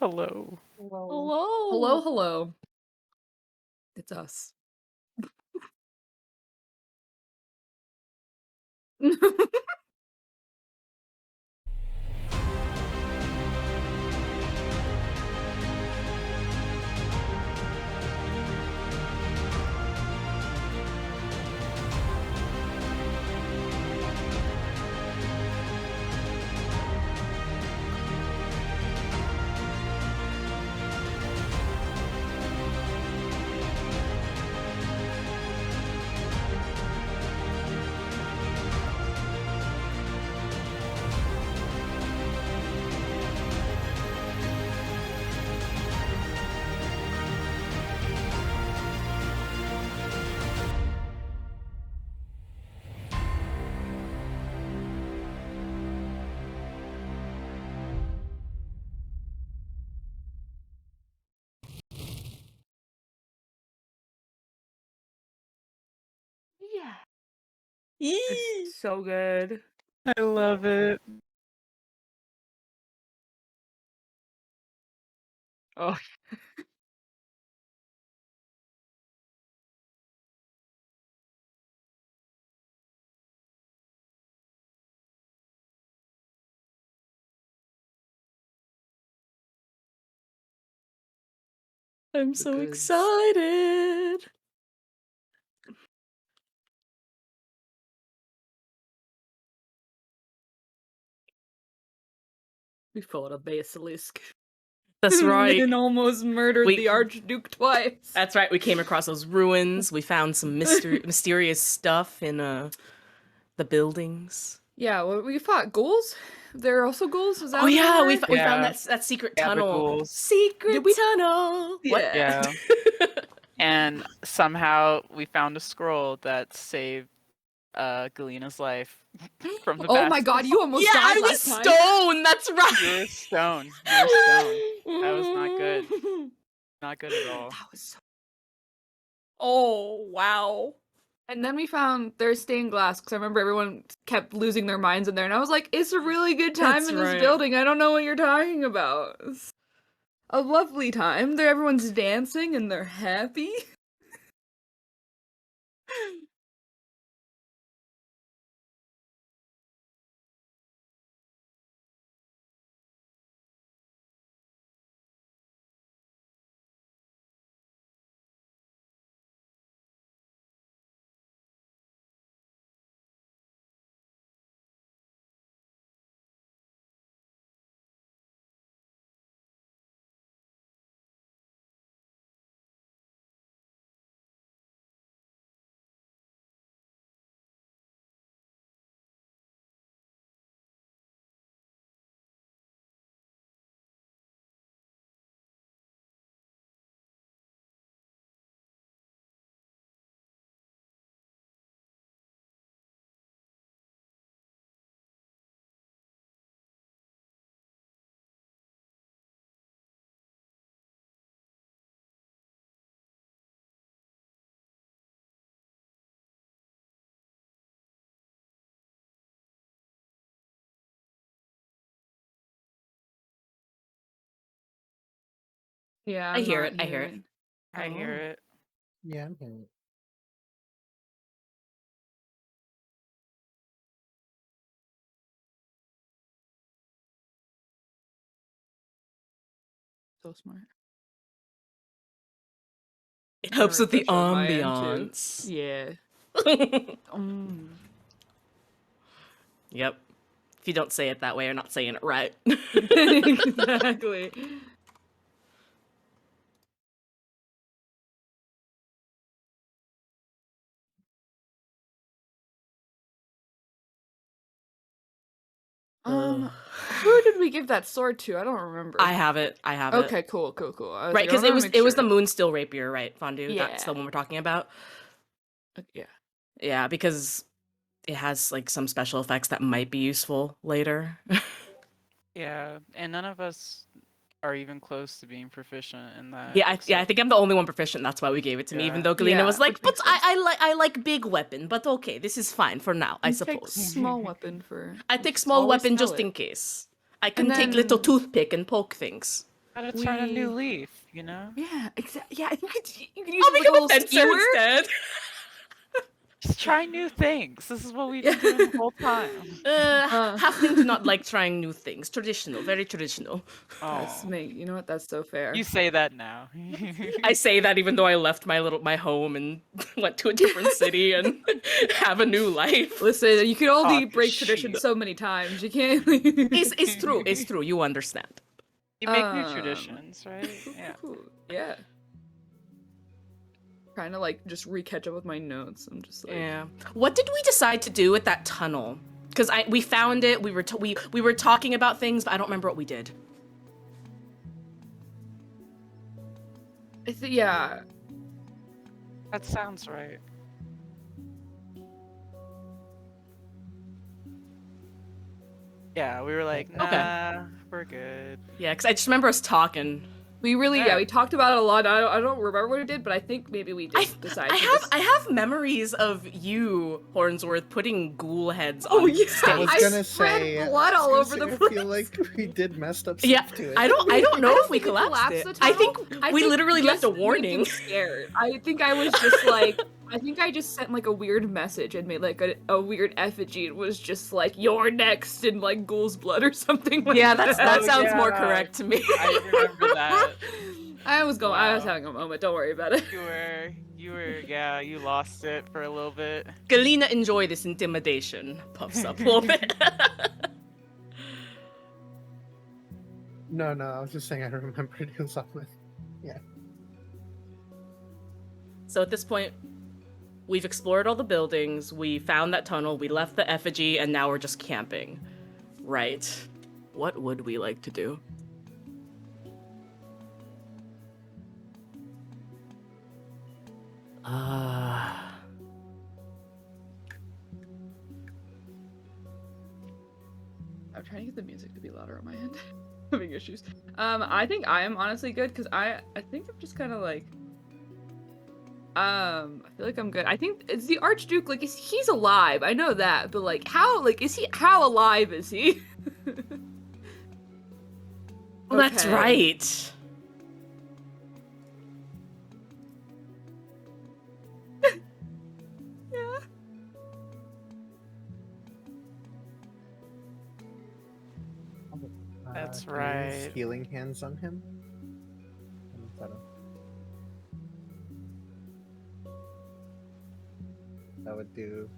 Hello. Hello. Hello, hello. It's us. Yeah. Yee! It's so good. I love it. Oh, I'm the so goods. excited. We fought a basilisk. That's right. And almost murdered the Archduke twice. That's right. We came across those ruins. We found some mysterious stuff in the buildings. Yeah, well, we fought ghouls. There are also ghouls. Was that Oh yeah, we Yeah. found that secret Yeah, the tunnel. ghouls. Secret tunnel. What? Yeah. And somehow we found a scroll that saved Galina's life from the Oh my god, you almost Yeah, died I was last time. stoned. That's You right. were stoned. You were stoned. That was not good. Not good at all. That was so... Oh, wow. And then we found their stained glass, because I remember everyone kept losing their minds in there, and I was like, it's a really good time That's in this right. building. I don't know what you're talking about. It's a lovely time. There, everyone's dancing, and they're happy. Yeah, I hear it. I hear it. I hear it. Yeah, I'm hearing it. So smart. It helps with the Refresh on my end, too. ambiance. Yeah. Yep. If you don't say it that way, you're not saying it right. Exactly. Who did we give that sword to? I don't remember. I have it. I have it. Okay, cool. I was Right, like, I because wanna it make was the sure. Moonstill Rapier, right, Fondue? That's the Yeah. one we're talking about. Yeah. Yeah, because it has like some special effects that might be useful later. Yeah, and none of us are even close to being proficient in that. Yeah, I think I'm the only one proficient. That's why we gave it to me. Even though Galina Yeah, was like, which "But makes sense. I like big weapon, but okay, this is fine for now, I You take suppose." small weapon for. I take small always weapon sell just it. in case. I can And take little then- toothpick and poke things. Gotta turn a new We- leaf, you know? Yeah, exactly. Yeah, you can use I'll it like become a a little fencer skewer. instead. Just try new things. This is what we've Yeah. been doing the whole time. Halflings do not like trying new things. Traditional, very traditional. That's Oh, me. You know what? That's so fair. you say that now. I say that even though I left my home and went to a different city and have a new life. Listen, you can only Talk break shit. tradition so many times. You can't. It's true. It's true. You understand. You make new traditions, right? Yeah. Yeah. Trying to like just re-catch up with my notes. I'm just like, Yeah. What did we decide to do with that tunnel? Because we found it. We were talking about things, but I don't remember what we did. yeah. That sounds right. Yeah, we were like, nah, Okay. we're good. Yeah, because I just remember us talking. We really, Yeah. we talked about it a lot. I don't remember what we did, but I think maybe we did decide. I have memories of you, Hornsworth, putting ghoul heads Oh, on yeah. stakes. I was I gonna spread say, blood all over the I place. feel like we did messed up stuff Yeah, to it. I don't know if we think collapsed it. the I tunnel. think we literally left a just we'd been warning. Scared. I think I was just like, I think I just sent like a weird message and made like a weird effigy. It was just like, "You're next" in like ghoul's blood or something. Like Yeah, that Oh, sounds more yeah. correct to me. I remember that. I was Wow. having a moment. Don't worry about it. Yeah, you lost it for a little bit. Galena, enjoy this intimidation. Puffs up a little bit. No, I was just saying I remembered it was something. So at this point, we've explored all the buildings, we found that tunnel, we left the effigy, and now we're just camping. Right. What would we like to do? I'm trying to get the music to be louder on my end. Having issues. I think I am honestly good because I think I'm just kind of like. I feel like I'm good. I think it's the Archduke. Like, he's alive. I know that, but like, how alive is he? Well, that's Okay. right. Yeah. That's Can I use right. Healing hands on him. That would do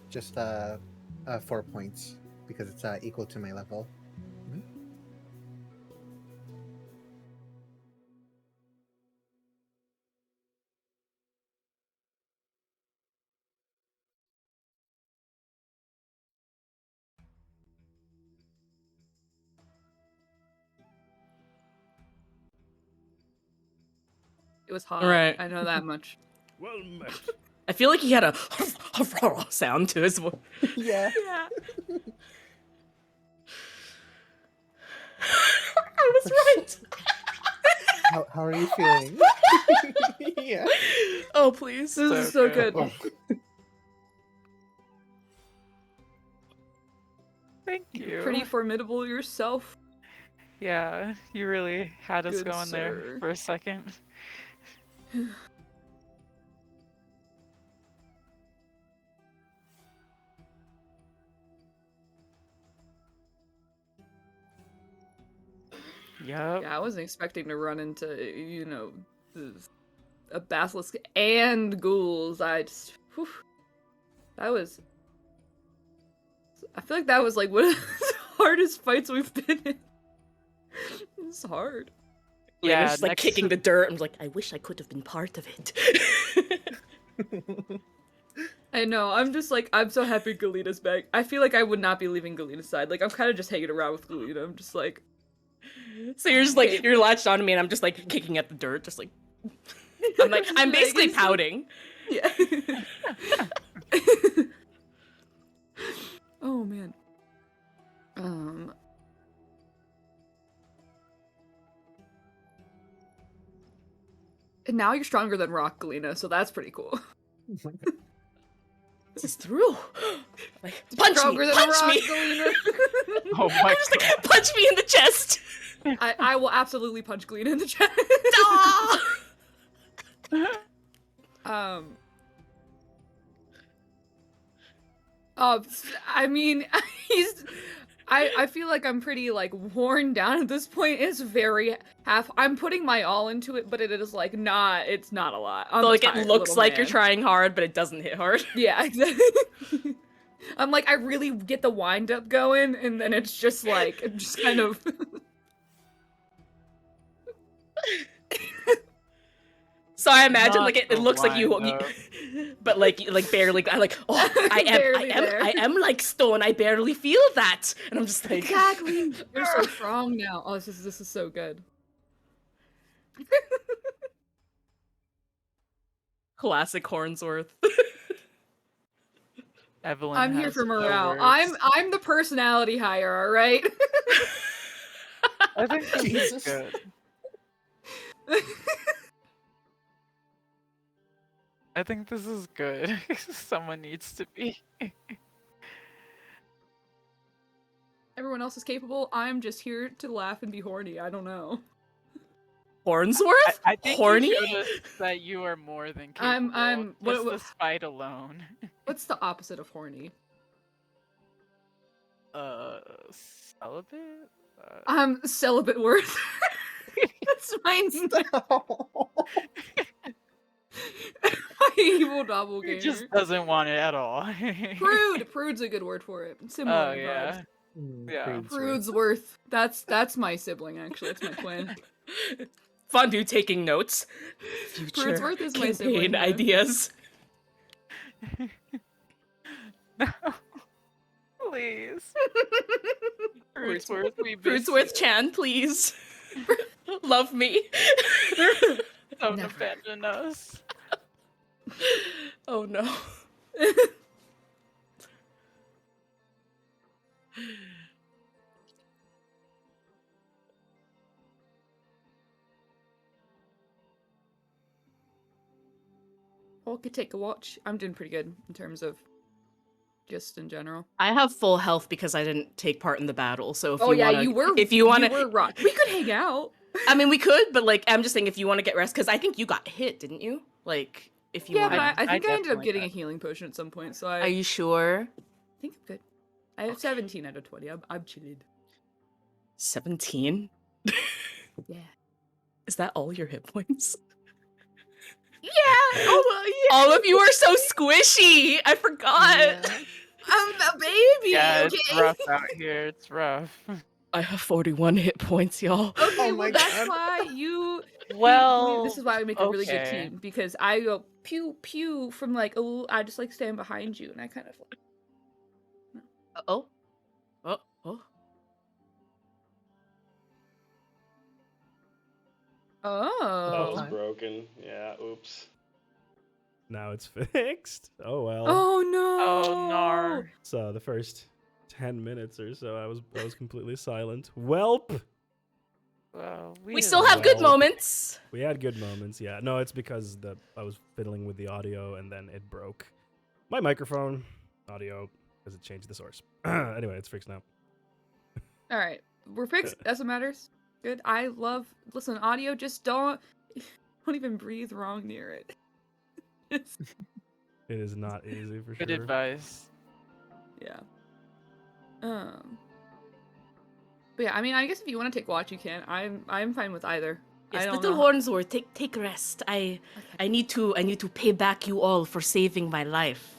just 4 points because it's equal to my level. It was hot. Right. I know that much. Well met. I feel like he had a sound to his voice. Yeah. Yeah. I was right. How are you feeling? Yeah. Oh, please. This is so good. Oh. Thank you. Pretty formidable yourself. Yeah, you really had us Good going there sir. for a second. Yep. Yeah, I wasn't expecting to run into, a basilisk and ghouls. That was. I feel like that was like one of the hardest fights we've been in. It's hard. Yeah, Yeah, just like next- kicking the dirt. I'm like, I wish I could have been part of it. I know. I'm just like, I'm so happy Galena's back. I feel like I would not be leaving Galena's side. Like, I'm kind of just hanging around with Galena. I'm just like, So you're just like, you're latched onto me, and I'm just like kicking at the dirt, just like. I'm like, I'm basically It's like- pouting. yeah. Oh man. And now you're stronger than Rock, Galena, so that's pretty cool. Oh my God. This is true. Like, punch Stronger me, than punch Rock, me. Galena. Oh my I'm just like, punch me in the chest. I will absolutely punch Glean in the chest. I mean, I feel like I'm pretty like worn down at this point. It's very I'm putting my all into it, but it is like it's not a lot. I'm So, a like, it tired looks little like you're man. trying hard, but it doesn't hit hard. Yeah, exactly. I'm like, I really get the wind up going, and then it's just like, just kind of. So I imagine Not like it the looks like you, wind up. but like barely. I'm like, oh, Barely there. I am like stone. I barely feel that, and I'm just like, Exactly. You're so strong now. Oh, this is so good. classic Hornsworth. Evelyn I'm here has for no morale. words. I'm the personality hire, all right? I think this is Jesus. good. I think this is good. Someone needs to be. Everyone else is capable. I'm just here to laugh and be horny. I don't know. Hornsworth? I think Horny? you showed us that you are more than capable. I'm- just what- the spite alone. What's the opposite of horny? Celibate? I'm celibate worth. That's my my evil doppelganger. He just doesn't want it at all. Prude. Prude's a good word for it. Similar Oh in yeah. vibes. Yeah. Prude's Prude's worth. That's my sibling actually. That's my twin. Fondue taking notes. Future Prude's is my campaign sibling, yeah. ideas. No. Please. Fruitsworth, we miss Fruitsworth you. Chan, please. Love me. Don't Never. abandon us. Oh no. Well, could take a watch. I'm doing pretty good in terms of just in general. I have full health because I didn't take part in the battle. So if Oh you yeah, wanna, you were. if you want you were to, rock. We could hang out. I mean, we could, but like, I'm just saying, if you want to get rest, because I think you got hit, didn't you? Like, if you Yeah, want, but I I think I ended up definitely getting a got- healing potion at some point, so I are you sure? think I'm good. I have 17 out of 20. I'm chilling. 17? Yeah. Is that all your hit points? Yeah. Oh yeah. All of you are so squishy. I forgot. Yeah. I'm a baby. Yeah, okay. it's rough out here. It's rough. I have 41 hit points, y'all. Okay, Oh well my that's God. why you. Well, this is why we make a really good okay. team because I go pew pew from like I just like stand behind you and I kind of. Oh. Oh. Oh. Oh. That was time. broken. Yeah, oops. Now it's fixed. Oh well. Oh no. Oh, nar. So the first 10 minutes or so, I was completely silent. Welp. Well, We still have good Well. moments. We had good moments. Yeah. No, it's because I was fiddling with the audio and then it broke. My microphone audio because it changed the source. Anyway, it's fixed now. All right, we're fixed. That's what matters. Good. I love. Listen, audio. Just don't even breathe wrong near it. It's, It is not easy for Good sure. advice. yeah. But yeah, I mean, I guess if you want to take watch, you can. I'm fine with either. I Yes, don't little know. Hornsworth, take rest. I need to pay back you all for saving my life.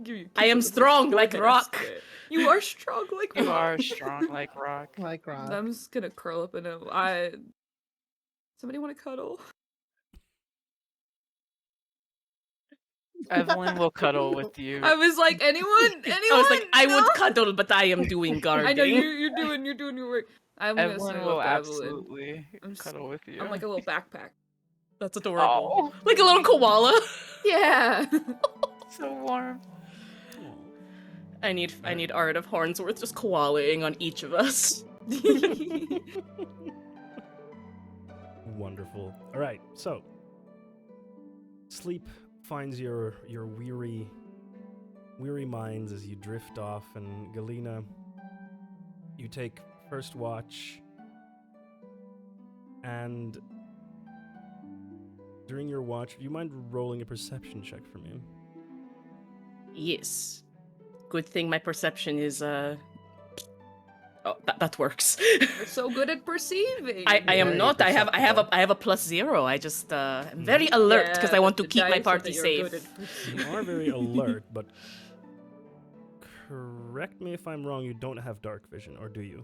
Give you I am kiss on the strong like forehead, rock. I swear. You are strong like You rock. are strong like rock. Like Rob. I'm just gonna curl up in a. Somebody want to cuddle? Evelyn will cuddle with you. I was like, anyone? I was like, I No? would cuddle, but I am doing guarding. I know you're doing your work. I'm gonna Evelyn snuggle will up to Evelyn. absolutely I'm just- cuddle with you. I'm like a little backpack. That's adorable. Oh, Like a little koala. Yeah. so warm. I need art of Hornsworth just koalaing on each of us. Wonderful. All right, so sleep finds your weary minds as you drift off, and Galena, you take first watch, and during your watch, do you mind rolling a perception check for me? Yes. Good thing my perception is Oh, that works. You're so good at perceiving. I am Very not. I have perceptible. a +0. I just am very alert because I want to the keep my dice are party that you're safe. good at You perceiving. are very alert, but correct me if I'm wrong, you don't have dark vision, or do you?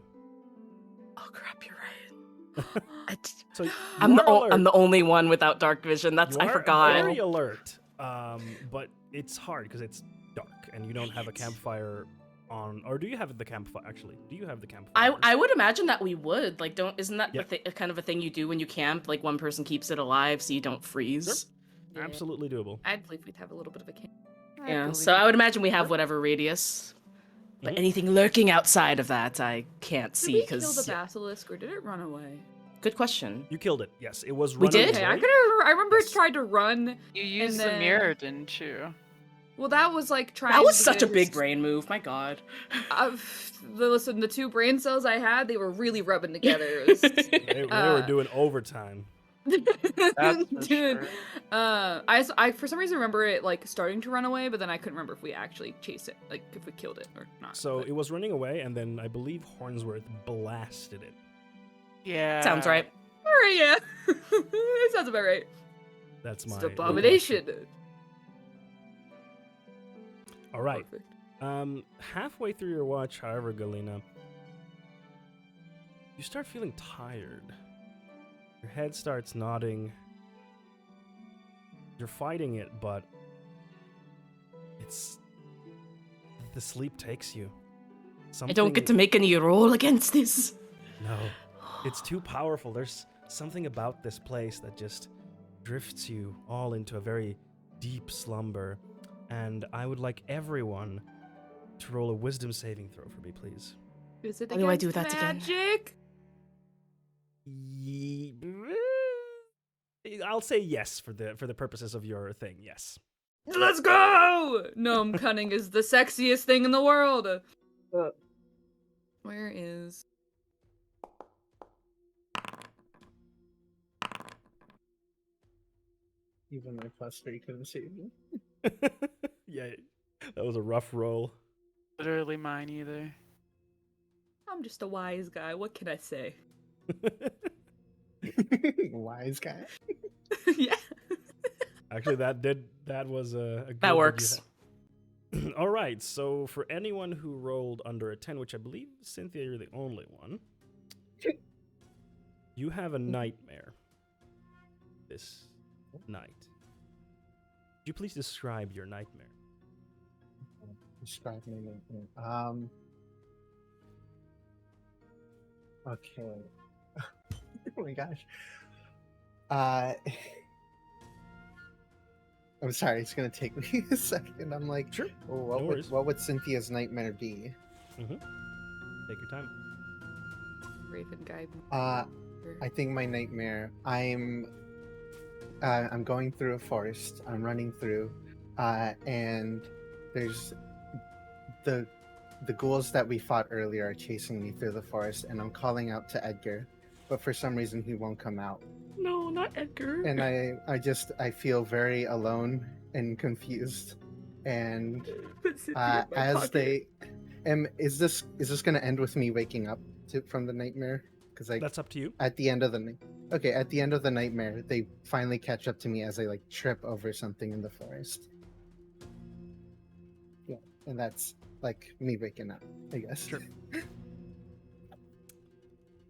Oh crap, you're right. So I'm you are I'm alert. the only one without dark vision. That's You I are forgot. very alert, but it's hard because it's dark and you don't have a campfire on. Or do you have the campfire? Actually, do you have the campfire? I would imagine that we would like isn't that Yeah. kind of a thing you do when you camp? Like one person keeps it alive so you don't freeze. Yeah. Absolutely doable. I believe we'd have a little bit of a camp. Yeah. So I would imagine we have whatever radius. But Mhm. anything lurking outside of that, I can't Did see we kill the because. basilisk or did it run away? Good question. You killed it. Yes, it was We running did? Okay, away. I remember Yes. it tried to run. You used the then- mirror, didn't you? Well, that was like trying. That was to such a get big his- brain move. My God. Listen, the 2 brain cells I had, they were really rubbing together. It was- They were doing overtime. That's for Dude, sure. I for some reason remember it like starting to run away, but then I couldn't remember if we actually chased it, like if we killed it or not. So but- it was running away, and then I believe Hornsworth blasted it. Yeah. Sounds right. Alright, yeah, that sounds about right. That's It's my an abomination. All right. Perfect. Halfway through your watch, however, Galena, you start feeling tired. Your head starts nodding. You're fighting it, but it's the sleep takes you. I don't get to make any roll against this. No, it's too powerful. There's something about this place that just drifts you all into a very deep slumber. And I would like everyone to roll a wisdom saving throw for me, please. Is it Why do I against do that again? magic? I'll say yes for the purposes of your thing. Yes. Let's go! Gnome cunning is the sexiest thing in the world. Where is? Even my +3 couldn't save me. Yeah, that was a rough roll. Literally mine either. I'm just a wise guy. What can I say? Wise guy. Yeah. Actually, that was a good That works. All right, so for anyone who rolled under a 10, which I believe, Cynthia, you're the only one, you have a nightmare this night. Could you please describe your nightmare? Describe my nightmare. Okay. Oh my gosh. I'm sorry, it's gonna take me a second. I'm like, Sure. oh, No worries. what would Cynthia's nightmare be? Take your time. Raven guy. I think my nightmare. I'm going through a forest. I'm running through, and there's the ghouls that we fought earlier are chasing me through the forest, and I'm calling out to Edgar, but for some reason he won't come out, No, not Edgar. and I feel very alone and confused, and as they, is this gonna end with me waking up from the nightmare? Because That's up to you. at the end of the at the end of the nightmare, they finally catch up to me as I like trip over something in the forest. Yeah, and that's like me waking up, I guess. Sure.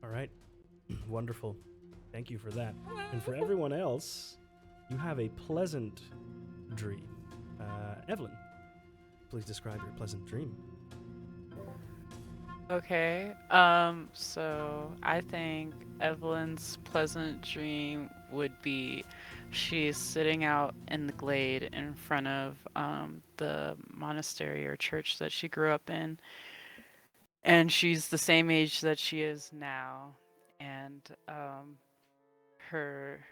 All right. Wonderful. Thank you for that. And for everyone else, you have a pleasant dream. Evelyn, please describe your pleasant dream. Okay. So I think Evelyn's pleasant dream would be she's sitting out in the glade in front of the monastery or church that she grew up in. And she's the same age that she is now. And her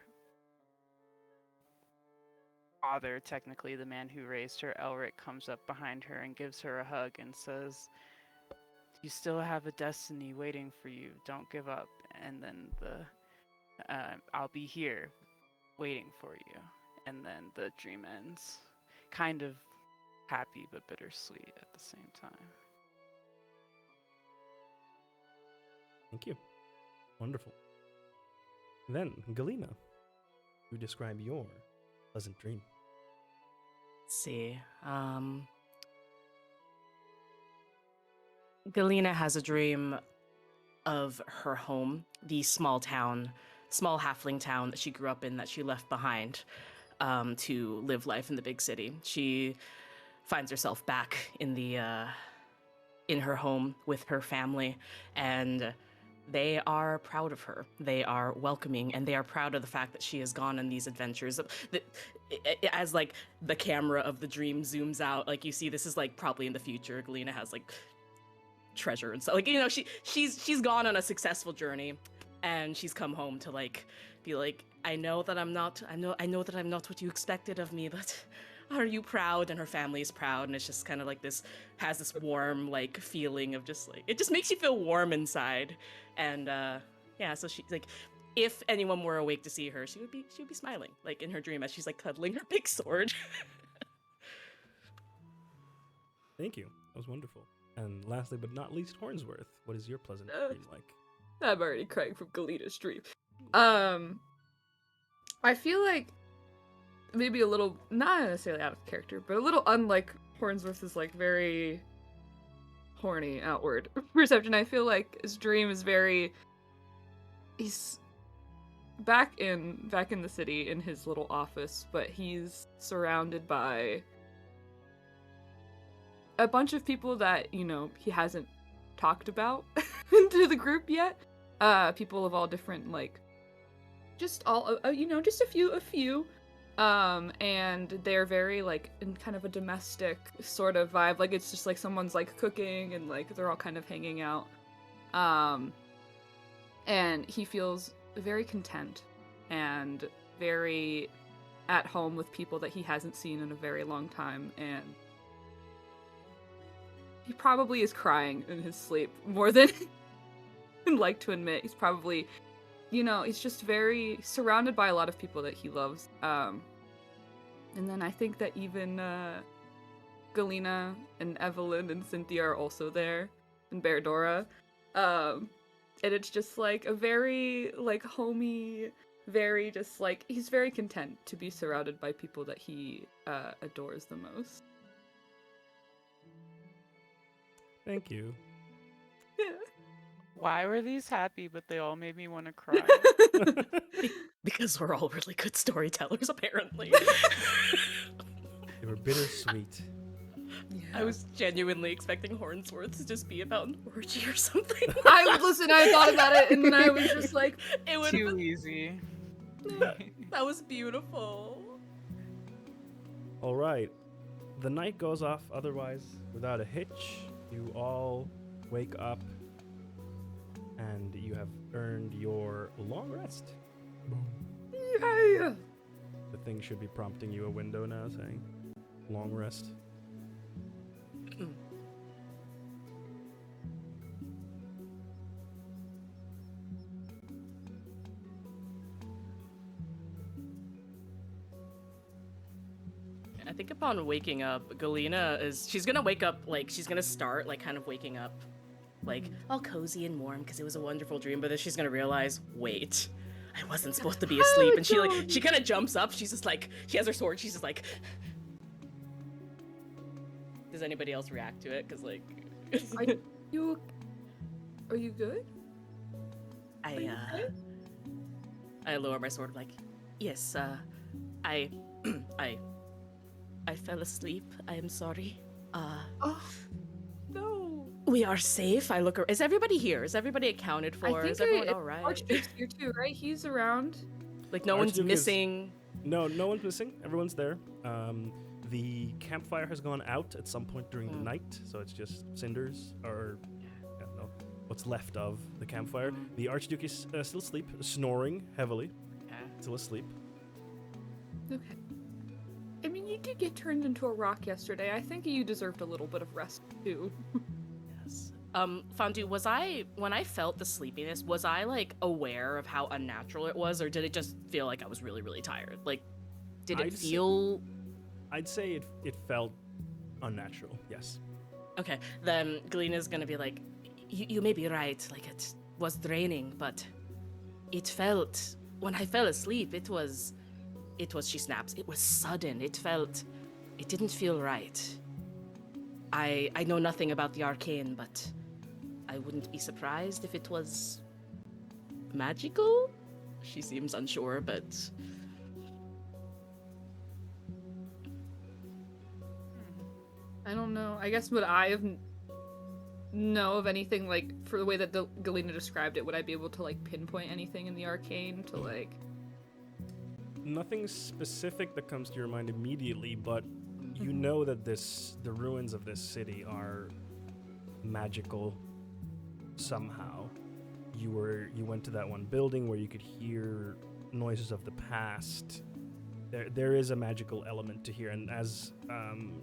father, technically the man who raised her, Elric, comes up behind her and gives her a hug and says, you still have a destiny waiting for you. Don't give up. And then I'll be here waiting for you. And then the dream ends. Kind of happy but bittersweet at the same time. Thank you. Wonderful. Then, Galena, you describe your pleasant dream. Let's see. Galena has a dream of her home, the small halfling town that she grew up in, that she left behind to live life in the big city. She finds herself back in her home with her family, and they are proud of her. They are welcoming, and they are proud of the fact that she has gone on these adventures. As like the camera of the dream zooms out, like you see, this is like probably in the future. Galena has like treasure and stuff. Like, you know, she's gone on a successful journey, and she's come home to like be like, I know that I'm not what you expected of me, but are you proud? And her family is proud, and it's just kind of like this warm like feeling of just like, it just makes you feel warm inside. And yeah, so she's like, if anyone were awake to see her, she would be smiling like in her dream as she's like cuddling her big sword. Thank you. That was wonderful. And lastly but not least, Hornsworth, what is your pleasant dream like? I'm already crying from Galena's dream. I feel like maybe a little, not necessarily out of character, but a little unlike Hornsworth's like very horny outward perception. I feel like his dream is he's back in the city in his little office, but he's surrounded by a bunch of people that, you know, he hasn't talked about to the group yet. People of all different, like, just all, you know, just a few. And they're very, like, in kind of a domestic sort of vibe. Like, it's just, like, someone's, like, cooking and, like, they're all kind of hanging out. And he feels very content and very at home with people that he hasn't seen in a very long time. And he probably is crying in his sleep more than he'd like to admit. He's probably, you know, he's just very surrounded by a lot of people that he loves. And then I think that even Galena and Evelyn and Cynthia are also there, and Beardora. And it's just like a very, like, homey, very just like, he's very content to be surrounded by people that he adores the most. Thank you. Why were these happy, but they all made me want to cry? Because we're all really good storytellers, apparently. They were bittersweet. I was genuinely expecting Hornsworth to just be about an orgy or something. I thought about it, and then I was just like, it would Too have easy. that was beautiful. All right. The night goes off otherwise without a hitch. You all wake up and you have earned your long rest. yeah. The thing should be prompting you a window now saying long rest. I think upon waking up, Galena she's gonna wake up, like, she's gonna start, like, kind of waking up, like, all cozy and warm because it was a wonderful dream, but then she's gonna realize, wait, I wasn't supposed to be asleep, and she kind of jumps up, she's just like, she has her sword, she's just like, does anybody else react to it? Because, like, Are you good? I lower my sword, like, yes, I fell asleep. I am sorry. Oh, no. We are safe. I look. Is everybody here? Is everybody accounted for? I think Is everyone all right? Archduke's here too, right? He's around. Like, no one's Archduke is- missing. No one's missing. Everyone's there. The campfire has gone out at some point during the night, so it's just cinders or what's left of the campfire. The Archduke is still asleep, snoring heavily. Still asleep. Okay. I mean, you did get turned into a rock yesterday. I think you deserved a little bit of rest too. Yes. Fondu, when I felt the sleepiness, was I like aware of how unnatural it was, or did it just feel like I was really, really tired? Like, did it I'd say- feel I'd say it felt unnatural. Yes. okay? Then Galena's gonna be like, you may be right. Like it was draining, but it felt when I fell asleep. It was. She snaps. It was sudden. It didn't feel right. I know nothing about the arcane, but I wouldn't be surprised if it was magical. She seems unsure, but I don't know. I guess would I have know of anything like for the way that Galena described it? Would I be able to like pinpoint anything in the arcane to like? Nothing specific that comes to your mind immediately, but you know that the ruins of this city are magical somehow. You went to that one building where you could hear noises of the past. There is a magical element to here, and as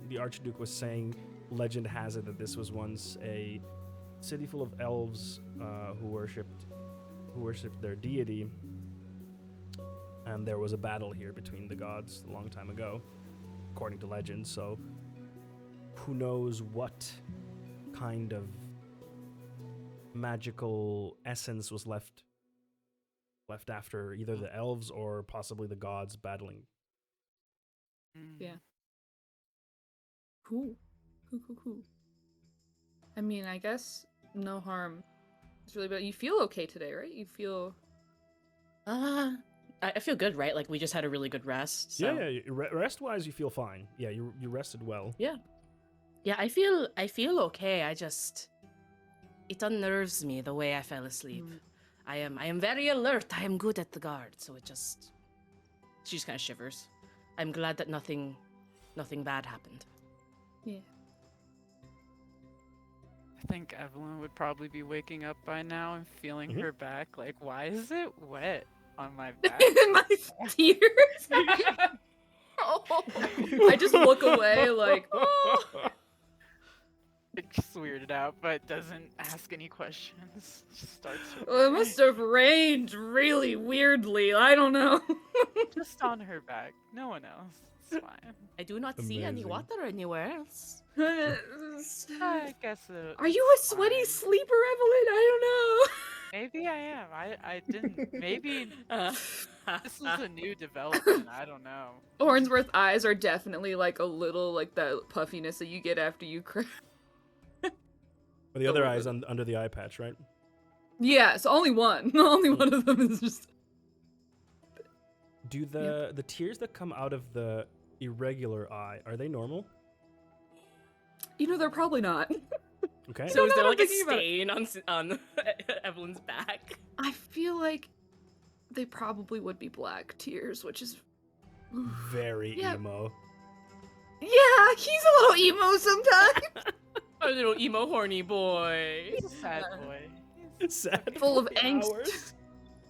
the Archduke was saying, legend has it that this was once a city full of elves who worshipped their deity, and there was a battle here between the gods a long time ago, according to legend. So who knows what kind of magical essence was left after either the elves or possibly the gods battling. Yeah. Cool. Cool. I mean, I guess no harm. It's really bad. You feel okay today, right? You feel. I feel good, right? Like we just had a really good rest. So. Yeah. Rest-wise, you feel fine. Yeah, you rested well. Yeah, I feel okay. It unnerves me the way I fell asleep. I am very alert. I am good at the guard, so she just kind of shivers. I'm glad that nothing bad happened. Yeah. I think Evelyn would probably be waking up by now and feeling her back. Like, why is it wet on my back? My tears. I just look away like. Oh. It just weirded out, but doesn't ask any questions. Just starts. Well, it must have rained really weirdly. I don't know. Just on her back. No one else. It's fine. I do not see any Amazing. water anywhere else. I guess Are you a sweaty fine. sleeper, Evelyn? I Maybe I am. I didn't. Maybe this is Ah. a new development. I don't know. don't know. Hornsworth eyes are definitely like a little like that puffiness that you get after you cry. But the other eye's under the eye patch, right? Yeah, so only one. Only one of them is just. Do the tears that come out of the irregular eye, are they normal? You know, they're probably not. Okay. So is now there I'm like a thinking about it. stain on Evelyn's back? I feel like they probably would be black tears, which is. Very Yeah. emo. Yeah, he's a little emo sometimes. A little emo horny boy. He's a sad boy. Sad Full of for angst. hours.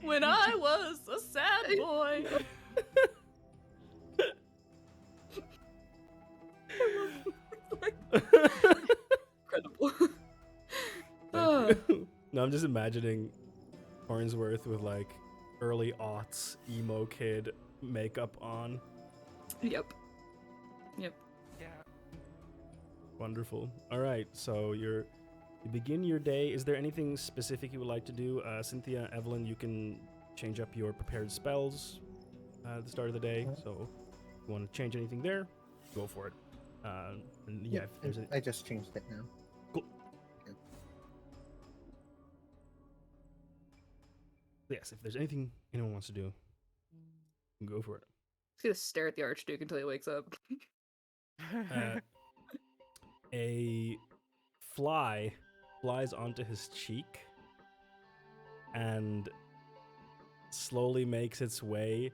When I was a sad boy. Incredible. Oh. No, I'm just imagining Hornsworth with like early aughts emo kid makeup on. Yep. Yeah. Wonderful. All right, so you begin your day. Is there anything specific you would like to do? Cynthia, Evelyn, you can change up your prepared spells at the start of the day. So if you want to change anything there, go for it. And yeah, if there's I just changed it now. yes, if there's anything anyone wants to do, go for it. He's gonna stare at the Archduke until he wakes up. A fly flies onto his cheek and slowly makes its way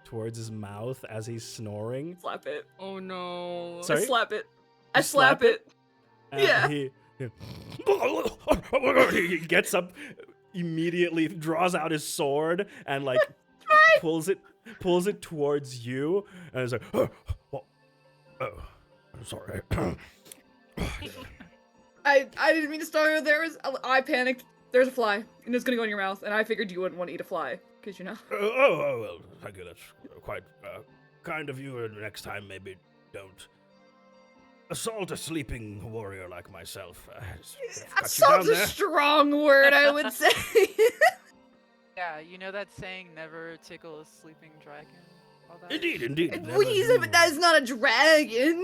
towards his mouth as he's snoring. Slap it. Oh no. Sorry? I slap it. I You slap slap it? it. And Yeah. he gets up immediately, draws out his sword, and like pulls it towards you, and it's like, oh, I'm sorry. I didn't mean to start. I panicked. There's a fly, and it's gonna go in your mouth, and I figured you wouldn't want to eat a fly, because you know. Well, thank you. That's quite kind of you. And next time, maybe don't assault a sleeping warrior like myself. Assault's a strong word, I would say. Yeah, you know that saying, never tickle a sleeping dragon? All that? Indeed. But that is not a dragon.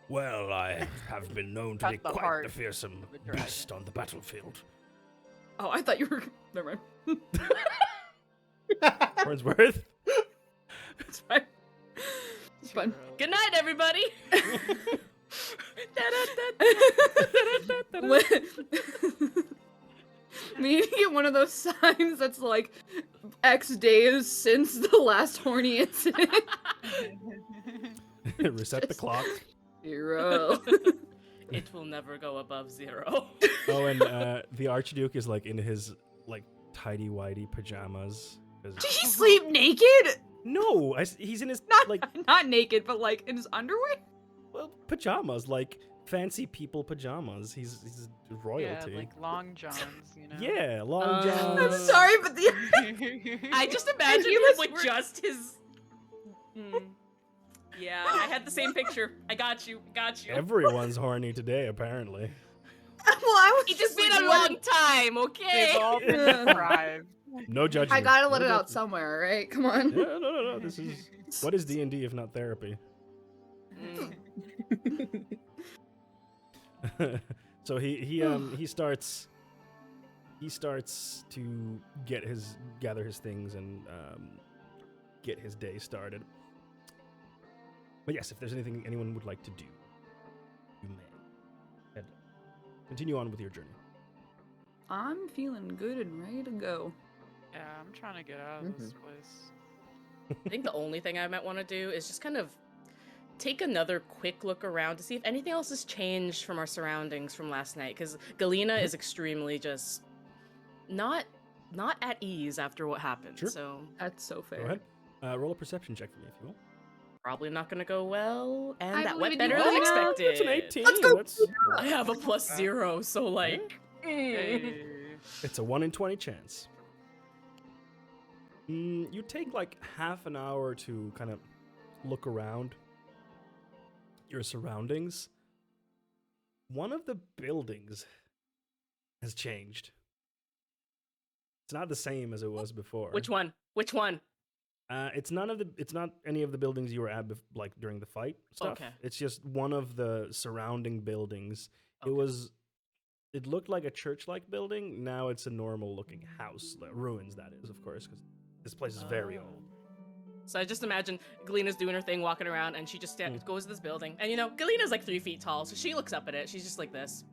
Well, I have been known to be Cut the quite heart the fearsome of a dragon. beast on the battlefield. Oh, I thought you were. Never mind. Wordsworth? It's fine. It's fine. Good night, everybody. We need to get one of those signs that's like X days since the last horny incident. Reset the clock. 0. It will never go above 0. Oh, and the Archduke is like in his like tidy whitey pajamas. Did he sleep naked? No, he's in his Not like not naked, but like in his underwear. well pajamas, like fancy people pajamas. He's royalty. Yeah, like long johns, you know? Yeah, long johns. I'm sorry, but the I just imagine he him was with just his. Yeah, I had the same picture. I got you. Everyone's horny today, apparently. well, I was It's just been like, a what- long time, They've okay? all been deprived. No judgment. I gotta let No it out judgment. somewhere, right? Come on. Yeah, no. This is what is D&D if not therapy? So he starts to gather his things and get his day started. But yes, if there's anything anyone would like to do, you may. And continue on with your journey. I'm feeling good and ready to go. Yeah, I'm trying to get out of this place. I think the only thing I might want to do is just kind of take another quick look around to see if anything else has changed from our surroundings from last night. Because Galena is extremely just not at ease after what happened. Sure. So That's so fair. Go ahead. Roll a perception check for me, if you will. probably not going to go well. And I that believe went in better you. than Oh, expected. It's an 18. Let's go. That's- I have a +0, so like. Hey. It's a 1 in 20 chance. You take like half an hour to kind of look around your surroundings. One of the buildings has changed. It's not the same as it was before. Which one? It's not any of the buildings you were at like during the fight stuff. Okay. It's just one of the surrounding buildings. Okay. It looked like a church-like building. Now it's a normal-looking house. Ruins, that is, of course, because this place is very old. So I just imagine Galena's doing her thing, walking around, and she just goes to this building. And you know, Galena's like 3 feet tall, so she looks up at it. She's just like this.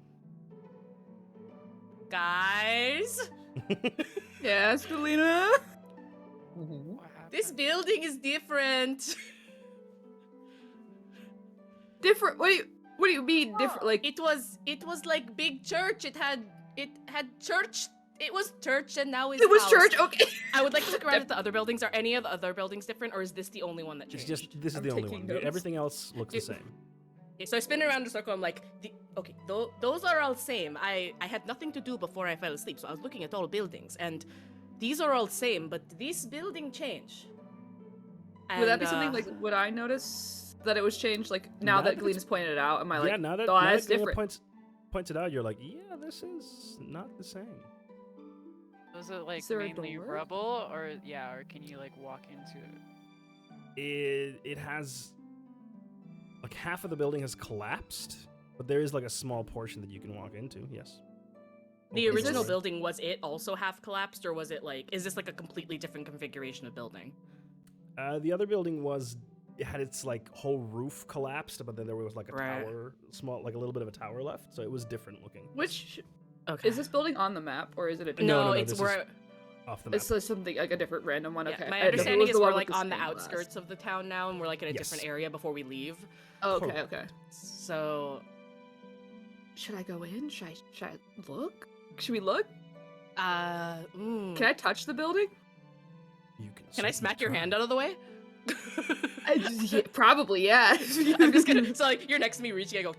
Guys, Yes, Galena. What happened? this building is different. Different. What do you mean different? Like It was like big church. It had church. It was church, and now it's it was house. church. Okay. I would like to look around at the other buildings. Are any of the other buildings different, or is this the only one that It's changed? just this is I'm the only taking one. notes. Everything else looks the It- same. Okay, so I spin around in a circle. I'm like, those are all same. I had nothing to do before I fell asleep, so I was looking at all buildings, and these are all same, but this building changed. Would that be And, something like? Would I notice that it was changed? Like now Now that that Galena's pointed it out, am I like? yeah, now that, oh, now that's that Galena different. points it out, you're like, yeah, this is not the same. Was it like Is there a mainly door? rubble, or or can you like walk into it? It has like half of the building has collapsed, but there is like a small portion that you can walk into. Yes. the Open original door. building, was it also half collapsed, or was it like, is this like a completely different configuration of building? The other building it had its like whole roof collapsed, but then there was like a Right. tower, like a little bit of a tower left, so it was different looking. Which Okay. is this building on the map or is it a different? No, it's this where. is Off the map. It's like something like a different random one. Yeah, Okay. my I didn't know if it understanding was is the we're one with like on the stained glass. outskirts of the town now, and we're like in a different Yes. area before we leave. Oh, okay. Correct. Okay. So, Should I go in? Should I look? Should we look? Can Can I touch the building? You I certainly smack your try. hand out of the way? Yeah, probably, yeah. I'm just gonna. So like, you're next to me, reaching. I go.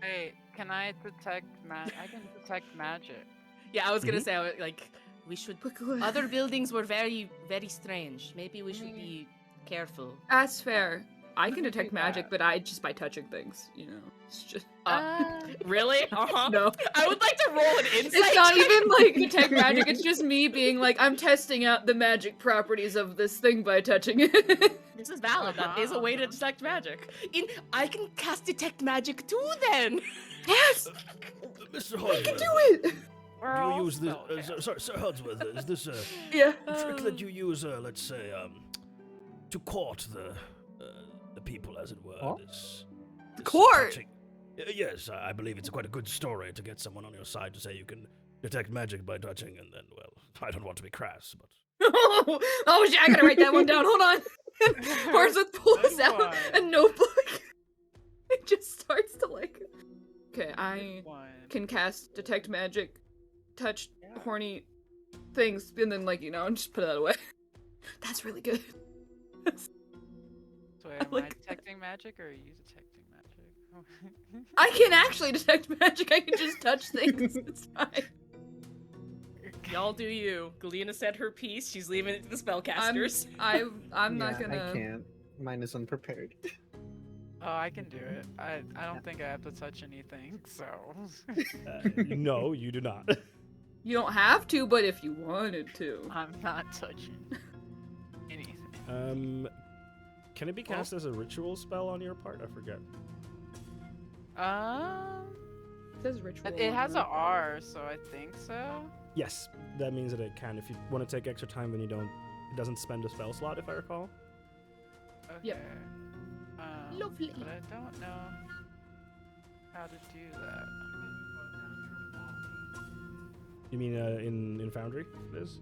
Hey, Can I detect I can detect magic. Yeah, I was gonna Mhm. say like we should. But go Other buildings were very, very strange. Maybe we should be careful. That's fair. I Let can me do detect magic, that. but I just by touching things, you know. It's just Really? Uh-huh. no. I would like to roll an insight. It's not check. even like detect magic. It's just me being like, I'm testing out the magic properties of this thing by touching it. This is valid. That is a way to detect magic. I can cast detect magic too. Then. Yes, Mr. I can Hodsworth, do it. We're do all you use this? spellcasters. Sorry, Sir Hodsworth, is this Yeah. a trick that you use, let's say, to court the people, as it were? Oh? This Court? touching- yes, I believe it's quite a good story to get someone on your side to say you can detect magic by touching, and then, well, I don't want to be crass, but Oh shit! I gotta write that one down. Hold on. Hornsworth pulls Good out one. a notebook. It just starts to like. Okay, I One. can cast detect magic, touch Yeah. horny things, and then like and just put that away. That's really good. So wait, am I like that. detecting magic or are you detecting magic? I can actually detect magic. I can just touch things. It's fine. Y'all do you. Galena said her piece. She's leaving it to the spellcasters. I'm not Yeah, gonna. I can't. Mine is unprepared. Oh, I can do it. I don't think I have to touch anything, so. no, you do not. You don't have to, but if you wanted to. I'm not touching anything. Can it be cast as a ritual spell on your part? I forget. It says ritual. It on has the- a R, so I think so. Yes, that means that it can. If you want to take extra time, then it doesn't spend a spell slot, if I recall. Okay. Yep. Lovely. But I don't know how to do that. You mean in Foundry, it is?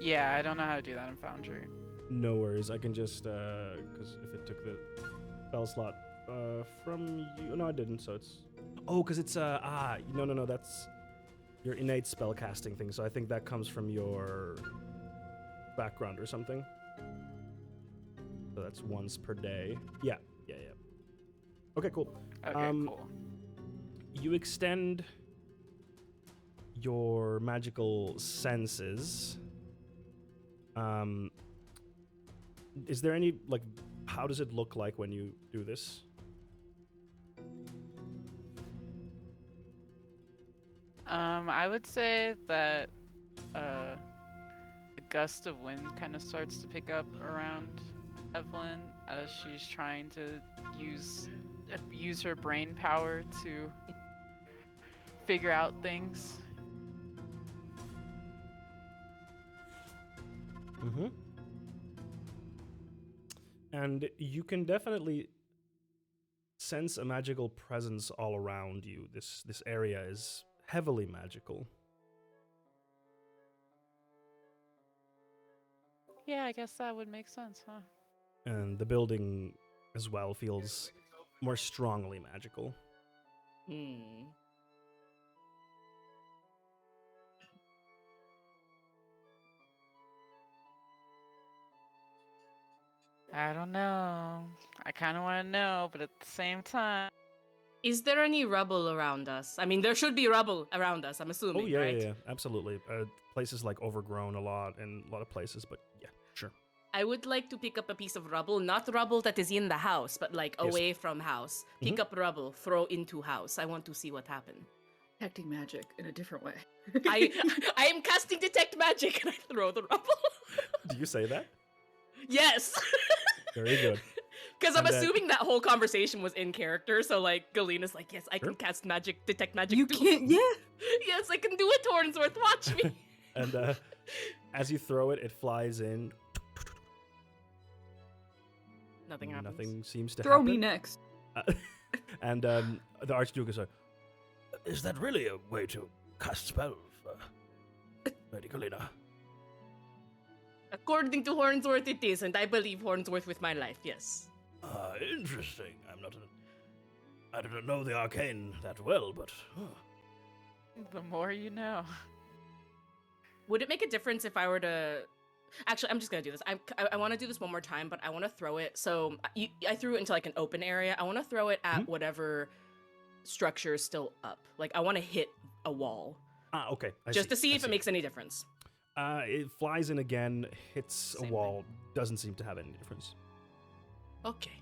Yeah, I don't know how to do that in Foundry. No worries. I can just because if it took the spell slot from you, no, I didn't. So it's because it's no, that's your innate spell casting thing. So I think that comes from your background or something. So that's once per day. Yeah. Okay, cool. Okay, cool. You extend your magical senses. Is there any how does it look like when you do this? I would say that a gust of wind kind of starts to pick up around Evelyn as she's trying to use her brain power to figure out things. Mm-hmm. And you can definitely sense a magical presence all around you. This area is heavily magical. Yeah, I guess that would make sense, huh? And the building as well feels more strongly magical. I don't know. I kind of want to know, but at the same time, Is there any rubble around us? I mean, there should be rubble around us, I'm assuming, Oh yeah, right? yeah, absolutely. Places like overgrown a lot in a lot of places, but yeah, sure. I would like to pick up a piece of rubble, not rubble that is in the house, but like Yes. away from house. Pick up rubble, throw into house. I want to see what happened. Detecting magic in a different way. I am casting detect magic and I throw the rubble. Do you say that? Yes. Very good. Because I'm And, assuming that whole conversation was in character, so like Galena's like, yes, I can Sure. cast magic, detect magic. You too." can't. Yeah. Yes, I can do it, Hornsworth. Watch me. And as you throw it, it flies in. Nothing happens. Nothing seems to Throw happen. me next. And the Archduke is like, "Is that really a way to cast spells, Lady Galena?" According to Hornsworth, it is, and I believe Hornsworth with my life. Yes. Interesting. I don't know the arcane that well, but the more you know. Would it make a difference if I were to? Actually, I'm just gonna do this. I want to do this one more time, but I want to throw it. So I threw it into like an open area. I want to throw it at whatever structure is still up. Like, I want to hit a wall Okay. just to see if it makes any difference. It flies in again, hits Same a wall, doesn't seem to have any difference. Okay.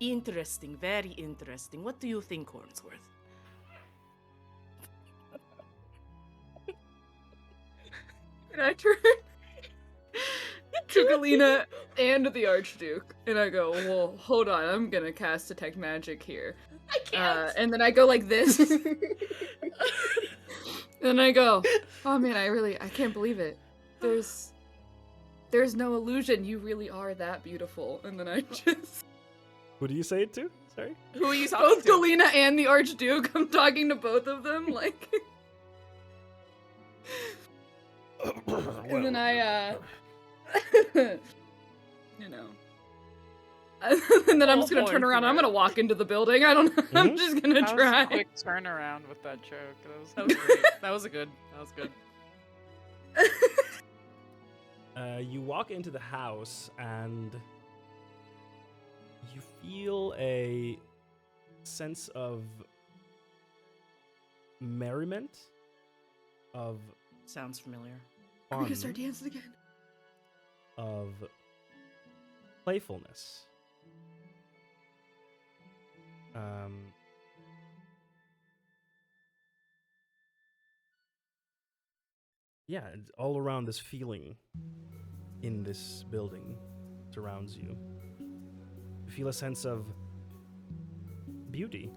Interesting. Very interesting. What do you think, Hornsworth? And I turn to Galena and the Archduke, and I go, well, hold on, I'm gonna cast Detect Magic here. I can't. And then I go like this. And I go, oh man, I can't believe it. There's no illusion, you really are that beautiful. And then I just... Who do you say it to? Sorry? Who are you talking Both to? Galena and the Archduke, I'm talking to both of them, like... And then I, you know... And then I'm just gonna turn around, I'm gonna walk into the building, I don't know, I'm just gonna That was try. a quick turnaround with that joke. That was great. That was good. You walk into the house and you feel a sense of merriment, of Sounds familiar. I'm fun, gonna start dancing again. of playfulness. Yeah, it's all around this feeling in this building surrounds you. You feel a sense of beauty.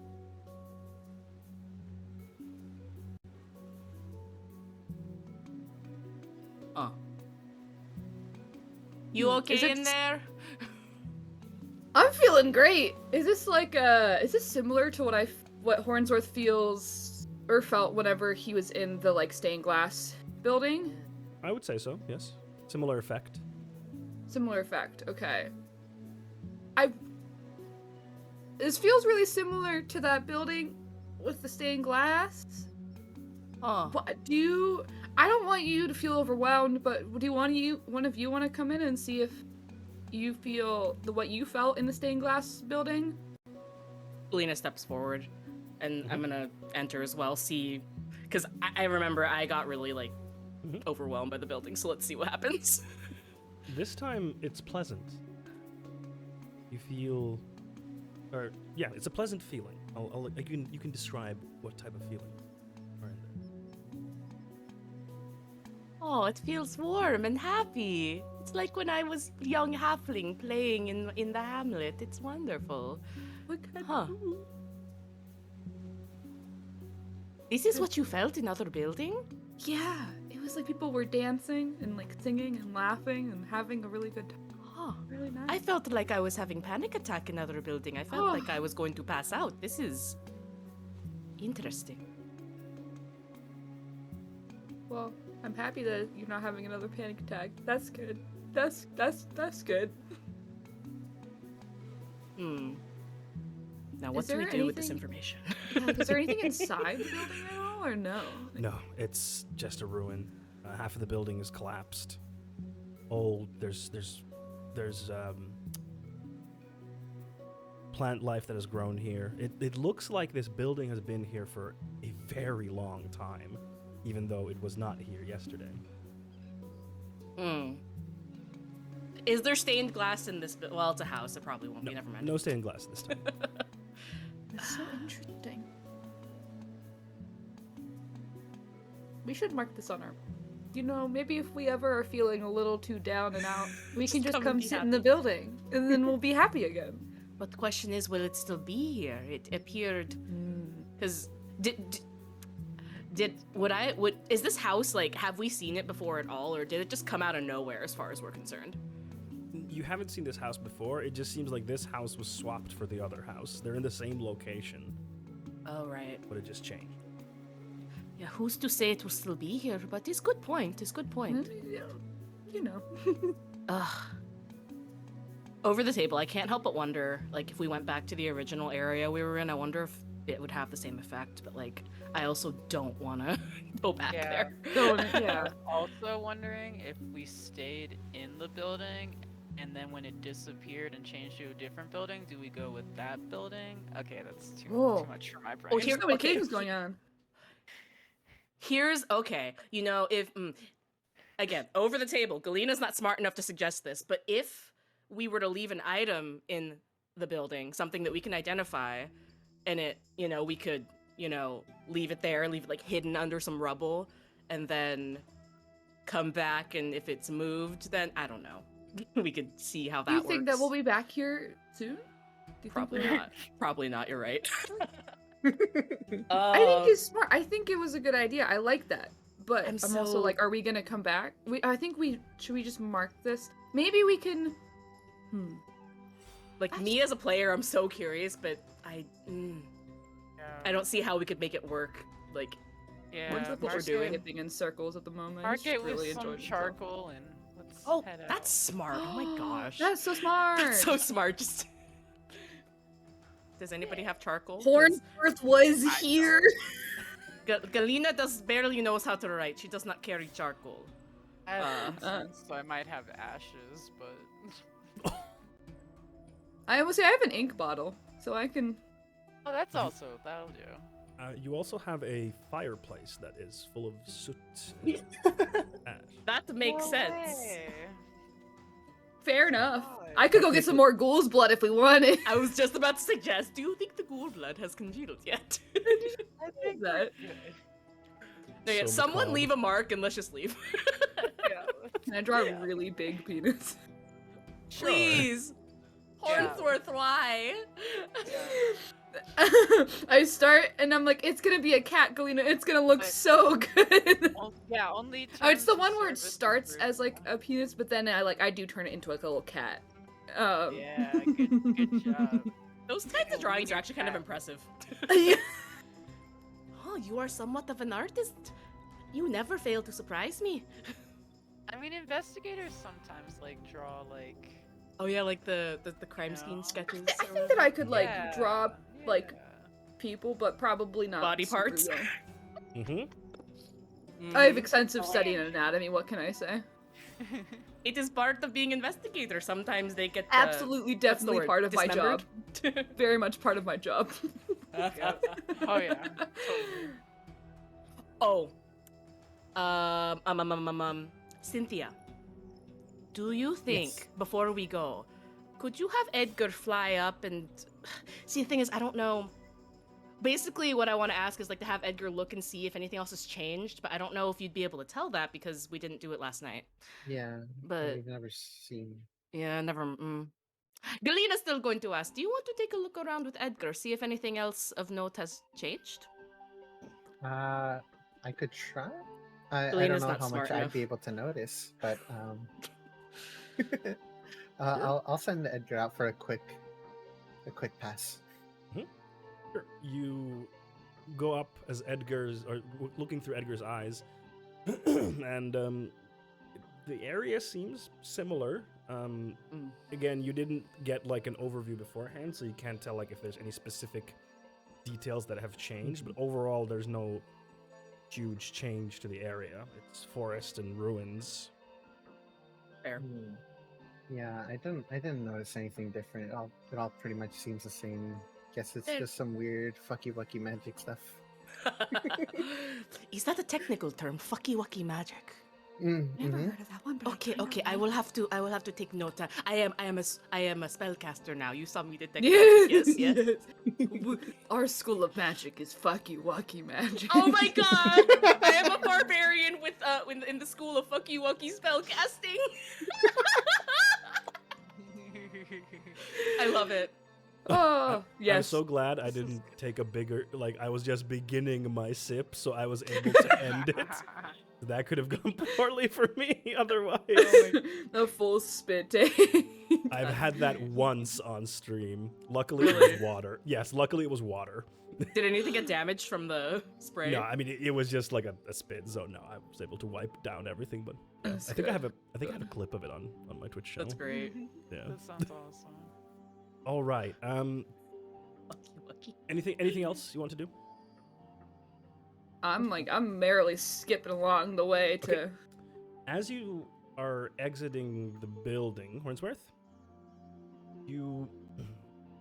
Oh. You okay Is it in there? I'm feeling great. Is this like is this similar to what Hornsworth feels or felt whenever he was in the like stained glass building? I would say so, yes. Similar effect. Similar effect. Okay. This feels really similar to that building with the stained glass. Oh. What I don't want you to feel overwhelmed, but do one of you want to come in and see if you feel what you felt in the stained glass building? Lena steps forward, and I'm gonna enter as well, see, because I remember I got really, like, overwhelmed by the building, so let's see what happens. This time, it's pleasant. You feel... yeah, it's a pleasant feeling. You can describe what type of feeling are in there. Oh, it feels warm and happy. It's like when I was young halfling playing in the hamlet. It's wonderful. Huh. This is what you felt in other building? Yeah, it was like people were dancing and like singing and laughing and having a really good time. Oh, Really nice. I felt like I was having panic attack in other building. I felt like I was going to pass out. This is interesting. Well, I'm happy that you're not having another panic attack. That's good. That's good. Now, what do we there do with this anything- information? Is there anything inside the building at all, or no? No, it's just a ruin. Half of the building is collapsed. Old. There's plant life that has grown here. It looks like this building has been here for a very long time, even though it was not here yesterday. Is there stained glass in this? Well, it's a house. It probably won't be. Never mind. No stained glass this time. That's so interesting. We should mark this on our... maybe if we ever are feeling a little too down and out, we can just come and come be sit in the building, and then we'll be happy again. But the question is, will it still be here? It appeared because is this house like? Have we seen it before at all, or did it just come out of nowhere? As far as we're concerned, You haven't seen this house before. It just seems like this house was swapped for the other house. They're in the same location, oh right. but it just changed. Yeah, who's to say it will still be here? But it's good point. It's good point. Ugh. Over the table, I can't help but wonder, like, if we went back to the original area we were in, I wonder if it would have the same effect. But like, I also don't want to go back there. Yeah. Also wondering if we stayed in the building and then when it disappeared and changed to a different building, do we go with that building? Okay, that's Whoa. too much for my brain. Oh, There's here- so many okay. things going on. Here's okay. You know, if again over the table, Galena's not smart enough to suggest this, but if we were to leave an item in the building, something that we can identify, and it, you know, we could, you know, leave it there, leave it like hidden under some rubble, and then come back, and if it's moved, then I don't know. We could see how that Do you works. think that we'll be back here soon? Do you Probably think we'll- not. Probably not. You're right. I think it's smart. I think it was a good idea. I like that. But I'm I'm also so- like, are we gonna come back? I think should we just mark this? Maybe we can. Like me as a player, I'm so curious, but I don't see how we could make it work. Like, Yeah, We're just what we're doing. skipping in circles at the moment. Mark It's just it with really some enjoying myself. charcoal and let's oh, head out. that's smart. Oh my gosh, That's so smart. That's so smart. Just does anybody have charcoal? 'Cause Hornsworth was here. Galena barely knows how to write. She does not carry charcoal. I have uh. incense, so I might have ashes, but I almost say I have an ink bottle, so I can. oh, that's also that'll do. You also have a fireplace that is full of soot and ash. That makes No sense. way. Fair enough. I could go get some more ghoul's blood if we wanted. I was just about to suggest. Do you think the ghoul blood has congealed yet? I think that. we're good. Okay, So someone macabre. leave a mark and let's just leave. Yeah. Can I draw a really big penis? Sure. Please. Yeah. Hornsworth, why? I start and I'm like, it's gonna be a cat, Galena. It's gonna look But- so good. Yeah, only. Oh, it's the turns one where it service starts members. as like a penis, but then I do turn it into like a little cat. Yeah, good job. Those kinds of drawings are Leave actually kind of cat. impressive. Yeah. Oh, you are somewhat of an artist. You never fail to surprise me. I mean, investigators sometimes like draw like. Oh yeah, like the crime scene No. sketches. I think that I could like Yeah, draw like yeah. people, but probably not Body super parts? young. Mm-hmm. I have extensive study in anatomy. What can I say? It is part of being investigator. Sometimes they get Absolutely, what's the definitely word? part of my job. Dismembered? Very much part of my job. Oh yeah. Totally. Oh. Cynthia, do you think, Yes. before we go, could you have Edgar fly up and... See, the thing is, I don't know. Basically, what I want to ask is like to have Edgar look and see if anything else has changed, but I don't know if you'd be able to tell that because we didn't do it last night. Yeah, But, we've never seen. yeah, never... Galena's still going to ask, do you want to take a look around with Edgar, see if anything else of note has changed? I could try. I don't Galena's know not how much smart I'd enough. be able to notice, but I'll send Edgar out for a quick pass. Sure. You go up as looking through Edgar's eyes, and the area seems similar. Again, you didn't get like an overview beforehand, so you can't tell like if there's any specific details that have changed. But overall, there's no huge change to the area. It's forest and ruins. Fair. Yeah, I didn't notice anything different. It all pretty much seems the same. Guess it's There- just some weird fucky wucky magic stuff. Is that a technical term? Fucky wucky magic. Never Mm-hmm. heard of that one. But Okay, okay. I will have to take note. I am a spellcaster now. You saw me detect Yes, magic. Yes, yes. Our school of magic is fucky wucky magic. Oh my god! I am a barbarian with in the school of fucky wucky spellcasting. I love it. Oh, yes. I'm so glad I didn't take a bigger, like, I was just beginning my sip, so I was able to end it. That could have gone poorly for me otherwise. The full spit take. I've had that once on stream. Luckily, it was water. Yes, luckily it was water. Did anything get damaged from the spray? No, I mean, it was just like a spit, so no, I was able to wipe down everything, but yeah, That's I think I good. have a clip of it on my Twitch channel. That's great. Yeah. That sounds awesome. All right. Fucky wucky. Anything else you want to do? I'm merrily skipping along the way to. As you are exiting the building, Hornsworth, you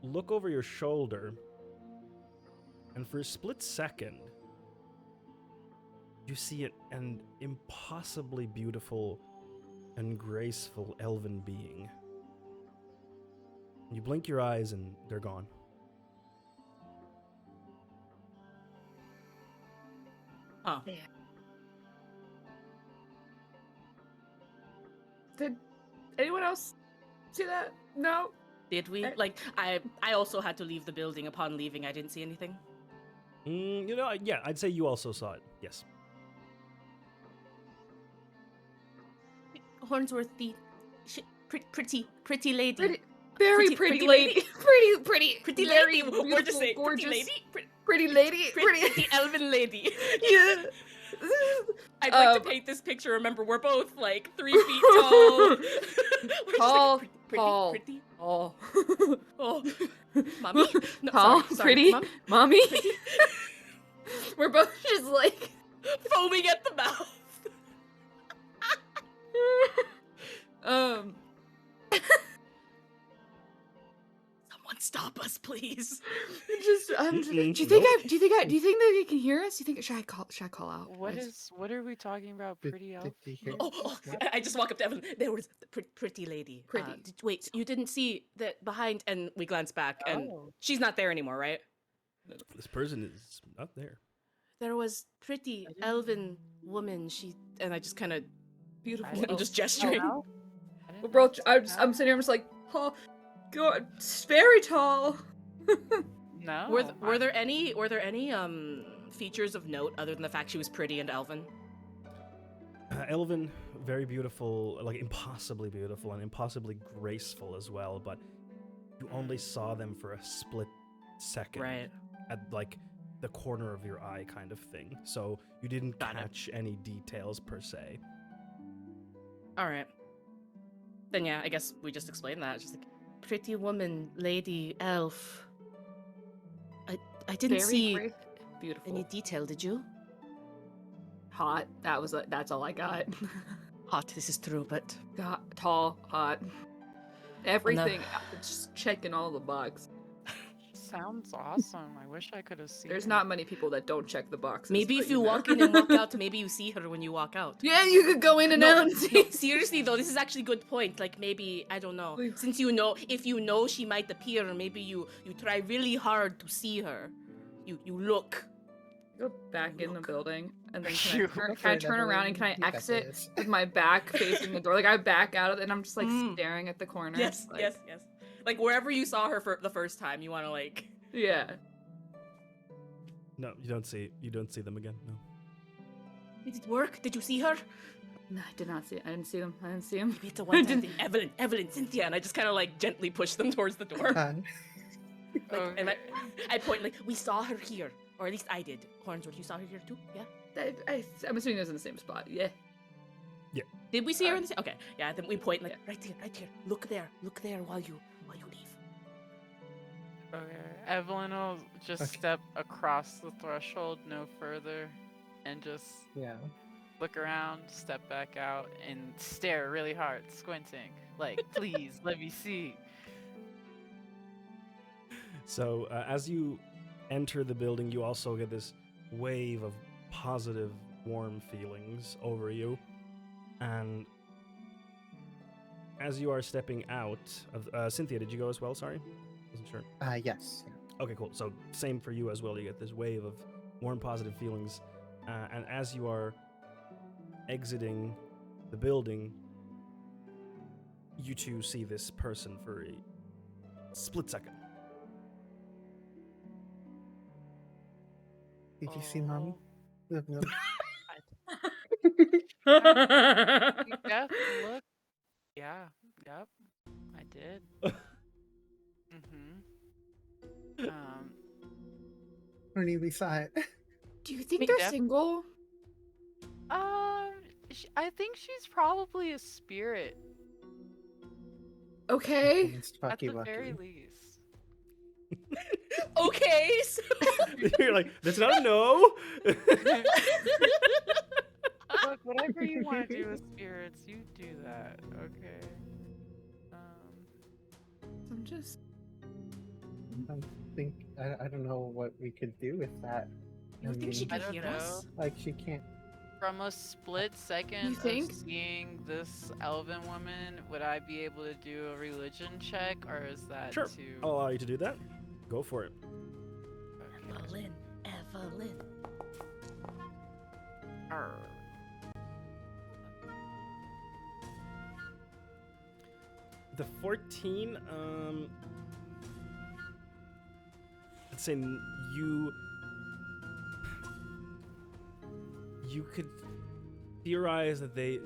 look over your shoulder, and for a split second, you see an impossibly beautiful and graceful elven being. You blink your eyes and they're gone. Oh. Did anyone else see that? No. Did we? Like, I also had to leave the building. Upon leaving, I didn't see anything. Yeah, I'd say you also saw it. Yes. Hornsworth, the pretty lady. Very Pretty pretty lady. lady. Pretty lady. very We're just beautiful, saying gorgeous, pretty lady. pretty lady. Pretty elven lady. Yeah. I'd like to paint this picture. Remember, we're both like 3 feet tall. We're just Tall, like, tall. pretty. Oh. Oh, mommy. No, Tall, sorry, pretty, Mommy? mommy. We're both just like Foaming at the mouth. Someone stop us, please. do you think Nope. do you think that he can hear us? Do you think should I call out? What are we talking about? Pretty elf? Did you hear? Oh, I just walk up to Evan. There was a pretty lady. Pretty. Wait, you didn't see that behind? And we glance back, and Oh. she's not there anymore, right? This person is not there. There was pretty I didn't- elven woman. And I just kind of Beautiful. I'm just gesturing. Oh, We're both. I'm sitting here. I'm just like, oh, God, it's very tall. No. Were there any features of note other than the fact she was pretty and elven? Elven, very beautiful, like impossibly beautiful and impossibly graceful as well, but you only saw them for a split second. Right. At like the corner of your eye kind of thing. So you didn't Got it. catch any details per se. All right. Then yeah, I guess we just explained that. Just like pretty woman, lady, elf. I didn't see beautiful. any detail. Did you? Hot. That's all I got. Hot. This is true, but Tall, hot. Everything. Just checking all the boxes. Sounds awesome. I wish I could have seen. There's it. not many people that don't check the boxes. maybe but if you know. walk in and walk out, maybe you see her when you walk out. Yeah, you could go in and out and see. No, seriously though, this is actually a good point. Like maybe I don't know. Please. Since if you know she might appear, maybe you try really hard to see her. You look. Go back in the building, and then You can I turn around and can I You got exit this. with my back facing the door? Like I back out of it, and I'm just like staring at the corner. Yes, like, yes. Like wherever you saw her for the first time, you want to like. Yeah. No, you don't see them again. No. Did it work? Did you see her? No, I did not see it. I didn't see them. I didn't see them. Maybe it's a one-time thing. Evelyn, Cynthia, and I just kind of like gently push them towards the door. Done. Like, and I point like we saw her here, or at least I did. Hornsworth, you saw her here too? Yeah. I'm assuming it was in the same spot. Yeah. Did we see her in the same? Okay. Yeah. Then we point like right here. Look there while you leave. Okay. Evelyn will just Okay. step across the threshold no further and just Yeah. look around, step back out, and stare really hard, squinting. Like, please, let me see. So as you enter the building, you also get this wave of positive, warm feelings over you. And as you are stepping out of Cynthia, did you go as well? Sorry, wasn't sure. Yes. Okay, cool. So same for you as well. You get this wave of warm, positive feelings, and as you are exiting the building, you two see this person for a split second. Did you see mommy? Look, look. You just look. Yeah. Yep. I did. Honey, we saw it. Do you think We they're def- single? I think she's probably a spirit Okay. It's at Bucky the Bucky. very least. Okay. So You're like, that's not a no. Look, whatever you want to do with spirits, you do that, okay? I'm just. I don't know what we could do with that. You think she I could don't hear know. us? Like she can't. From a split second of think? seeing this elven woman, would I be able to do a religion check, or is that Sure. too? I'll allow you to do that. Go for it. Evelyn, Evelyn. Arr. The 14, let's say you could theorize that they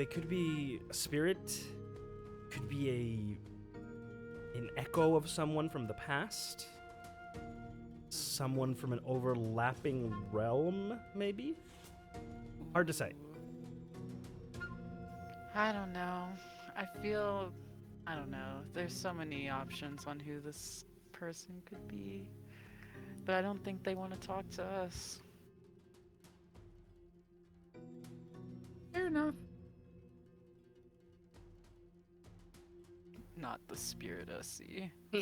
could be a spirit, could be an echo of someone from the past, someone from an overlapping realm, maybe? Hard to say. I don't know. I don't know. There's so many options on who this person could be, but I don't think they want to talk to us. Fair enough. Not the spirit I see. I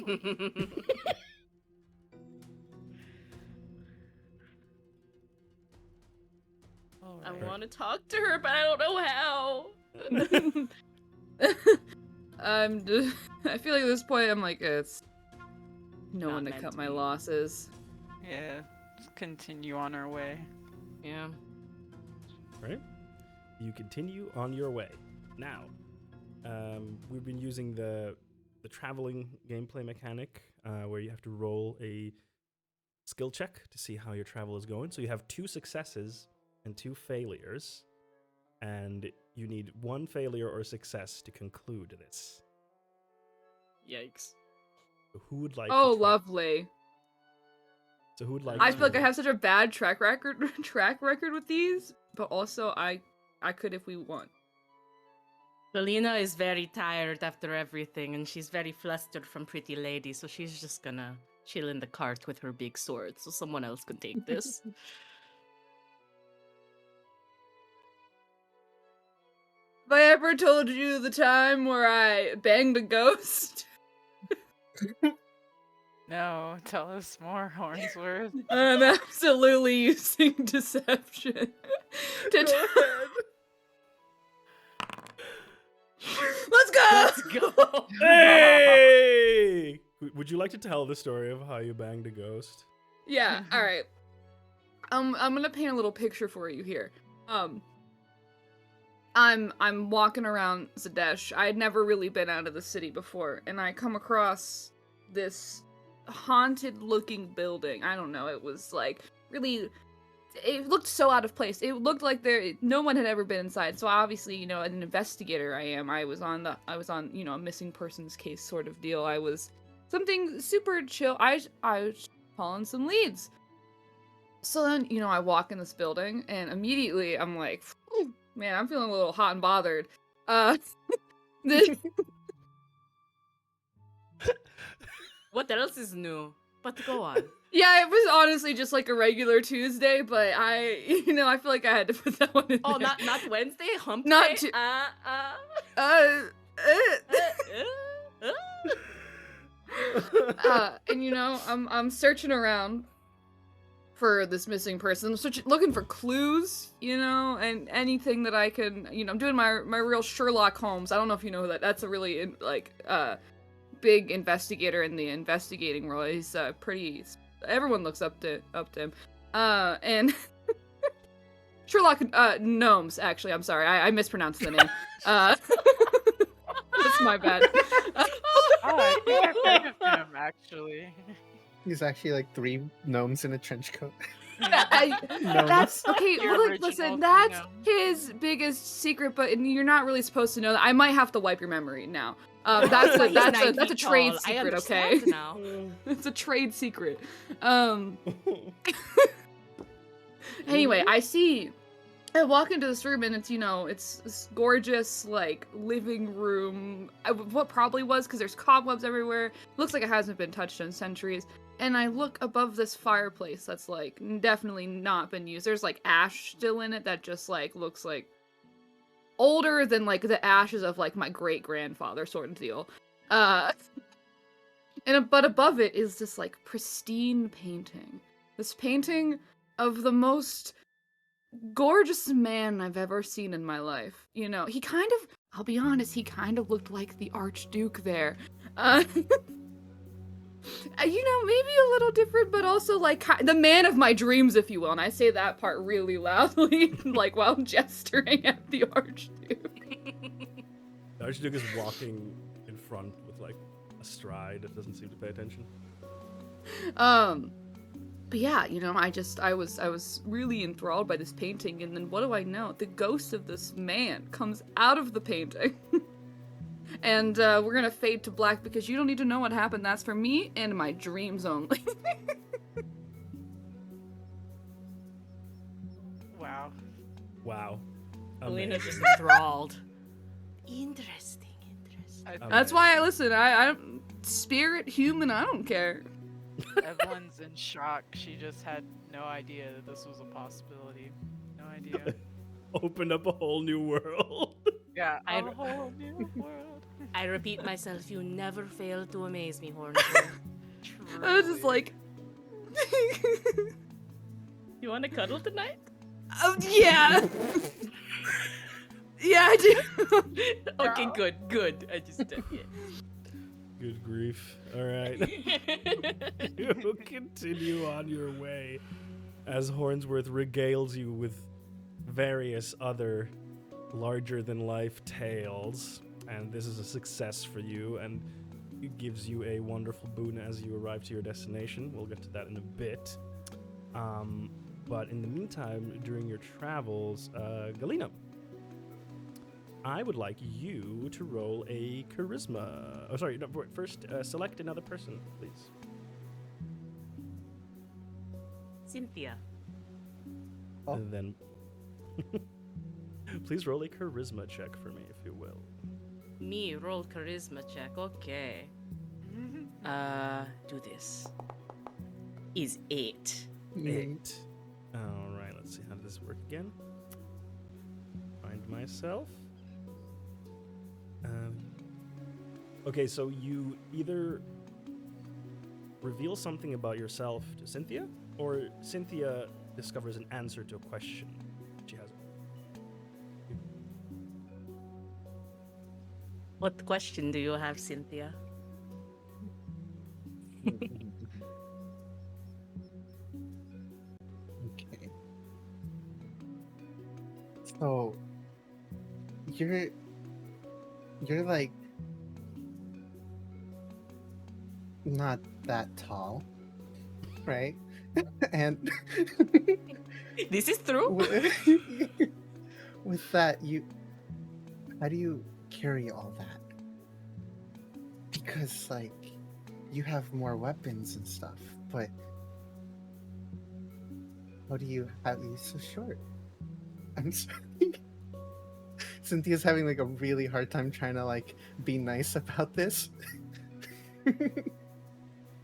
Alright. want to talk to her, but I don't know how. I feel like at this point I'm like it's no Not one to meant cut to my be. losses. Yeah, just continue on our way. Yeah. Right? You continue on your way. Now, we've been using the traveling gameplay mechanic where you have to roll a skill check to see how your travel is going. So you have 2 successes and 2 failures, and you need 1 failure or success to conclude this. Yikes. So who would like? Oh, to try? lovely. So who would like? I to feel like I have such a bad track record with these, but also I could if we want. Selena is very tired after everything, and she's very flustered from Pretty Lady, so she's just gonna chill in the cart with her big sword, so someone else can take this. Have I ever told you the time where I banged a ghost? No, tell us more, Hornsworth. I'm absolutely using deception. to Let's go! Let's go! Hey! Would you like to tell the story of how you banged a ghost? Yeah, alright. I'm gonna paint a little picture for you here. I'm walking around Zadesh. I had never really been out of the city before, and I come across this haunted looking building. I don't know, it was like really it looked so out of place. It looked like no one had ever been inside. So obviously, an investigator I was on, a missing persons case sort of deal. I was something super chill. I was following some leads. So then, I walk in this building and immediately I'm like, man, I'm feeling a little hot and bothered. This What else is new? But go on. Yeah, it was honestly just like a regular Tuesday, but I feel like I had to put that one in Oh, there. not Wednesday? Hump Not day? Tu- and I'm searching around for this missing person. I'm looking for clues, and anything that I can, I'm doing my real Sherlock Holmes. I don't know if you know that's a really big investigator in the investigating role. He's pretty. Everyone looks up to him. And Sherlock Gnomes. Actually, I'm sorry, I mispronounced the name. That's my bad. Oh, I think I've heard of him, actually. He's actually like 3 gnomes in a trench coat. That's okay. Your Well, original listen, that's gnome. his biggest secret, but you're not really supposed to know that. I might have to wipe your memory now. That's a He's that's 9 a feet trade tall. I secret, okay? understand now. It's a trade secret. Anyway, I walk into this room and it's this gorgeous like living room. What probably was because there's cobwebs everywhere. Looks like it hasn't been touched in centuries. And I look above this fireplace that's like definitely not been used. There's like ash still in it that just like looks like older than like the ashes of like my great grandfather sort of deal. But above it is this like pristine painting. This painting of the most gorgeous man I've ever seen in my life. You know, he kind of, I'll be honest, he kind of looked like the Archduke there. You know, maybe a little different, but also like the man of my dreams, if you will. And I say that part really loudly, like while gesturing at the Archduke. The Archduke is walking in front with like a stride that doesn't seem to pay attention. But yeah, you know, I was really enthralled by this painting, and then what do I know? The ghost of this man comes out of the painting. And we're gonna fade to black because you don't need to know what happened. That's for me and my dreams only. Wow. Wow. Alina's Amazing. just enthralled. Interesting. That's why I listen. I'm spirit, human. I don't care. Evelyn's in shock. She just had no idea that this was a possibility. No idea. Opened up a whole new world. Yeah, I- a whole new world. I repeat myself, you never fail to amaze me, Hornswoggle. I was just like, You want to cuddle tonight? oh yeah, yeah, I do. Okay, good. I just did it. Good grief. All right. You continue on your way as Hornsworth regales you with various other larger-than-life tales. And this is a success for you, and it gives you a wonderful boon as you arrive to your destination. We'll get to that in a bit. But in the meantime, during your travels, Galena, I would like you to roll a charisma. Oh, sorry. No, first, select another person, please. Cynthia. Oh. And then, please roll a charisma check for me, if you will. Me, roll charisma check. Okay. Do this. Is 8. 8. All right. Let's see how does this work again. Find myself. Okay, so you either reveal something about yourself to Cynthia, or Cynthia discovers an answer to a question she has. What question do you have, Cynthia? Okay. So you're like not that tall, right? And This is true. with that, how do you carry all that? Because like you have more weapons and stuff, but how do you have you so short? I'm sorry. Cynthia's having like a really hard time trying to like be nice about this.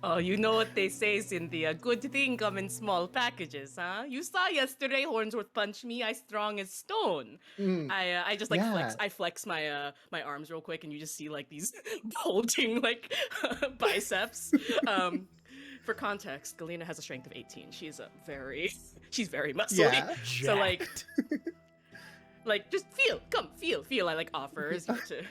Oh, you know what they say, Cynthia. Good thing come in small packages, huh? You saw yesterday Hornsworth punched me. I strong as stone. Mm, I just like flex. yeah. I flex my my arms real quick, and you just see like these bulging like biceps. For context, Galena has a strength of 18. She's very muscly. Yeah. So like just feel. I like offers you to.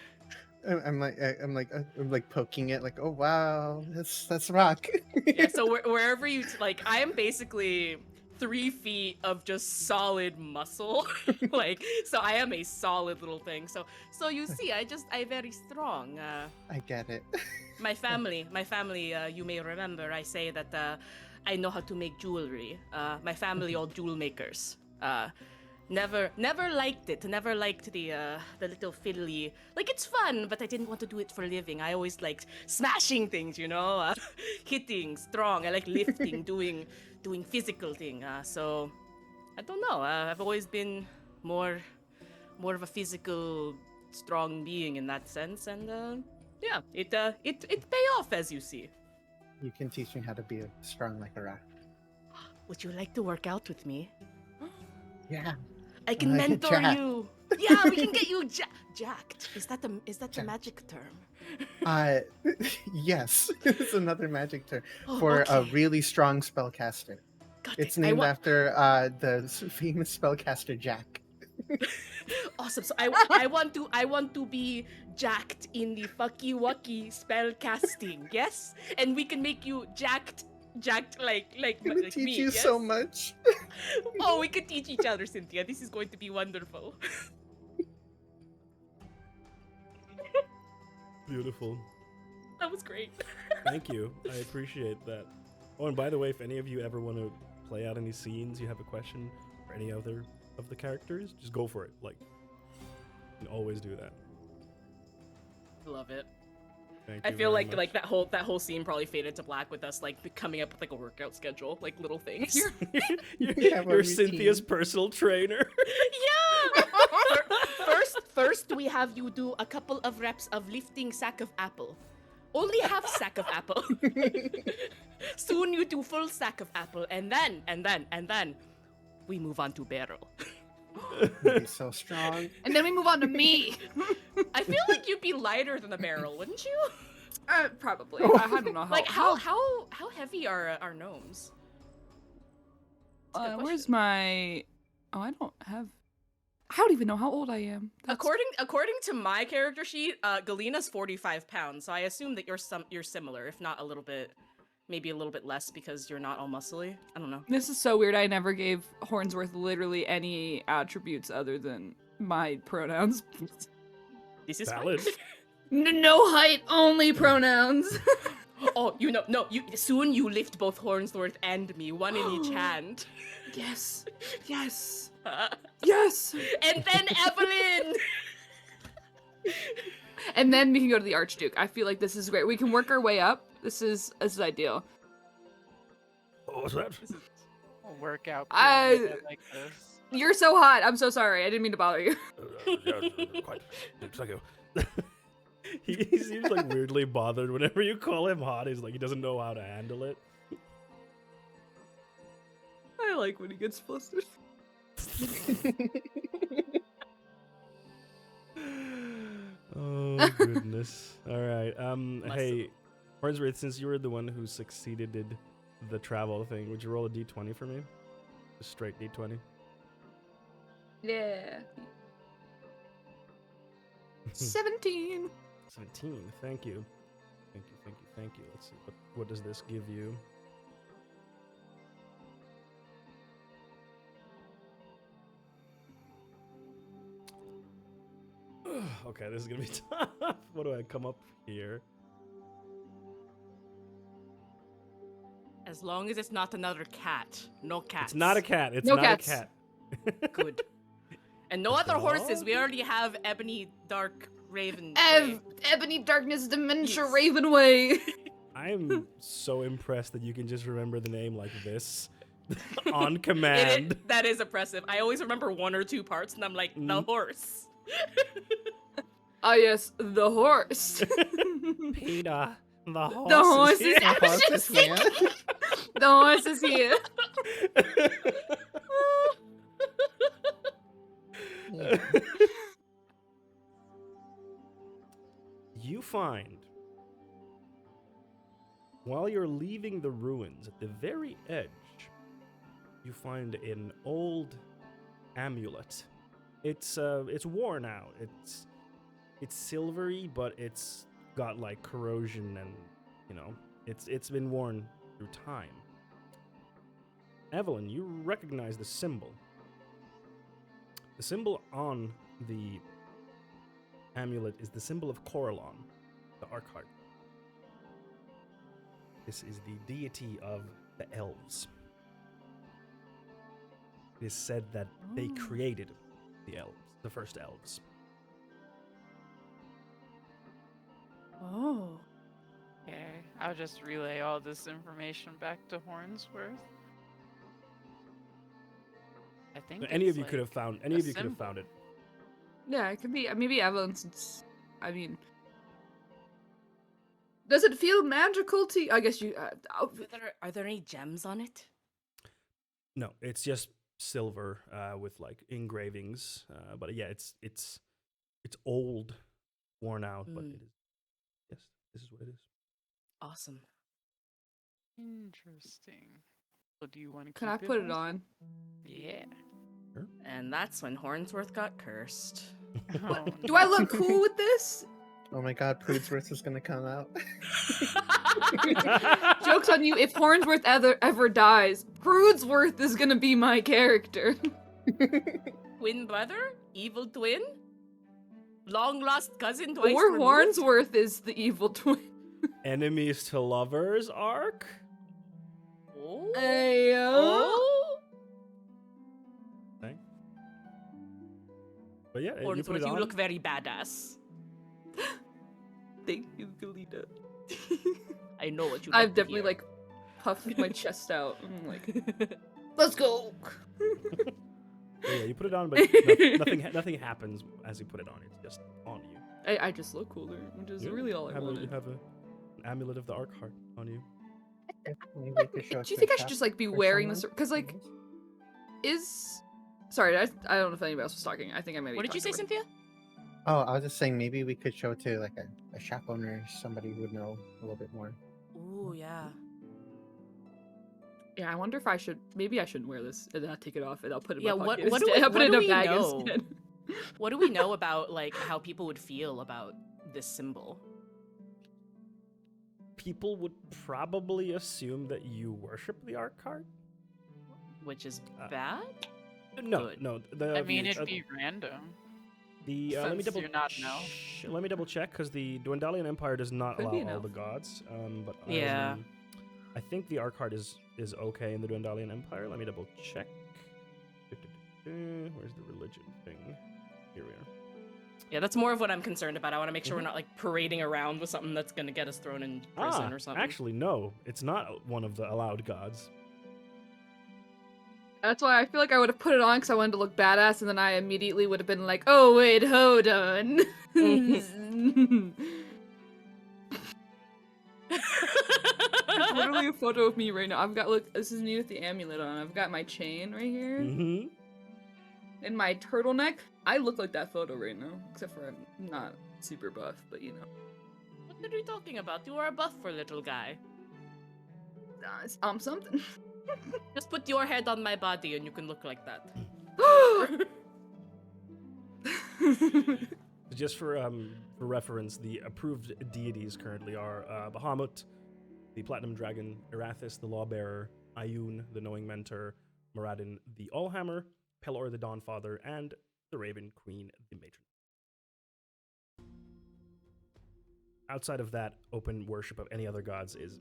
I'm like poking it, like, oh wow, that's rock. Yeah, so wherever you like, I am basically 3 feet of just solid muscle. Like, so I am a solid little thing. So you see, I very strong. I get it. My family, you may remember, I say that I know how to make jewelry. My family all jewel makers. Never liked it. Never liked the little fiddly. Like, it's fun, but I didn't want to do it for a living. I always liked smashing things, you know, hitting, strong. I like lifting, doing physical thing. So I don't know. I've always been more of a physical, strong being in that sense, and yeah, it pay off, as you see. You can teach me how to be strong like a rock. Would you like to work out with me? Yeah. I can I can mentor chat. you. Yeah, we can get you jacked. Is that the Jacked. magic term? Yes, it's another magic term Oh, for a okay. really strong spellcaster. Got It's it. named after the famous spellcaster Jack. Awesome. So I want to be jacked in the fucky wucky spell casting. Yes, and we can make you jacked like I'm gonna like teach me. you Yes? so much. Oh, we could teach each other, Cynthia. This is going to be wonderful. Beautiful. That was great. Thank you. I appreciate that. Oh, and by the way, if any of you ever want to play out any scenes, you have a question for any other of the characters, just go for it. Like, you can always do that. Love it. Thank I you feel very like much. that whole scene probably faded to black with us like coming up with like a workout schedule, like little things. We have a You're Cynthia's routine. personal trainer. Yeah. First we have you do a couple of reps of lifting sack of apple. Only half sack of apple. Soon you do full sack of apple, and then we move on to barrel. You'd be so strong. And then we move on to me. I feel like you'd be lighter than a barrel, wouldn't you? Probably. I don't know how. Like how heavy are our gnomes? That's a good Where's question. my? Oh, I don't have. I don't even know how old I am. According to my character sheet, Galina's 45 pounds, so I assume that you're similar, if not a little bit, maybe a little bit less because you're not all muscly. I don't know. This is so weird. I never gave Hornsworth literally any attributes other than my pronouns. This is Valid. fine. No height, only pronouns. Oh, soon you lift both Hornsworth and me, one in each hand. Yes. Yes. Yes. And then Evelyn. And then we can go to the Archduke. I feel like this is great. We can work our way up. This is ideal. What was that? A workout I- pyramid like this. You're so hot. I'm so sorry. I didn't mean to bother you. Quite. Thank you. He seems like weirdly bothered whenever you call him hot. He's like he doesn't know how to handle it. I like when he gets flustered. Oh goodness. All right. Bless Hey, Hornsworth, since you were the one who succeeded the travel thing, would you roll a d20 for me? Just straight d20. Yeah. 17. 17. Thank you. Thank you. Thank you. Thank you. Let's see. What does this give you? Okay, this is gonna be tough. What do I come up here? As long as it's not another cat. No cats. It's not a cat. It's No not cats. a cat. Good. And no other Dog? horses. We already have Ebony, Dark, Raven. Ebony Darkness Dementia Yes. Ravenway. I'm so impressed that you can just remember the name like this on command. That is impressive. I always remember one or two parts, and I'm like, the horse. Ah, yes, the horse. Peter, the horse. The horse is is here. The horse is here. The horse is here. Yeah. You find, while you're leaving the ruins, at the very edge, you find an old amulet. It's worn out. It's silvery, but it's got like corrosion and it's been worn through time. Evelyn, you recognize the symbol. The symbol on the amulet is the symbol of Coralon, the Arkheart. This is the deity of the elves. It is said that they created the elves, the first elves. Oh. Okay, I'll just relay all this information back to Hornsworth. I think Any of it's you could have like found. a Any of you could have symbol. found it. Yeah, it could be. Maybe Evelyn, since. I mean. Does it feel magical to you? I guess you. Are there any gems on it? No, it's just silver with like engravings. But yeah, it's old, worn out, but it is. Yes, this is what it is. Awesome. Interesting. So do you want to Can keep I put it Evelyn's? on? Yeah. And that's when Hornsworth got cursed. Oh, Do I look cool with this? Oh my god, Prudsworth is gonna come out. Joke's on you. If Hornsworth ever dies, Prudsworth is gonna be my character. Twin brother? Evil twin? Long lost cousin twice Or removed? Hornsworth is the evil twin. Enemies to lovers arc. Oh. Ayo. Oh. Okay. But yeah, you put Hornsworth, it you on. look very badass. Thank you, Galita. I know what you. I've like to definitely hear. like puffed my chest out. I'm like, let's go. But yeah, you put it on, but nothing happens as you put it on. It's just on you. I just look cooler, which is Yeah, really all I you wanted. have an amulet of the Arc Heart on you. Maybe we could show Do you some think I should shop just like be for wearing this? someone, Because like, please? is sorry, I don't know if anybody else was talking. I think I maybe. What did you say, talked over- Cynthia? Oh, I was just saying maybe we could show it to like a shop owner, somebody who would know a little bit more. Ooh, yeah. Yeah, I wonder if I should. Maybe I shouldn't wear this and I'll take it off and I'll put it in Yeah, my what- pocket. what do instead. we- I'll put what it in do a we bag know? instead. What do we know about like how people would feel about this symbol? People would probably assume that you worship the Arc Heart. Which is Uh, bad? No, Good. no. I mean, it'd be random. Let me since double you're not no. let me double check because the Dwendalian Empire does not Could allow be all enough. the gods. But Yeah. I think the Arc Heart is okay in the Dwendalian Empire. Let me double check. Where's the religion thing? Here we are. Yeah, that's more of what I'm concerned about. I want to make sure we're not like parading around with something that's gonna get us thrown in prison or something. Actually, no. It's not one of the allowed gods. That's why I feel like I would have put it on because I wanted to look badass, and then I immediately would have been like, "Oh wait, hold on." It's literally a photo of me right now. I've got look. This is me with the amulet on. I've got my chain right here Mm-hmm. and my turtleneck. I look like that photo right now, except for I'm not super buff, but you know, What are we talking about? You are a buffer little guy. something. Just put your head on my body and you can look like that. Just for reference, the approved deities currently are Bahamut, the Platinum Dragon, Erathis, the Lawbearer, Ayun, the Knowing Mentor, Moradin, the Allhammer, Pelor, the Dawnfather, and the Raven Queen, the Matron. Outside of that, open worship of any other gods is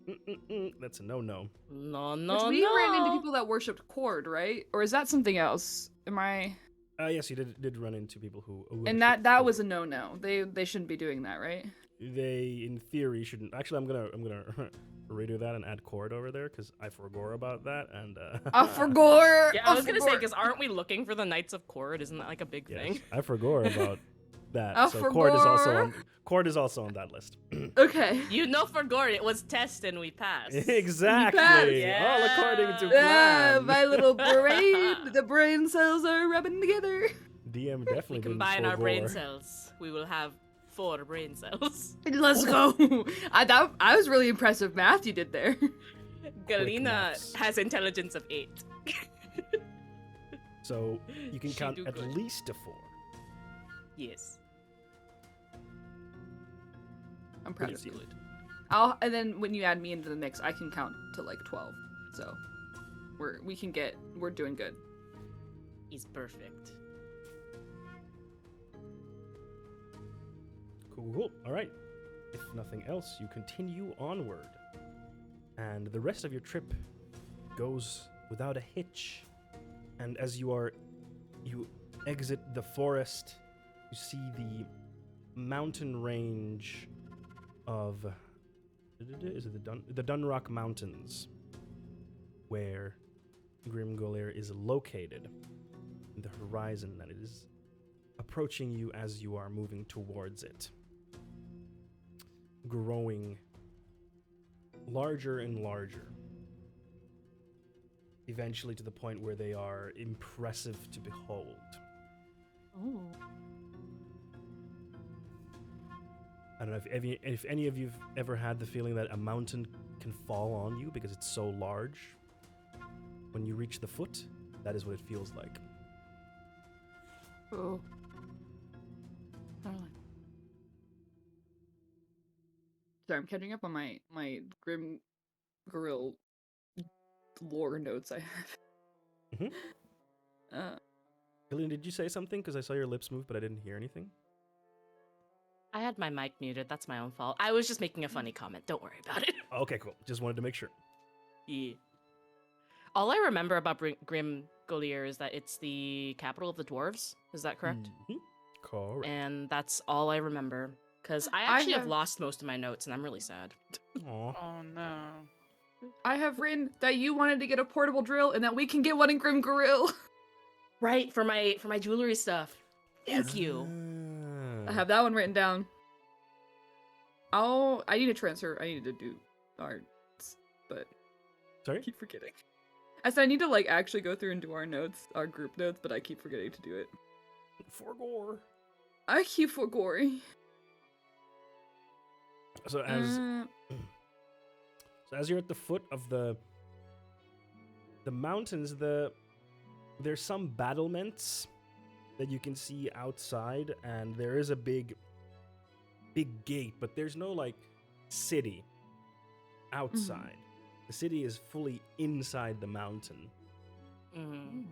that's a no-no. No, Which no, we no. ran into people that worshipped Cord, right? Or is that something else? Am I? Yes, you did run into people who And worship that Thor. was a no-no. They shouldn't be doing that, right? They, in theory, shouldn't. Actually, I'm gonna redo that and add Cord over there because I forgot about that. And Forgore. Yeah, I was gonna say, because aren't we looking for the Knights of Cord? Isn't that like a big yes, thing? I forgot about that. I So Cord is forgot. also on that list. Okay. You know, for Gord, it was test and we passed. Exactly. Yes. All according to Ah, plan. my little brain. The brain cells are rubbing together. DM We definitely didn't combine our brain forgore. cells. We will have 4 brain cells. Let's go. I was really impressive math you did there. Galina maths. has intelligence of 8. So you can She count do at good. least to 4. Yes. I'm proud Pretty of you. good. And then when you add me into the mix, I can count to like 12. So we're doing good. He's perfect. Cool. All right. If nothing else, you continue onward. And the rest of your trip goes without a hitch. And as you exit the forest, you see the mountain range of is it the Dunrock Mountains, where Grimgolir is located in the horizon that it is approaching you as you are moving towards it, growing larger and larger. eventually to the point where they are impressive to behold. Oh. I don't know if any of you've ever had the feeling that a mountain can fall on you because it's so large. When you reach the foot, that is what it feels like. Oh. Darling. Sorry, I'm catching up on my Grim Goril lore notes I have. Mm-hmm. Gillian, did you say something? Because I saw your lips move, but I didn't hear anything. I had my mic muted. That's my own fault. I was just making a funny comment. Don't worry about it. Okay, cool. Just wanted to make sure. Yeah. All I remember about Grimgolir is that it's the capital of the dwarves. Is that correct? Mhm. Correct. And that's all I remember. Because I I actually have have- lost most of my notes, and I'm really sad. Aw. Oh no. I have written that you wanted to get a portable drill and that we can get one in Grim Goril. Right, for my jewelry stuff. Thank you. I have that one written down. I need to transfer. I need to do arts, but I Sorry? keep forgetting. I said I need to like actually go through and do our notes, our group notes, but I keep forgetting to do it. For gore. I keep forgetting. So as you're at the foot of the mountains, there's some battlements that you can see outside, and there is a big gate, but there's no like city outside. The city is fully inside the mountain, Mm.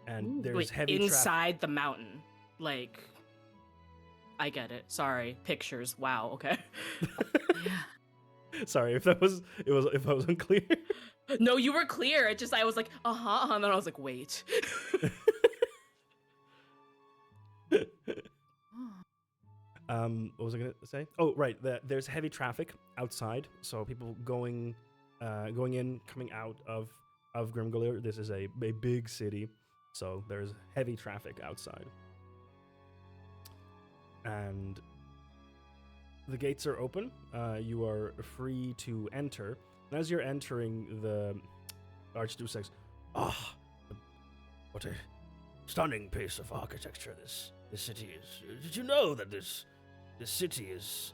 and there's Wait, heavy inside the mountain. Like, I get it. Sorry. Pictures. Wow, okay. Sorry if that was if I was unclear. No, you were clear. I was like, and then I was like, wait. What was I gonna say? Oh, right. There's heavy traffic outside, so people going in, coming out of Grimgolir. This is a big city, so there's heavy traffic outside, and the gates are open. You are free to enter. And as you're entering, the Archduke says, "Ah, what a stunning piece of architecture this city is. Did you know that this city is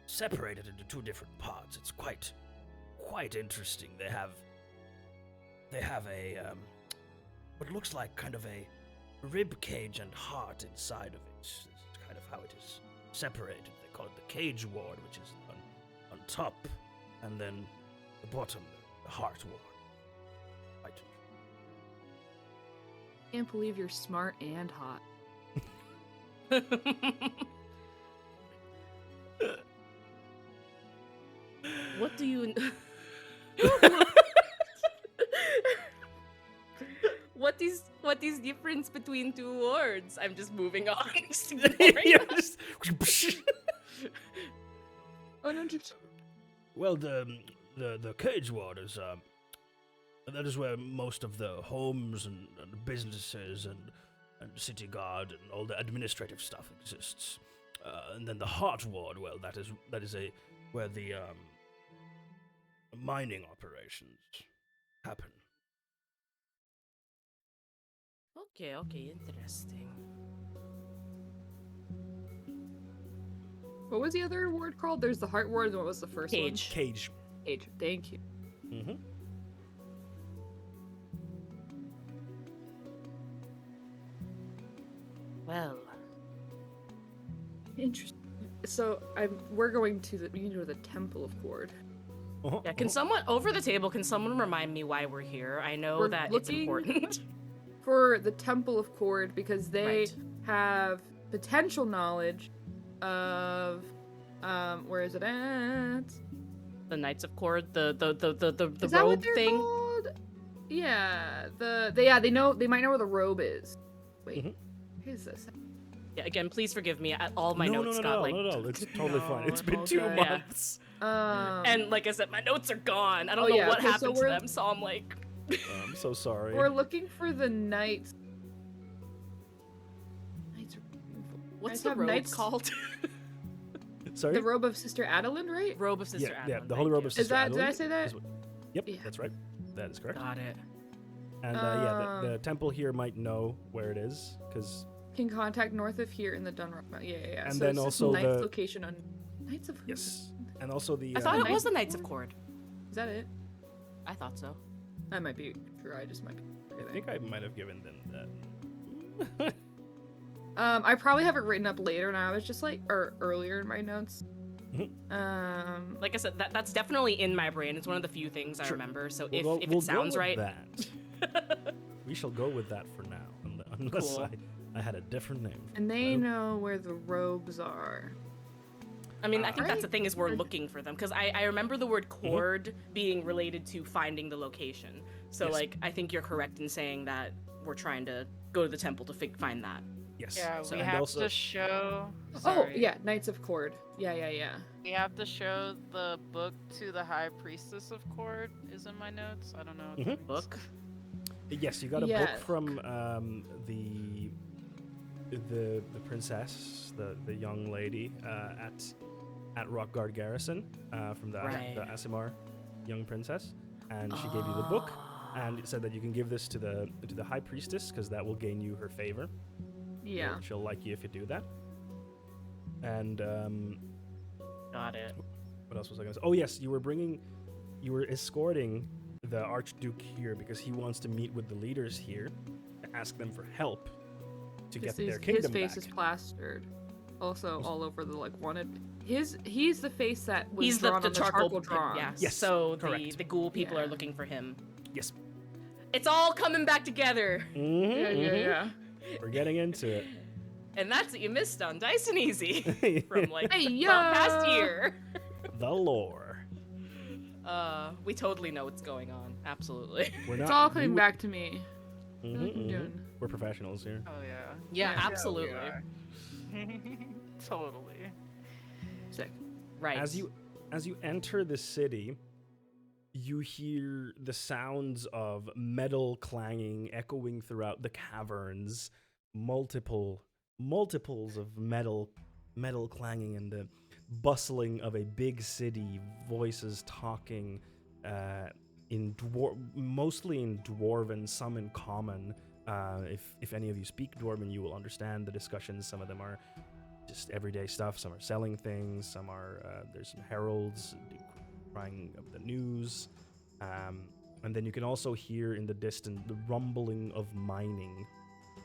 separated into two different parts? It's quite interesting. They have a what looks like kind of a rib cage and heart inside of it. It's kind of how it is separated. They call it the cage ward, which is on top, and then the bottom, the heart ward. Right. Can't believe you're smart and hot. What do you... What is difference between two words? I'm just moving on. Oh no, just Well, the cage ward is that is where most of the homes and businesses and city guard and all the administrative stuff exists. And then the heart ward, well, that is where the mining operations happen. Okay, interesting. what was the other word called? There's the heart ward, and what was the first Cage. Cage. one? Cage. Thank you. Mm-hmm. Well, Interesting. So we're going to the Temple of Cord. Uh-huh. yeah, can someone, over the table, can someone remind me why we're here? I know We're that it's looking- important. For the Temple of Cord, because they Right. have potential knowledge of where is it at? The Knights of Cord, the Is that what robe they're thing. called? Yeah, they know, they might know where the robe is. Wait, Mhm. what is this? Yeah, again, please forgive me. All my no, notes no, got no, like. no, it's totally fine. It's been No, 2 okay. Yeah. months. And like I said, my notes are gone. I don't Oh, know yeah, what okay, so happened to we're- them, so I'm like. I'm so sorry. We're looking for the knights. Knights are beautiful. What's Guys the have robe knights- called? Sorry? The robe of Sister Adeline, right? Robe of Sister yeah, Adeline. the Holy Robe of Is Sister that? Did I Adeline say that? is what- Yep, Yeah. that's right. That is correct. Got it. And the temple here might know where it is, because Can contact north of here in the Dunrock Mountain. Yeah. And So then it's just also ninth the- location on Knights of who? yes, and also the I thought it Knights was the of Knights of Cord? Cord. Is that it? I thought so. That might be true. I just might be I forgetting. think I might have given them that. I probably have it written up later now. It's just like or earlier in my notes. Mhm. Like I said, that's definitely in my brain. It's one of the few things I Sure. remember. So We'll if go it sounds with right, that. We shall go with that for now, unless Cool. I had a different name. for and they it. know where the robes are. I mean, I think that's Right. the thing is we're looking for them because I remember the word cord being related to finding the location. So Yes. like I think you're correct in saying that we're trying to go to the temple to find that. Yes. Yeah, So- we and have also, to show. Oh Sorry. yeah, Knights of Cord. Yeah. We have to show the book to the High Priestess of Cord. Is in my notes. I don't know. What that means. Book. yes, you got a Yeah. book from the princess, the young lady at Rockguard Garrison from the Right. Asimar young princess, and she gave you the book, and it said that you can give this to the High Priestess because that will gain you her favor. Yeah. She'll like you if you do that. And Got it. what else was I gonna say? Oh yes, you were escorting the Archduke here because he wants to meet with the leaders here to ask them for help to get their His kingdom face back. is plastered. Also, all over the like wanted. He's the face that was He's the drawn on the charcoal drawing. Yes. Yes, So correct. the ghoul people Yeah. are looking for him. Yes. It's all coming back together, Yeah. We're getting into it. and that's what you missed on Dice and Easy from like Hey, the past yo! year. The lore. We totally know what's going on. Absolutely. We're not. It's all coming you- back to me. Mhm, What I'm mhm. doing. We're professionals here. Oh yeah. Yeah, Yeah, absolutely. Totally. Sick. Right. As you enter the city, you hear the sounds of metal clanging echoing throughout the caverns, multiples of metal clanging, and the bustling of a big city, voices talking mostly in Dwarven, some in Common. If any of you speak Dwarven, you will understand the discussions. Some of them are just everyday stuff. Some are selling things. Some are there's some heralds crying of the news, and then you can also hear in the distance the rumbling of mining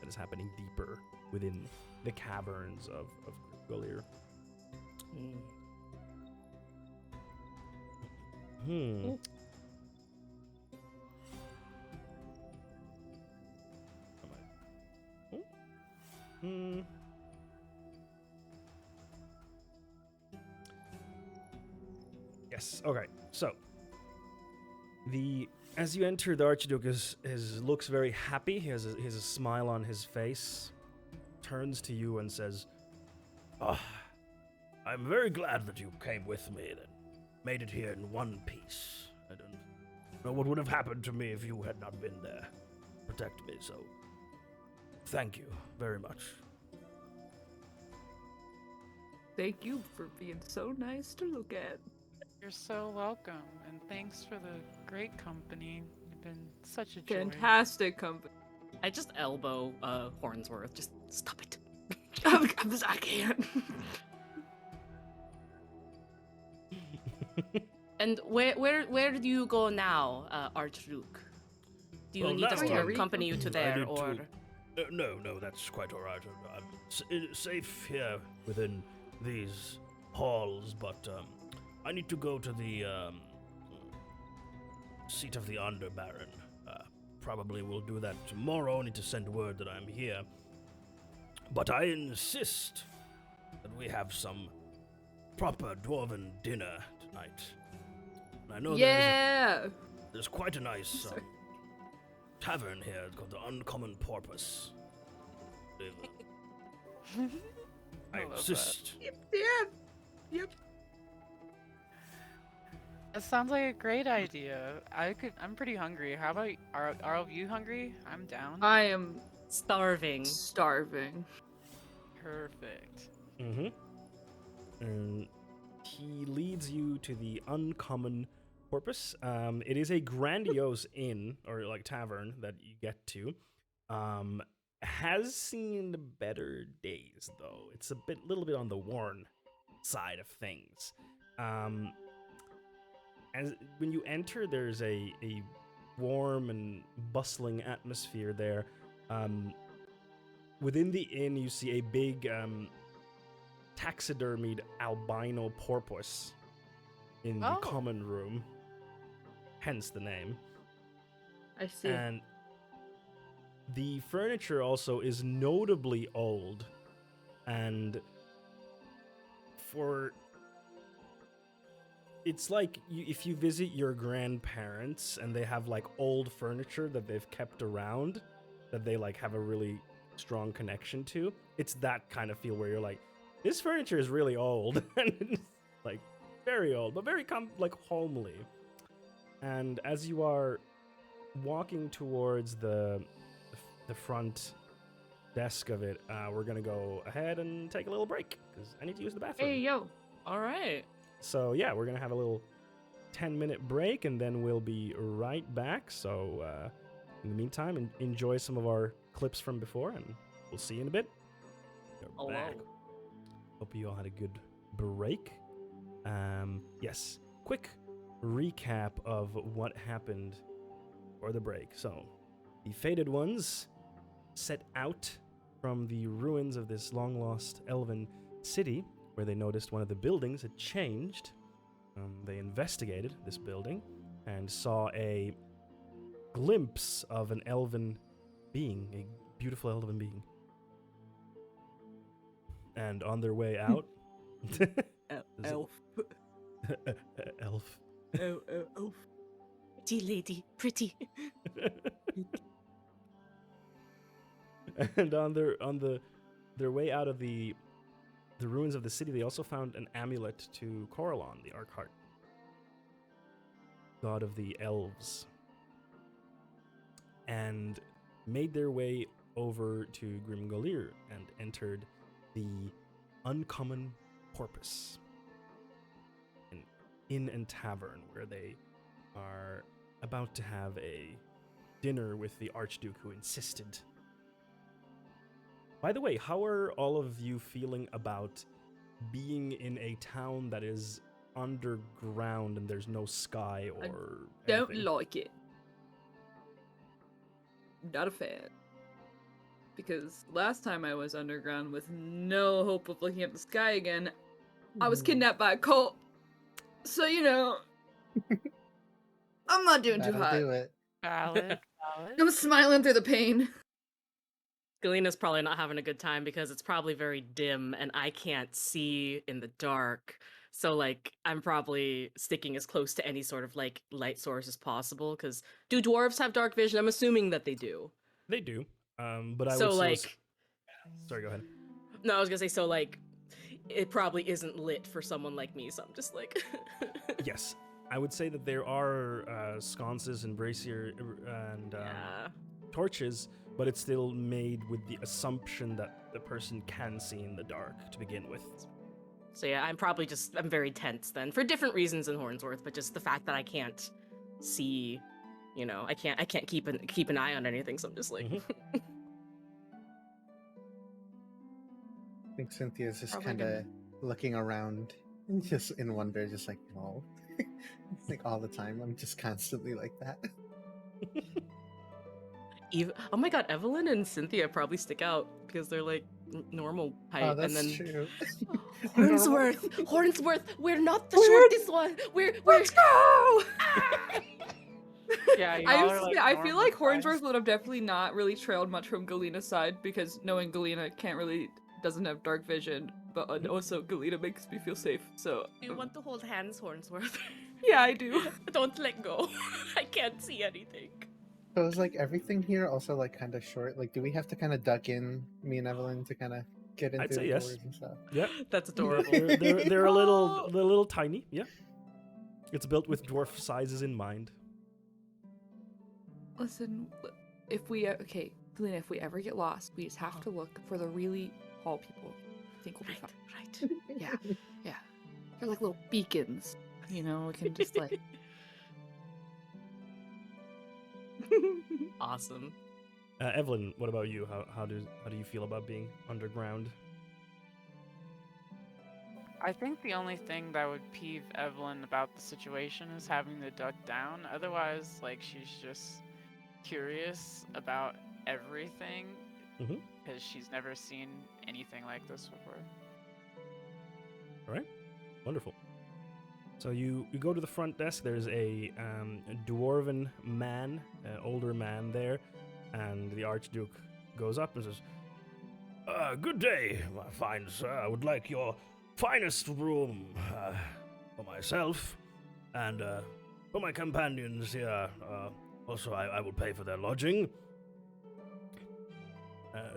that is happening deeper within the caverns of Grimgolir. Hmm. Hmm. Yes. Okay. So, as you enter, the Archduke looks very happy. He has a smile on his face. Turns to you and says, "Ah, I'm very glad that you came with me and made it here in one piece. I don't know what would have happened to me if you had not been there to protect me. So, thank you very much." Thank you for being so nice to look at. You're so welcome, and thanks for the great company. You've been such a joy. Fantastic company. I just elbow Hornsworth. Just stop it. I can't. And where do you go now, Archduke? Do you Well, need now us I to already- accompany you to I there, need or to- No, that's quite all right. I'm safe here within these halls, but I need to go to the seat of the Underbaron. Probably will do that tomorrow. I need to send word that I'm here. But I insist that we have some proper dwarven dinner tonight. And I know there's quite a nice tavern here called the Uncommon Porpoise. I love that. insist. Yep. It sounds like a great idea. I'm pretty hungry. How about are all of you hungry? I'm down. I am starving? starving. Perfect. Mm-hmm. And he leads you to the Uncommon Porpoise. It is a grandiose inn or like tavern that you get to. Has seen better days though. It's a little bit on the worn side of things. As when you enter, there's a warm and bustling atmosphere there. Within the inn, you see a big taxidermied albino porpoise in the common room, hence the name. I see. And the furniture also is notably old, and it's like if you visit your grandparents and they have like old furniture that they've kept around that they like have a really strong connection to. It's that kind of feel where you're like, this furniture is really old and it's like very old, but very like homely. And as you are walking towards the front desk of it, we're gonna go ahead and take a little break because I need to use the bathroom. Hey, yo. All right. So yeah, we're gonna have a little 10-minute break and then we'll be right back. So in the meantime, enjoy some of our clips from before, and we'll see you in a bit. We're back. Hope you all had a good break. Yes, quick recap of what happened for the break. So, the Fated Ones set out from the ruins of this long-lost elven city, where they noticed one of the buildings had changed. They investigated this building and saw a glimpse of an elven being, a beautiful elven being. And on their way out... Elf. Elf. Elf. Pretty lady. Pretty. And on their way out of the ruins of the city, they also found an amulet to Coralon, the Arkheart, god of the elves, and made their way over to Grimgolir and entered the Uncommon Porpoise, an inn and tavern where they are about to have a dinner with the Archduke who insisted. By the way, how are all of you feeling about being in a town that is underground and there's no sky or Don't anything? like it. Not a fan. Because last time I was underground with no hope of looking at the sky again, I was kidnapped by a cult. So, you know, I'm not doing too That'll hot. do it. Valid. I'm smiling through the pain. Galena's probably not having a good time because it's probably very dim and I can't see in the dark. So, like, I'm probably sticking as close to any sort of, like, light source as possible. Because do dwarves have dark vision? I'm assuming that they do. They do, but I So, would still like... Sorry, go ahead. No, I was gonna say, so, like, it probably isn't lit for someone like me, so I'm just like... Yes, I would say that there are sconces and brazier and Yeah. torches, but it's still made with the assumption that the person can see in the dark to begin with. So yeah, I'm very tense then, for different reasons in Hornsworth, but just the fact that I can't see, you know, I can't keep an eye on anything, so I'm just like... I think Cynthia's just Probably kind of gonna- looking around, just in wonder, just like, oh, like all the time. I'm just constantly like that. Oh my god, Evelyn and Cynthia probably stick out because they're like normal height, Oh, that's and then true. Hornsworth, we're not the shortest one. Let's go! Yeah, I y'all are, like, I feel like normal Hornsworth size. would have definitely not really trailed much from Galena's side because knowing Galena doesn't have dark vision, but also Galena makes me feel safe. So Do you want to hold hands, Hornsworth? yeah, I do. Don't let go. I can't see anything. So is like everything here also like kind of short? Like, do we have to kind of duck in, me and Evelyn, to kind of get into I'd say the yes. doors and stuff? Yep. That's adorable. They're a little tiny. Yeah. It's built with dwarf sizes in mind. Listen, if we Galena, if we ever get lost, we just have to look for the really tall people. I think we'll be fine. Right. Yeah, yeah. They're like little beacons. You know, we can just like Awesome. Evelyn, what about you? How do you feel about being underground? I think the only thing that would peeve Evelyn about the situation is having to duck down. Otherwise, like, she's just curious about everything Mhm. because she's never seen anything like this before. All right, wonderful. So you go to the front desk. There's a dwarven man, older man there, and the Archduke goes up and says, "Good day, my fine sir. I would like your finest room for myself and for my companions here. Also, I will pay for their lodging."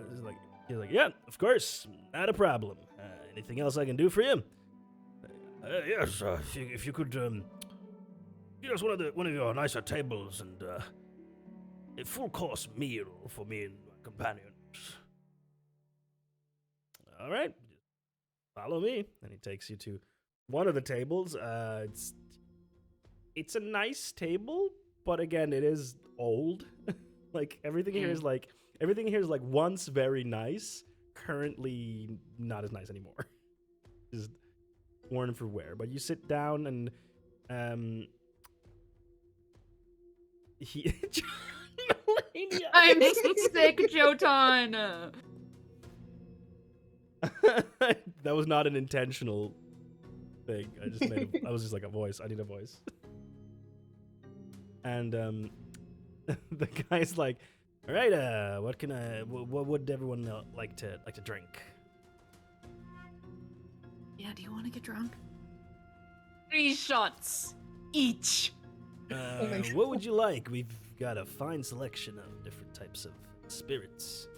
He's like, "Yeah, of course, not a problem. Anything else I can do for you?" Yes, if you could get us one of your nicer tables and a full course meal for me and my companions. All right, follow me, and he takes you to one of the tables. It's a nice table, but again, it is old. Like everything here is like once very nice, currently not as nice anymore. Just worn for wear. But you sit down and he I'm sick, Jotan. That was not an intentional thing. I was just like a voice. I need a voice. And the guy's like, "All right, what would everyone like to drink?" Yeah, do you want to get drunk? 3 shots each. What would you like? We've got a fine selection of different types of spirits.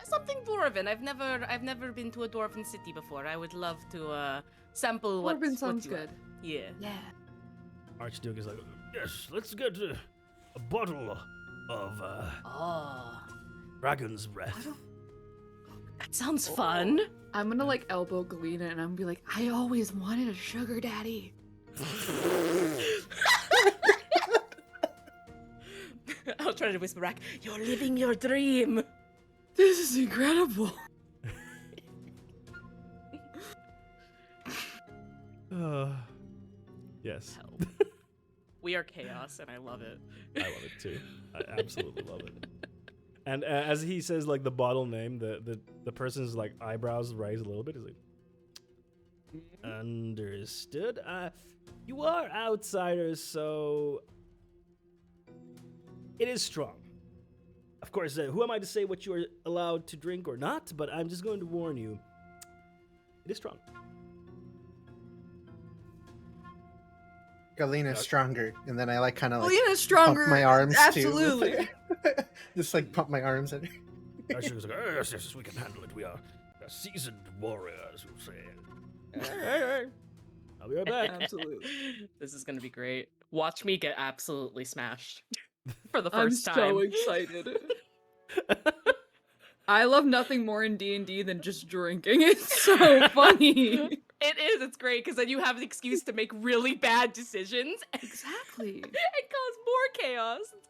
Something dwarven. I've never been to a dwarven city before. I would love to sample what. Dwarven sounds what you good. Yeah. Yeah. Archduke is like, "Yes, let's get a bottle of Oh, dragon's breath." that sounds fun. I'm gonna like elbow Galena and I'm gonna be like, I always wanted a sugar daddy. I'll try to whisper back. You're living your dream. This is incredible. Yes. Help. We are chaos, and I love it. I love it too. I absolutely love it. And as he says like the bottle name, the person's like eyebrows raise a little bit. He's like, "Understood. You are outsiders, so it is strong. Of course, who am I to say what you are allowed to drink or not? But I'm just going to warn you, it is strong." Galena's stronger, and then I like kind of like Galena's stronger. pump my arms Absolutely. too. Just like pump my arms at her. Archduke's like, "Oh, yes, we can handle it. We are seasoned warriors who say." Hey. I'll be right back. Absolutely. This is gonna be great. Watch me get absolutely smashed for the I'm first time. so excited. I love nothing more in D&D than just drinking. It's so funny. It is. It's great because then you have the excuse to make really bad decisions Exactly. and cause more chaos. It's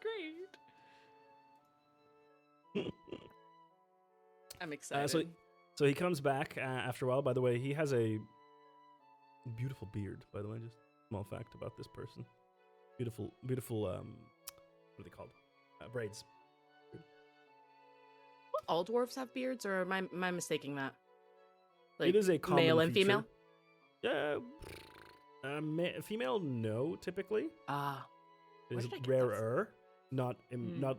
great. I'm excited. So he comes back after a while. By the way, he has a beautiful beard. By the way, just small fact about this person. Beautiful. What are they called? Braids. All dwarves have beards, or am I mistaking that? It is a common male and feature. female. Yeah. Female, no, typically. Ah, It Where is did I get rarer. Not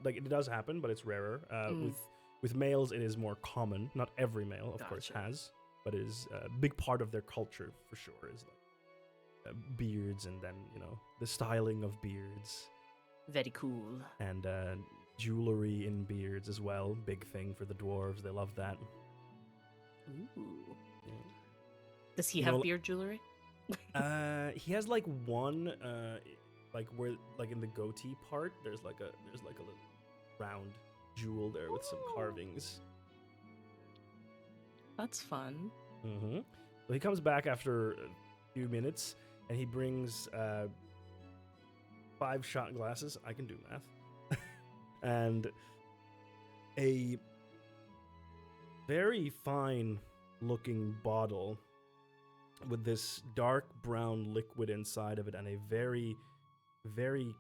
like it does happen, but it's rarer. With males, it is more common. Not every male, of course, Gotcha. has, but it is a big part of their culture for sure. Is like beards, and then the styling of beards, very cool. and jewelry in beards as well. Big thing for the dwarves. They love that. Ooh. Yeah. Does he You have know, beard jewelry? He has like one, like where like in the goatee part, there's like a little round jewel there with some carvings. That's fun. Mm-hmm. So he comes back after a few minutes, and he brings 5 shot glasses. I can do math. and a very fine looking bottle with this dark brown liquid inside of it and a very, very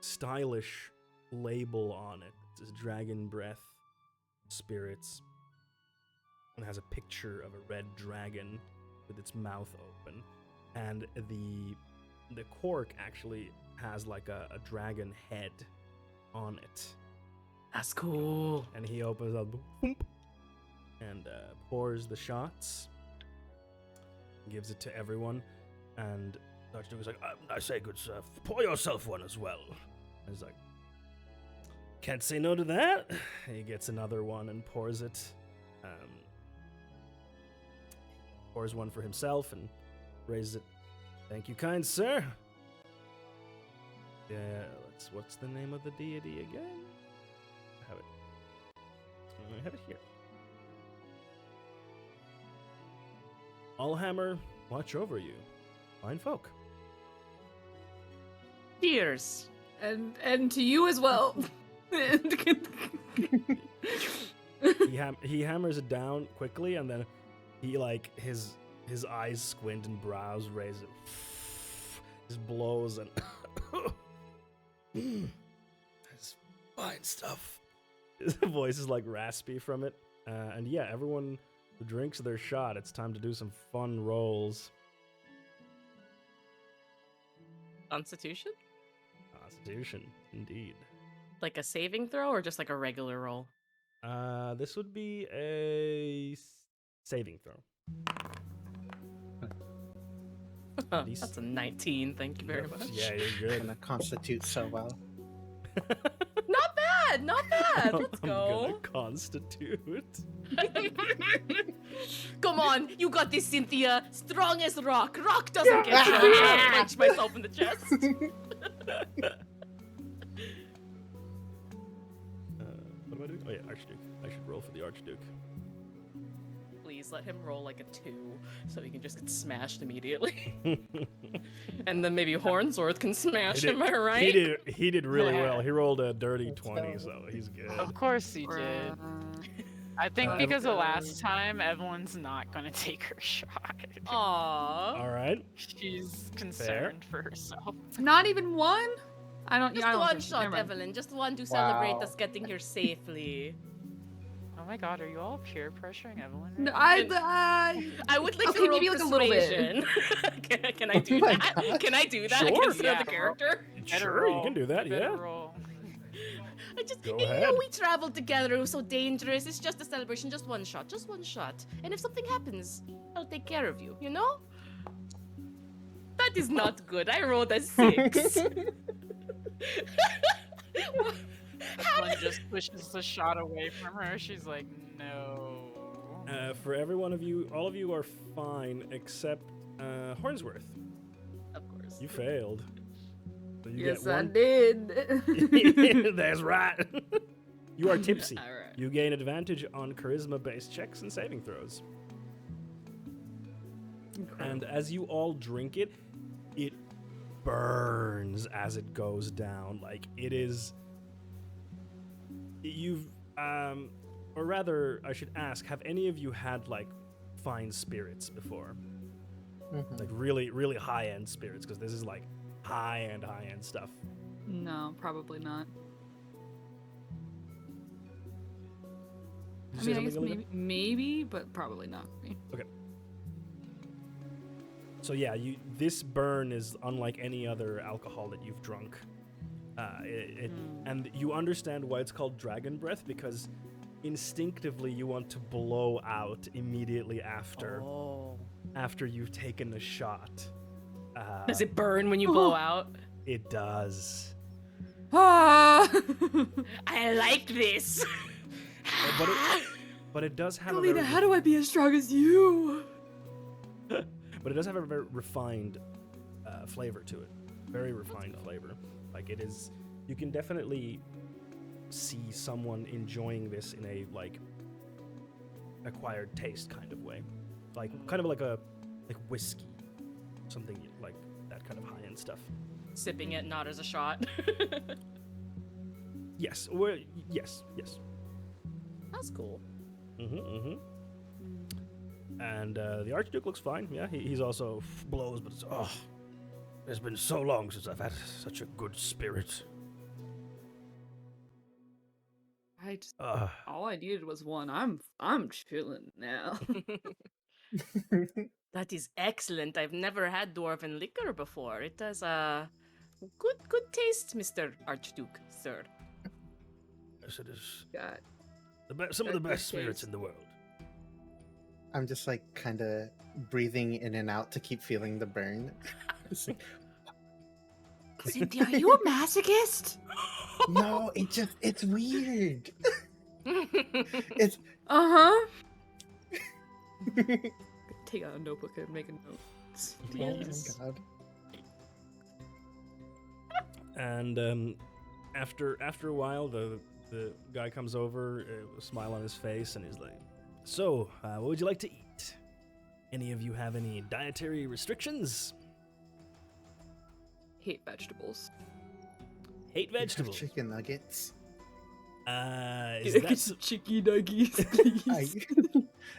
stylish label on it. It says Dragon Breath Spirits. And has a picture of a red dragon with its mouth open. And the cork actually has like a dragon head on it. That's cool. And he opens up and pours the shots, gives it to everyone, and Archduke is like, I say, good sir, pour yourself one as well. And he's like, can't say no to that. He gets another one and pours it. Pours one for himself and raises it. Thank you, kind sir. Yeah, what's the name of the deity again? I have it here. Allhammer, watch over you. Fine folk. Cheers. And to you as well. He hammers it down quickly, and then he his eyes squint and brows raise. It just blows and that's fine stuff. His voice is like raspy from it, and yeah, everyone who drinks their shot, it's time to do some fun rolls. Constitution? Constitution, indeed. Like a saving throw or just like a regular roll? This would be a saving throw. That's a 19. Thank you very much. Yeah, you're good. Gonna constitute so well. Not bad. Not bad. Let's I'm go. gonna constitute. Come on, you got this, Cynthia. Strong as rock. Rock doesn't get strong. I punch myself in the chest. What am I doing? Oh yeah, Archduke. I should roll for the Archduke. Please let him roll like a 2 so he can just get smashed immediately. And then maybe Hornsworth can smash him, am I right? He did really Yeah. well. He rolled a dirty Let's 20, go. so he's good. Of course he did. I think because the last time, Evelyn's not gonna take her shot. Aww. All right. She's concerned for herself. Not even one? I don't. Just I don't one think- shot, never mind. Evelyn. Just one to celebrate Wow. us getting here safely. Oh my god, are you all peer pressuring Evelyn? No, right now? I would like Okay, to roll maybe like a little bit. persuasion. Can I do Oh my that? God. Can I do that? Sure. I consider Yeah. the character. Better Sure, you roll. can do that. Better Yeah. roll. Go You ahead. know we traveled together. It was so dangerous. It's just a celebration. Just one shot. Just one shot. And if something happens, I'll take care of you. You know? That is not good. I rolled a 6. Evelyn just pushes the shot away from her. She's like, no. For every one of you, all of you are fine except Hornsworth. Of course. You failed. So you Yes, get I one. did. That's right. You are tipsy. All right. You gain advantage on charisma-based checks and saving throws. And as you all drink it, it burns as it goes down. Like it is. You've, or rather, I should ask: have any of you had like fine spirits before? Mhm. Like really, really high-end spirits? Because this is like high-end stuff. No, probably not. Did I you mean, say I guess something, Olivia? maybe, but probably not for me. So yeah, this burn is unlike any other alcohol that you've drunk. And you understand why it's called dragon breath, because instinctively you want to blow out immediately after you've taken the shot. Does it burn when you blow out? It does. Ah! I like this. But it does have Galina, how do I be as strong as you? but it does have a very refined flavor to it. Very refined flavor. Like it is, you can definitely see someone enjoying this in a like acquired taste kind of way, like kind of like whiskey, something like that kind of high end stuff. Sipping it, not as a shot. Yes. Yes. Yes. That's cool. Mm-hmm. And the Archduke looks fine. Yeah, he's also blows, but it's it's been so long since I've had such a good spirit. I just Uh, all I needed was one. I'm chilling now. That is excellent. I've never had dwarven liquor before. It has a good taste, Mr. Archduke, sir. yes, it is Got some of the Good best spirits taste. in the world. I'm just like kind of breathing in and out to keep feeling the burn. It's like, Cynthia, are you a masochist? no, it's weird. It's Uh-huh. Take out a notebook and make a note. oh Yes. my god. And after a while, the guy comes over, a smile on his face, and he's like, "So, what would you like to eat? Any of you have any dietary restrictions? Hate vegetables. Hate You have vegetables? chicken nuggets. Is that some chicken nuggets, please.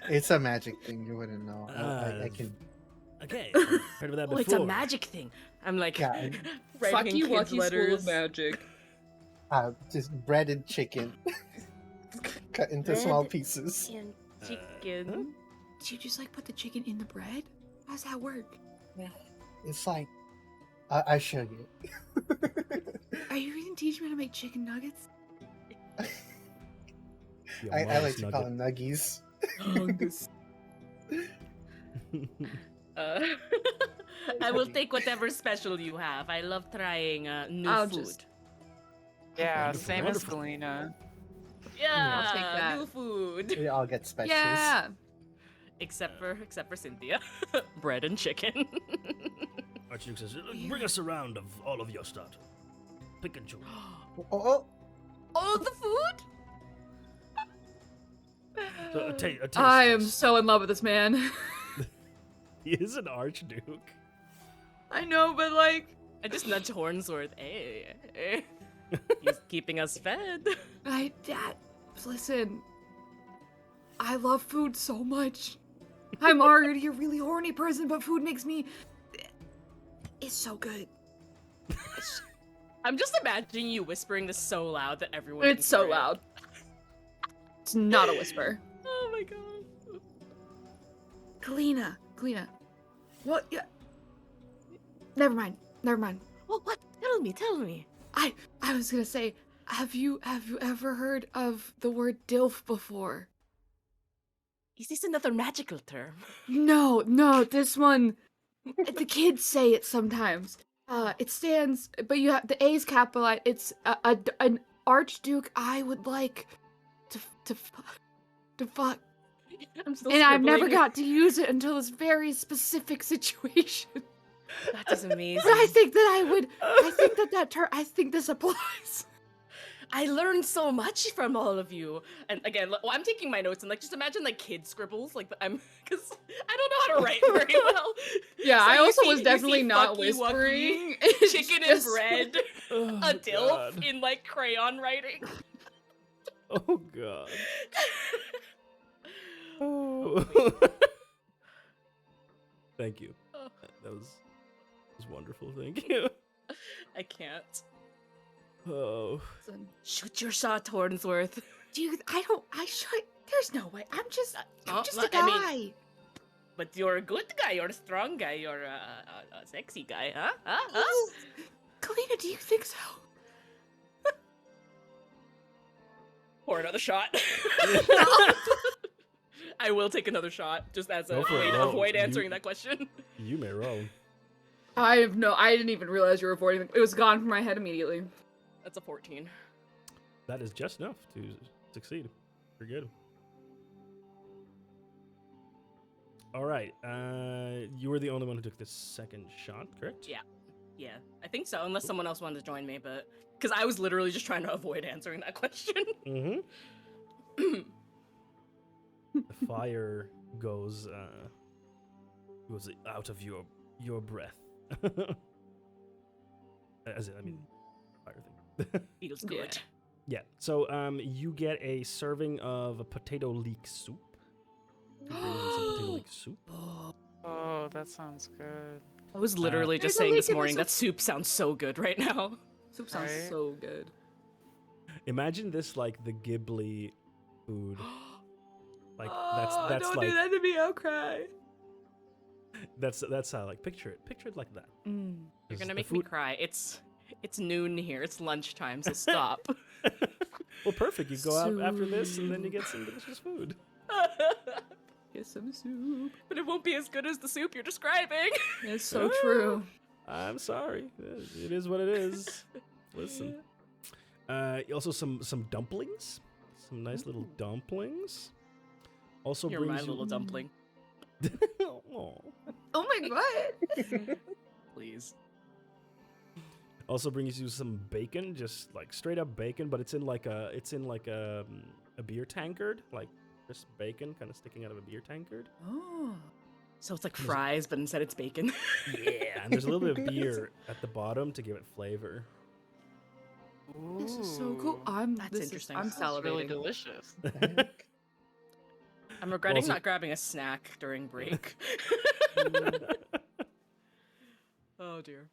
It's a magic thing. You wouldn't know. I can. okay? Heard of that Oh, before? it's a magic thing. I'm like Yeah, writing Fuck in you, kids' Lucky School letters. of Magic. Just breaded chicken, cut into small Bread pieces. and Uh, chicken. huh? Do you just like put the chicken in the bread? How does that work? It's like I show you. Are you even teaching me how to make chicken nuggets? Your I mom's like to call nugget. them nuggies. Hungus. Uh, I will take whatever special you have. I love trying new I'll food. just- Yeah, Wonderful, same wonderful. as Galena. Yeah, I'll take that. new food. We all get specials. Yeah. Except for Cynthia, bread and chicken. Archduke says, "Bring us a round of all of your starter. Pick and choose." Oh, All the food? So, a taste I am test. so in love with this man. He is an Archduke. I know, but like, I just nudge Hornsworth. Hey, hey. He's keeping us fed. listen. I love food so much. I'm already a really horny person, but food makes me. It's so good. I'm just imagining you whispering this so loud that everyone. It's can so hear it. loud. It's not a whisper. Oh my god. Kalina. What? Yeah. Never mind. What? Tell me. I was gonna say, have you ever heard of the word DILF before? Is this another magical term? No, this one, the kids say it sometimes. It stands, but you have the A's capitalized. It's an archduke I would like to fuck, I'm still and I've never scribbling. got to use it until this very specific situation. That is amazing. But I think that term. I think this applies. I learned so much from all of you. And again, I'm taking my notes and like just imagine like kid scribbles, like I'm because I don't know how to write very well. Yeah, So I you also see- was you definitely see not fucky, wucky, whispering. chicken and Just- bread, Oh, a dilf God. in like crayon writing. Oh god. Oh. Thank you. Oh. That was wonderful. Thank you. I can't. Oh. Listen, Shoot your shot, Hornsworth. There's no way. I'm just Oh, a guy. I mean- But you're a good guy, you're a strong guy, you're a sexy guy, huh? Huh? Kalina, do you think so? Pour another shot. I will take another shot, just as a Go for it, way to roll. avoid You- answering that question. You may roll. I didn't even realize you were avoiding it. It was gone from my head immediately. That's a 14. That is just enough to succeed. Pretty good. All right. You were the only one who took the second shot, correct? Yeah. Yeah, I think so, unless someone else wanted to join me, but... Because I was literally just trying to avoid answering that question. Mm-hmm. The fire goes out of your breath. As in, I mean, fire thing. Feels Yeah. good. Yeah. So you get a serving of a potato leek soup. He brings in some potato leek soup. Oh, that sounds good. I was literally There's just a saying leak this in the morning soup. that soup sounds so good right now. Soup sounds Right? so good. Imagine this like the Ghibli food. Like Oh, that's don't like do that to me. I'll cry. that's how like picture it like that. You're 'Cause gonna the make me food- cry. It's noon here. It's lunchtime, so stop. Well, perfect. You go out after this, and then you get some delicious food. Get some soup. But it won't be as good as the soup you're describing. It's so true. I'm sorry. It is what it is. Listen. Also some dumplings. Some nice little dumplings. Also You're brings my you... little dumpling. Aw. Oh my god. Please. Also brings you some bacon, just like straight up bacon, but it's in like a beer tankard, like crisp bacon kind of sticking out of a beer tankard. Oh. So it's like fries, but instead it's bacon. Yeah, and there's a little bit of beer at the bottom to give it flavor. This is so cool. That's interesting. I'm Sounds really salivating. delicious. I'm regretting Also- not grabbing a snack during break. Oh dear.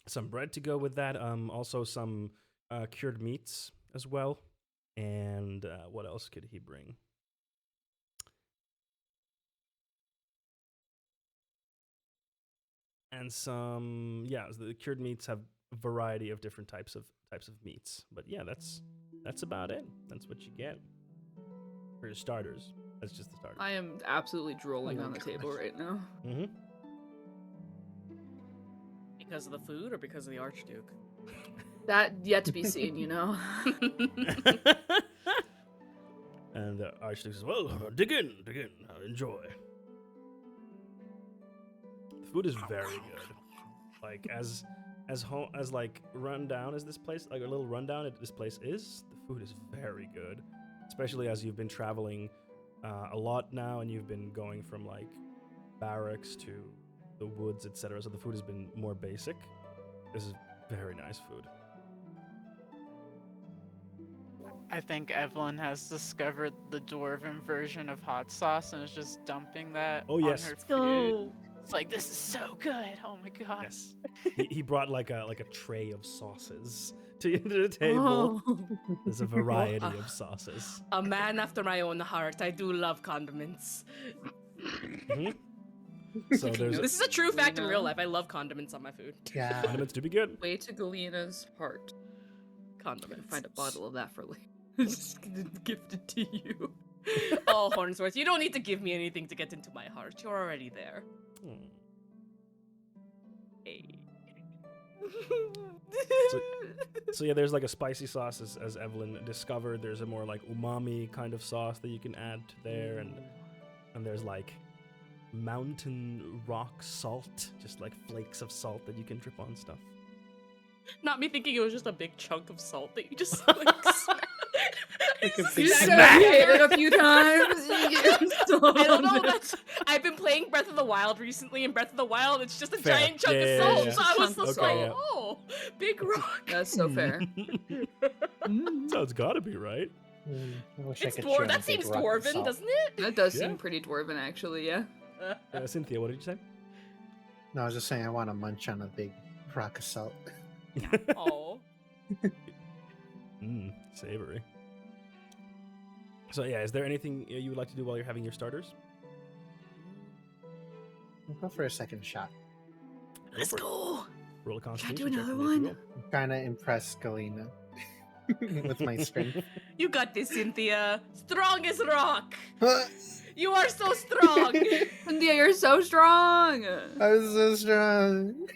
Some bread to go with that. Also some cured meats as well. And what else could he bring? And some, the cured meats have a variety of different types of meats. But yeah, that's about it. That's what you get for your starters. That's just the starter. I am absolutely drooling Oh my on the table gosh. right now. Mm-hmm. Because of the food or because of the Archduke? That yet to be seen, you know. And the Archduke says, "Well, dig in, enjoy." The food is very good. Like as like rundown as this place, like a little rundown this place is. The food is very good, especially as you've been traveling a lot now, and you've been going from like barracks to the woods, etc. So the food has been more basic. This is very nice food. I think Evelyn has discovered the dwarven version of hot sauce and is just dumping that Oh, yes. on her food. So It's like, this is so good. Oh my god. Yes, he brought like a tray of sauces to the table. Oh. There's a variety of sauces. A man after my own heart. I do love condiments. Mhm. So there's This is a true fact in Galena. real life. I love condiments on my food. Yeah. condiments to be good. Way to Galena's heart. I'm gonna Condiments. find a bottle of that for later. Just gonna gift it to you. Oh, Hornsworth, you don't need to give me anything to get into my heart. You're already there. Hmm. Hey. So yeah, there's like a spicy sauce as Evelyn discovered. There's a more like umami kind of sauce that you can add to there, and there's like mountain rock salt, just like flakes of salt that you can drip on stuff. Not me thinking it was just a big chunk of salt that you just like Like a You big said snack. it a few times. I don't know. I've been playing Breath of the Wild recently, and Breath of the Wild, it's just a Fair. giant chunk Yeah, of yeah, salt. yeah. So I was Chunk of just Okay, like, yeah. oh, big rock. That's so fair. So it's gotta be right. I wish I It's could dwarf. chew on a That big seems rock of dwarven, salt. doesn't it? That does Yeah. seem pretty dwarven, actually. Yeah. Cynthia, what did you say? No, I was just saying I want to munch on a big rock of salt. Oh. Savory. So yeah, is there anything you would like to do while you're having your starters? I'll go for a second shot. Let's for it. go. Roll a Can I constitution do check another for me, if you one? I'm trying to impress Galena with my strength. You got this, Cynthia. Strong as rock. I You are so strong. Cynthia, you're so strong. was so strong.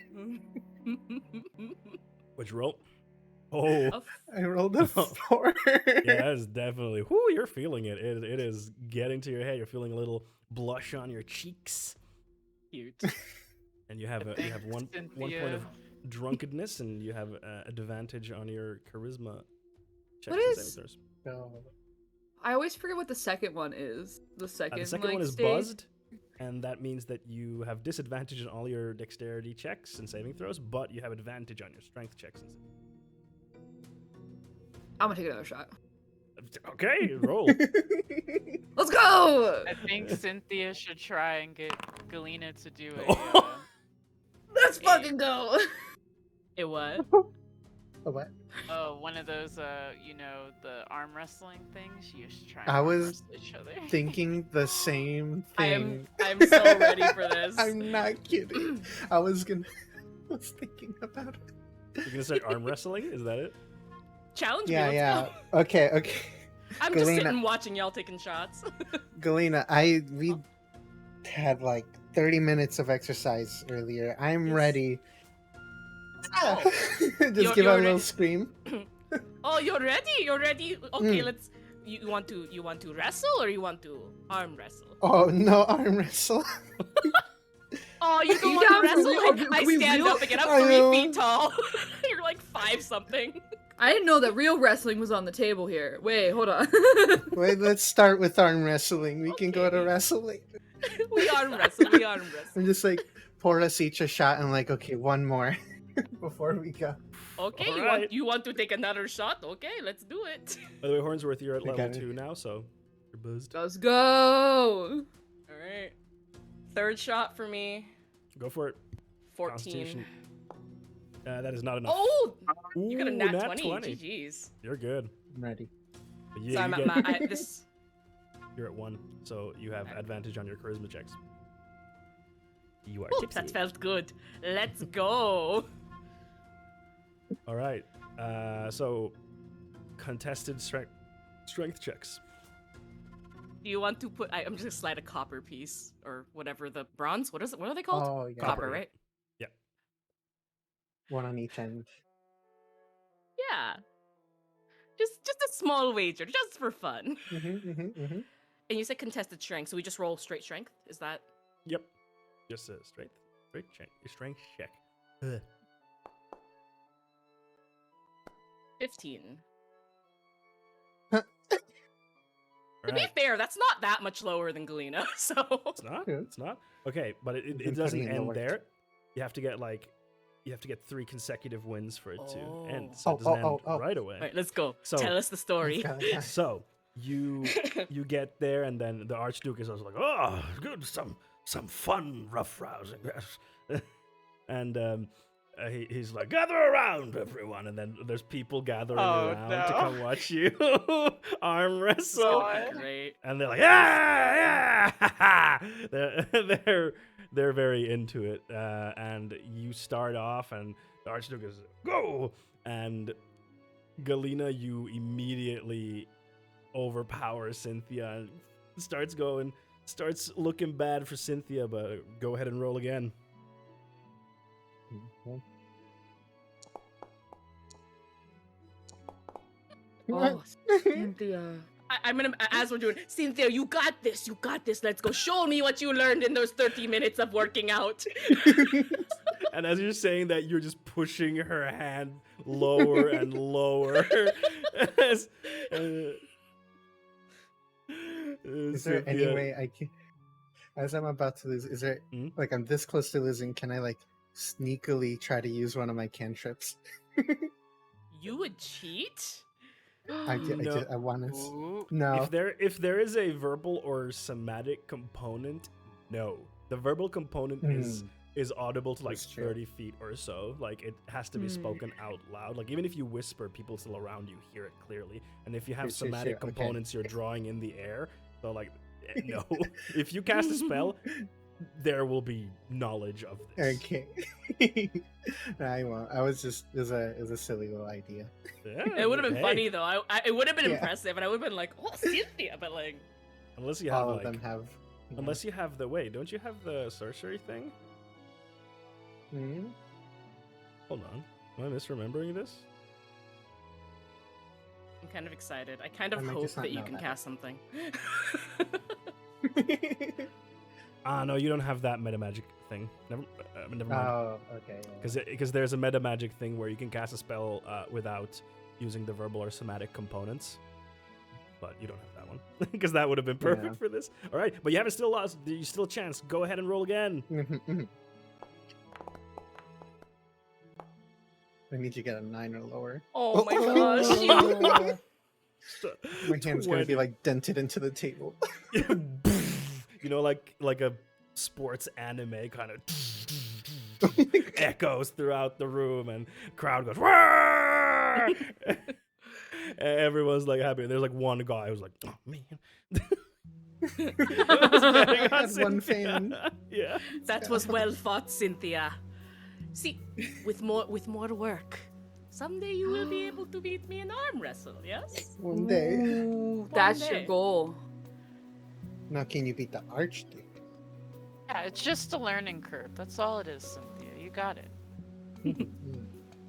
What'd you roll? Oh, I rolled a 4. yeah, that is definitely. Whoo, you're feeling it. It is getting to your head. You're feeling a little blush on your cheeks, Cute. and you have one point Cynthia. of drunkenness, and you have advantage on your charisma checks. What and is- saving throws. So, I always forget what the second one is. The second, The second like, one is stage. buzzed, and that means that you have disadvantage on all your dexterity checks and saving throws, but you have advantage on your strength checks. I'm gonna take another shot. Okay, roll. Let's go! I think Cynthia should try and get Galena to do Let's fucking go! It what? What? one of those, the arm wrestling things. You should try and I arm was wrestle each other. Thinking the same thing. I'm so ready for this. I'm not kidding. I was thinking about it. You're gonna start arm wrestling? Is that it? Challenge me. Yeah, Let's yeah. go. Okay. I'm just Galena. sitting watching y'all taking shots. Galena, we had like 30 minutes of exercise earlier. I'm Yes. ready. Oh. Just give You're out a little ready. scream. Oh, you're ready? You're ready? Okay, Mm. let's. You want to wrestle or you want to arm wrestle? Oh no, arm wrestle. Oh, you don't You want to down for wrestle? real? I Are we stand real? up again. I'm I 3 know. feet tall. You're like 5 something. I didn't know that real wrestling was on the table here. Wait, hold on. Wait, let's start with arm wrestling. We can go to Okay. wrestling. We arm wrestle. We arm wrestle. I'm just like pour us each a shot and like, okay, one more before we go. Okay, Alright. you want to take another shot? Okay, let's do it. By the way, Hornsworth, you're at We level got it. 2 now, so you're buzzed. Let's go! All right. Third shot for me. Go for it. 14. Constitution. That is not enough. Oh, you got a Ooh, nat 20. 20. GG's. You're good. I'm ready. But So yeah, I'm you at get, my this. you're at 1, so you have advantage on your charisma checks. You are Ooh, tipsy. that felt good. Let's go. All right. So contested strength checks. Do you want to put? I'm just gonna slide a copper piece or whatever the bronze. What is it? What are they called? Oh yeah. Copper, Copper. right? One on each end. Yeah. Just a small wager, just for fun. Mm-hmm. And you said contested strength, so we just roll straight strength. Is that? Yep. Just a strength check. Ugh. 15. All To be right. fair, that's not that much lower than Galena, so. It's not. Good. It's not. Okay, but it You've been doesn't putting in the end work. there. You have to get 3 consecutive wins for it to end. Oh. So Oh, it doesn't oh, end oh, oh. right away. All right, let's go. So- Tell us the story. Okay. So you get there, and then the Archduke is also like, "Oh, good, some fun rough rousing," and he's like, "Gather around, everyone!" And then there's people gathering Oh, around no. to come watch you arm wrestle, God. Great. and they're like, "Yeah, yeah!" they're very into it, and you start off, and the Archduke is go, and Galena, you immediately overpower Cynthia and starts looking bad for Cynthia, but go ahead and roll again. Oh, Cynthia. I'm gonna, as we're doing, Cynthia, you got this. Let's go. Show me what you learned in those 30 minutes of working out. And as you're saying that, you're just pushing her hand lower and lower. as, Is there any way I can, as I'm about to lose, is there Hmm? like I'm this close to losing? Can I like sneakily try to use one of my cantrips? You would cheat? No. I want to. Ooh. No. If there is a verbal or somatic component, no. The verbal component is audible to like That's true. 30 feet or so. Like it has to be spoken out loud. Like even if you whisper, people still around you hear it clearly. And if you have Sure, somatic okay. components, you're drawing in the air. So like, no. If you cast a spell, there will be knowledge of this. Okay. I won't. I was just it was a silly little idea. Yeah, It would have been hey, funny though. It would have been Yeah. impressive, and I would have been like, "Oh, Cynthia," but like, Unless you have All of like, them have. unless you have the wait, don't you have the sorcery thing? Hmm? Hold on, am I misremembering this? I'm kind of excited. I kind of I might hope just not that you know can that. cast something. No, you don't have that meta magic thing. Never mind. Oh, okay. Yeah. Because there's a meta magic thing where you can cast a spell without using the verbal or somatic components, but you don't have that one because that would have been perfect Yeah. for this. All right, but you haven't still lost. You still a chance. Go ahead and roll again. I need you to get a 9 or lower. Oh my gosh. My hand's gonna be 20. like dented into the table. You know, like a sports anime kind of echoes throughout the room, and crowd goes. "Wah!" Everyone's like happy. And there's like one guy who's like, "Oh man." I had one fan. Yeah. That was well fought, Cynthia. See, with more work, someday you will be able to beat me in arm wrestle. Yes. One day. Ooh, that's your day. goal. Now, can you beat the Archduke? Yeah, it's just a learning curve. That's all it is, Cynthia. You got it.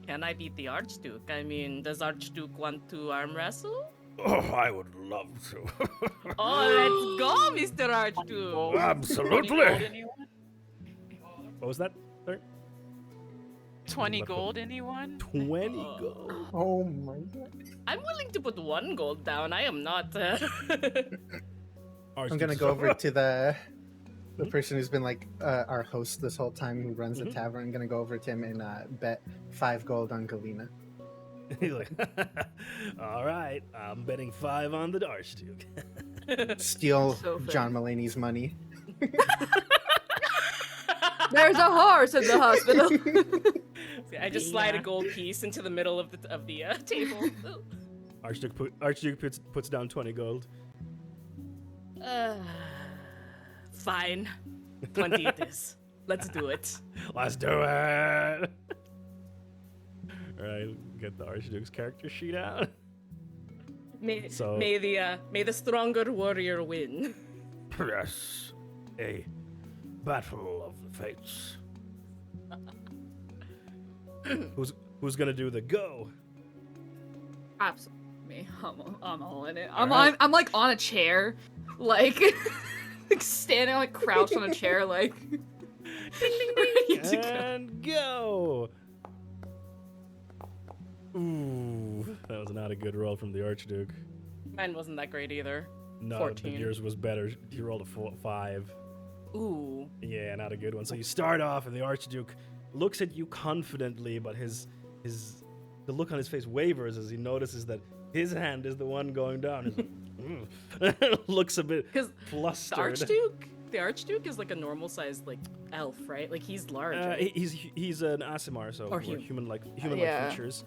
Can I beat the Archduke? I mean, does Archduke want to arm wrestle? Oh, I would love to. Oh, let's go, Mr. Archduke. Gold? 20 Absolutely. gold, anyone? What was that? Sorry? 20 gold, anyone? 20 gold. Oh my god. I'm willing to put 1 gold down. I am not. I'm gonna go over to the person who's been like our host this whole time, who runs the tavern. I'm gonna go over to him and bet 5 gold on Galena. He's like, all right, I'm betting 5 on the Archduke. Steal So fair. John Mulaney's money. There's a horse in the hospital. I just slide a gold piece into the middle of the table. Archduke puts down 20 gold. Fine. 20 it is. Let's do it. Let's do it. All right, get the Archduke's character sheet out. May So- the stronger warrior win. Yes, a battle of the fates. Who's gonna do the go? Absolutely. Me. I'm all in it. All right. I'm like on a chair, like, like standing, like crouched on a chair, like. ready to go. And go. Ooh, that was not a good roll from the Archduke. Mine wasn't that great either. No, 14. yours was better. He rolled a 5. Ooh. Yeah, not a good one. So you start off, and the Archduke looks at you confidently, but the look on his face wavers as he notices that his hand is the one going down. He's like, looks a bit 'Cause flustered. The Archduke is like a normal sized like elf, right? Like he's large. right? He's an Aasimar, so Or human-like Yeah. features.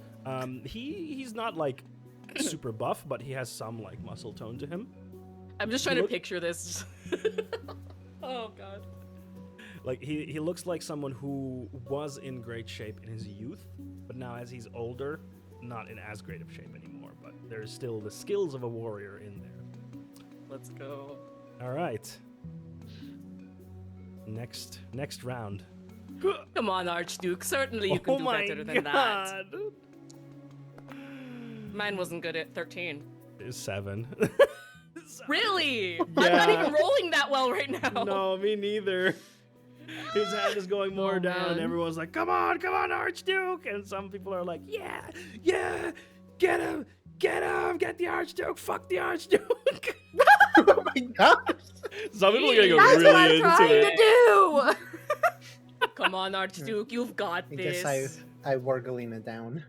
He's not like super buff, but he has some like muscle tone to him. I'm just trying to look- picture this. Oh god. Like he looks like someone who was in great shape in his youth, but now as he's older, not in as great of shape anymore. But there's still the skills of a warrior in there. Let's go. All right. Next round. Come on, Archduke. Certainly you can do better than that. Mine wasn't good at 13. It's 7. Really? I'm not Yeah. even rolling that well right now. No, me neither. His hand is going more Oh, down, and man. everyone's like, "Come on, Archduke!" And some people are like, "Yeah, get him, get the Archduke, fuck the Archduke." Oh my gosh. Some people are gonna go That's what I'm really into trying it. to do. Come on, Archduke. You've got I this. guess I wore Galena down.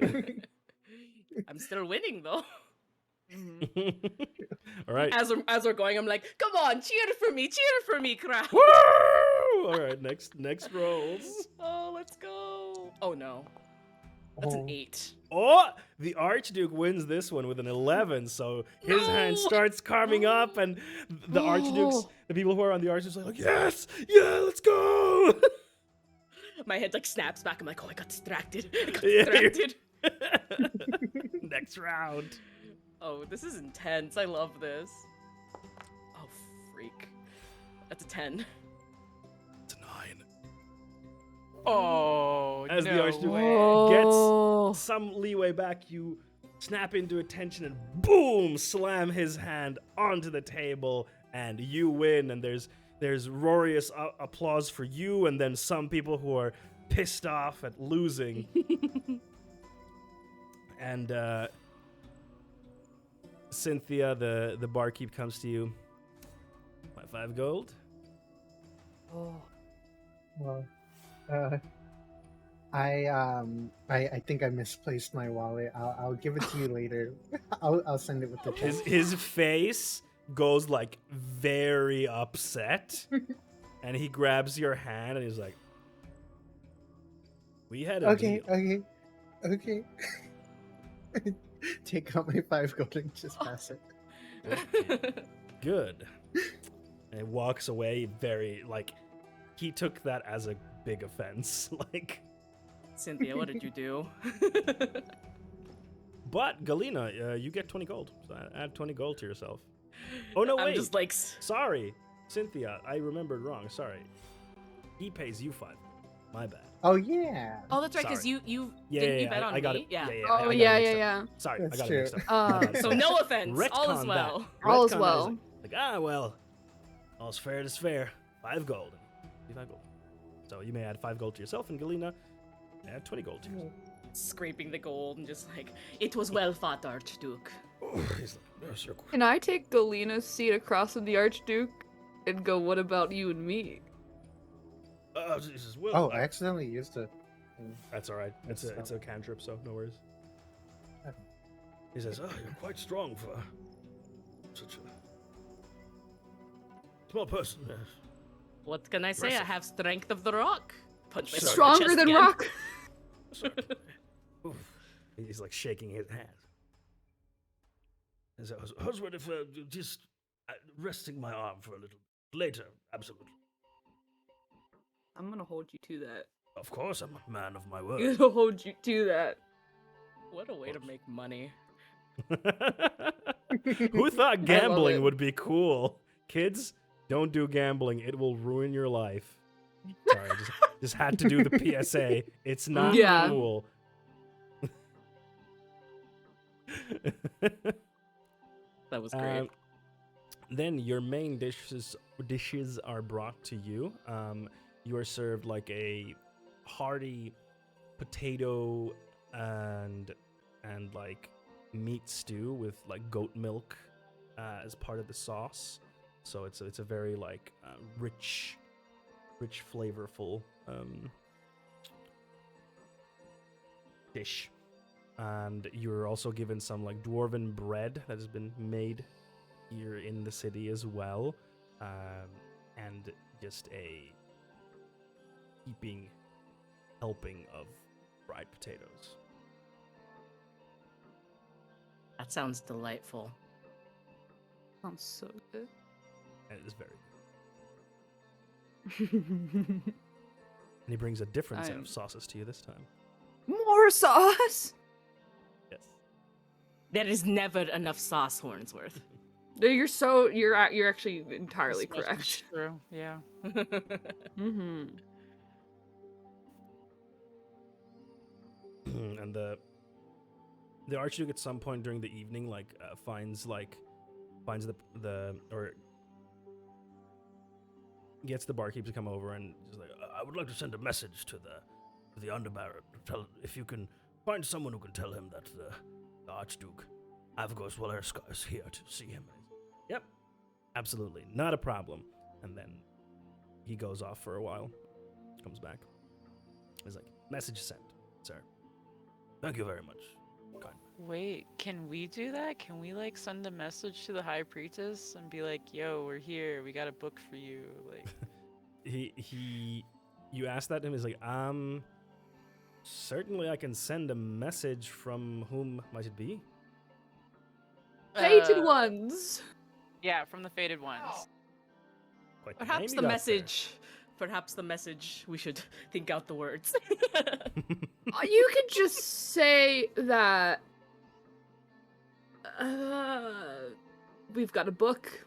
I'm still winning though. All right. As we're going, I'm like, come on, cheer for me, crowd. Woo! All right, next rolls. Oh, let's go. Oh no, that's an Oh. 8. Oh, the Archduke wins this one with an 11, so his hand No! starts carving up, and the Archdukes, Oh. the people who are on the Archdukes are like, yes, yeah, let's go. My head like snaps back. I'm like, oh, I got distracted. Yeah, you're- distracted. Next round. Oh, this is intense. I love this. Oh, freak. That's a 10. It's a 9. Oh, As the no Archduke way. Oh. gets some leeway back, you snap into attention and boom, slam his hand onto the table, and you win. And there's roarious applause for you, and then some people who are pissed off at losing. And Cynthia, the barkeep, comes to you. My 5 gold. Oh. Well, I think I misplaced my wallet. I'll give it to you later. I'll send it with the check. His face goes like very upset, and he grabs your hand and he's like, "We had a Okay, deal." okay. Take out my 5 gold and just pass it. Okay, good. And he walks away very like he took that as a big offense. Like, Cynthia, what did you do? but Galena, you get 20 gold. So add 20 gold to yourself. Oh no, wait. I'm just like, Sorry, Cynthia, I remembered wrong. Sorry. He pays you 5. My bad. Oh yeah. oh, that's right, because Sorry. you Yeah, didn't yeah, you bet on I got me? it. Yeah. Oh I got it yeah, mixed yeah, up. yeah. Sorry, That's I got true. it mixed up. My bad. So no offense. All is Retcon well. that. All is Retcon that well. well, all's fair is fair. 5 gold. 5 gold. So you may add 5 gold to yourself, and Galena, add 20 gold to yourself. Scraping the gold and just like, it was well fought, Archduke. He's like, yes, you're Can I take Galena's seat across from the Archduke and go, what about you and me? he says, well, Oh, I accidentally used it. that's all right. It's That's a cantrip, so no worries. Okay. He says, "Oh, you're quite strong for such a small person." Yes. What can I say? I Impressive. have strength of the rock. Punch myself in the Stronger chest than again. rock. Oof. He's like shaking his hand. He says, "Husband, if just resting my arm for a little later, absolutely. I'm gonna hold you to that. Of course, I'm a man of my I'm word." gonna hold you to that. What a way to make money. Who thought gambling it. would be cool? Kids, don't do gambling. It will ruin your life. Sorry, just had to do the PSA. It's not Yeah. cool. That was great. Then your main dishes are brought to you. You are served like a hearty potato and like meat stew with like goat milk as part of the sauce. So it's a very like rich, flavorful dish. And you're also given some like dwarven bread that has been made here in the city as well, and just a heaping helping of fried potatoes. That sounds delightful. Sounds so good. And it is very good. And he brings a different set I'm- of sauces to you this time. More sauce. Yes. There is never enough sauce, Hornsworth. No, you're actually entirely This much is correct. True. Yeah. Mm-hmm. And the Archduke at some point during the evening finds the or gets the barkeep to come over and just like, I would like to send a message to the Underbaron. Tell if you can find someone who can tell him that the Archduke Avgos Walerska is here to see him. Yep, absolutely, not a problem. And then he goes off for a while, comes back. He's like, message sent, sir. Thank you very much. Kind. Wait, can we do that? Can we like send a message to the high priestess and be like, "Yo, we're here. We got a book for you." Like, You asked that to him. He's like, certainly I can send a message. From whom might it be? Fated ones. Yeah, from the fated ones. Quite Perhaps name the you got message. Perhaps the message. We should think out the words. there. You could just say that we've got a book,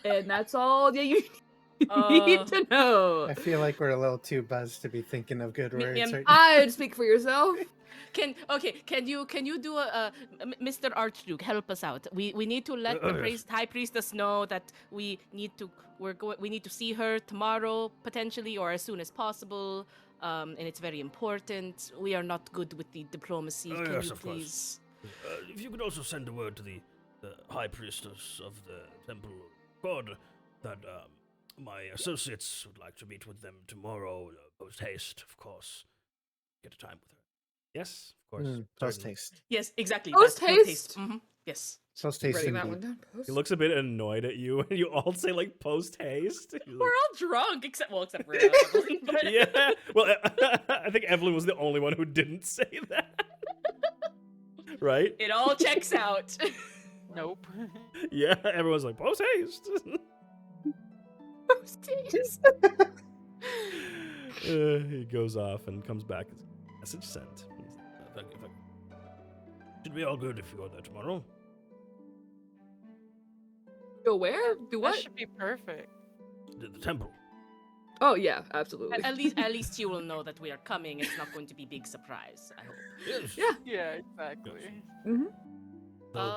and that's all that you need to know. I feel like we're a little too buzzed to be thinking of good words. Minion, Right? I'd speak for yourself. Can you do Mr. Archduke, help us out. We need to let the Yes. high priestess know that we need to see her tomorrow potentially or as soon as possible. And it's very important. We are not good with the diplomacy. Oh, Can yes, you of course. please? If you could also send a word to the High Priestess of the Temple of God that my associates would like to meet with them tomorrow, post haste, of course. get time with her. Yes, of course. Post certainly. haste. Yes, exactly. Post that's post haste? Mhm. Yes. Post haste Writing that indeed. one down. Post. He looks a bit annoyed at you, and you all say like post haste. We're all drunk, except for Evelyn. But Yeah. Well, I think Evelyn was the only one who didn't say that. Right? it all checks out. Nope. Yeah. Everyone's like post haste. Post haste. He goes off and comes back. Message sent. Thank you. Should be all good if you go there tomorrow. Go where? Do That what? should be perfect. The temple. Oh yeah, absolutely. at least you will know that we are coming. It's not going to be big surprise, I hope. Yes. Yeah. Yeah, exactly.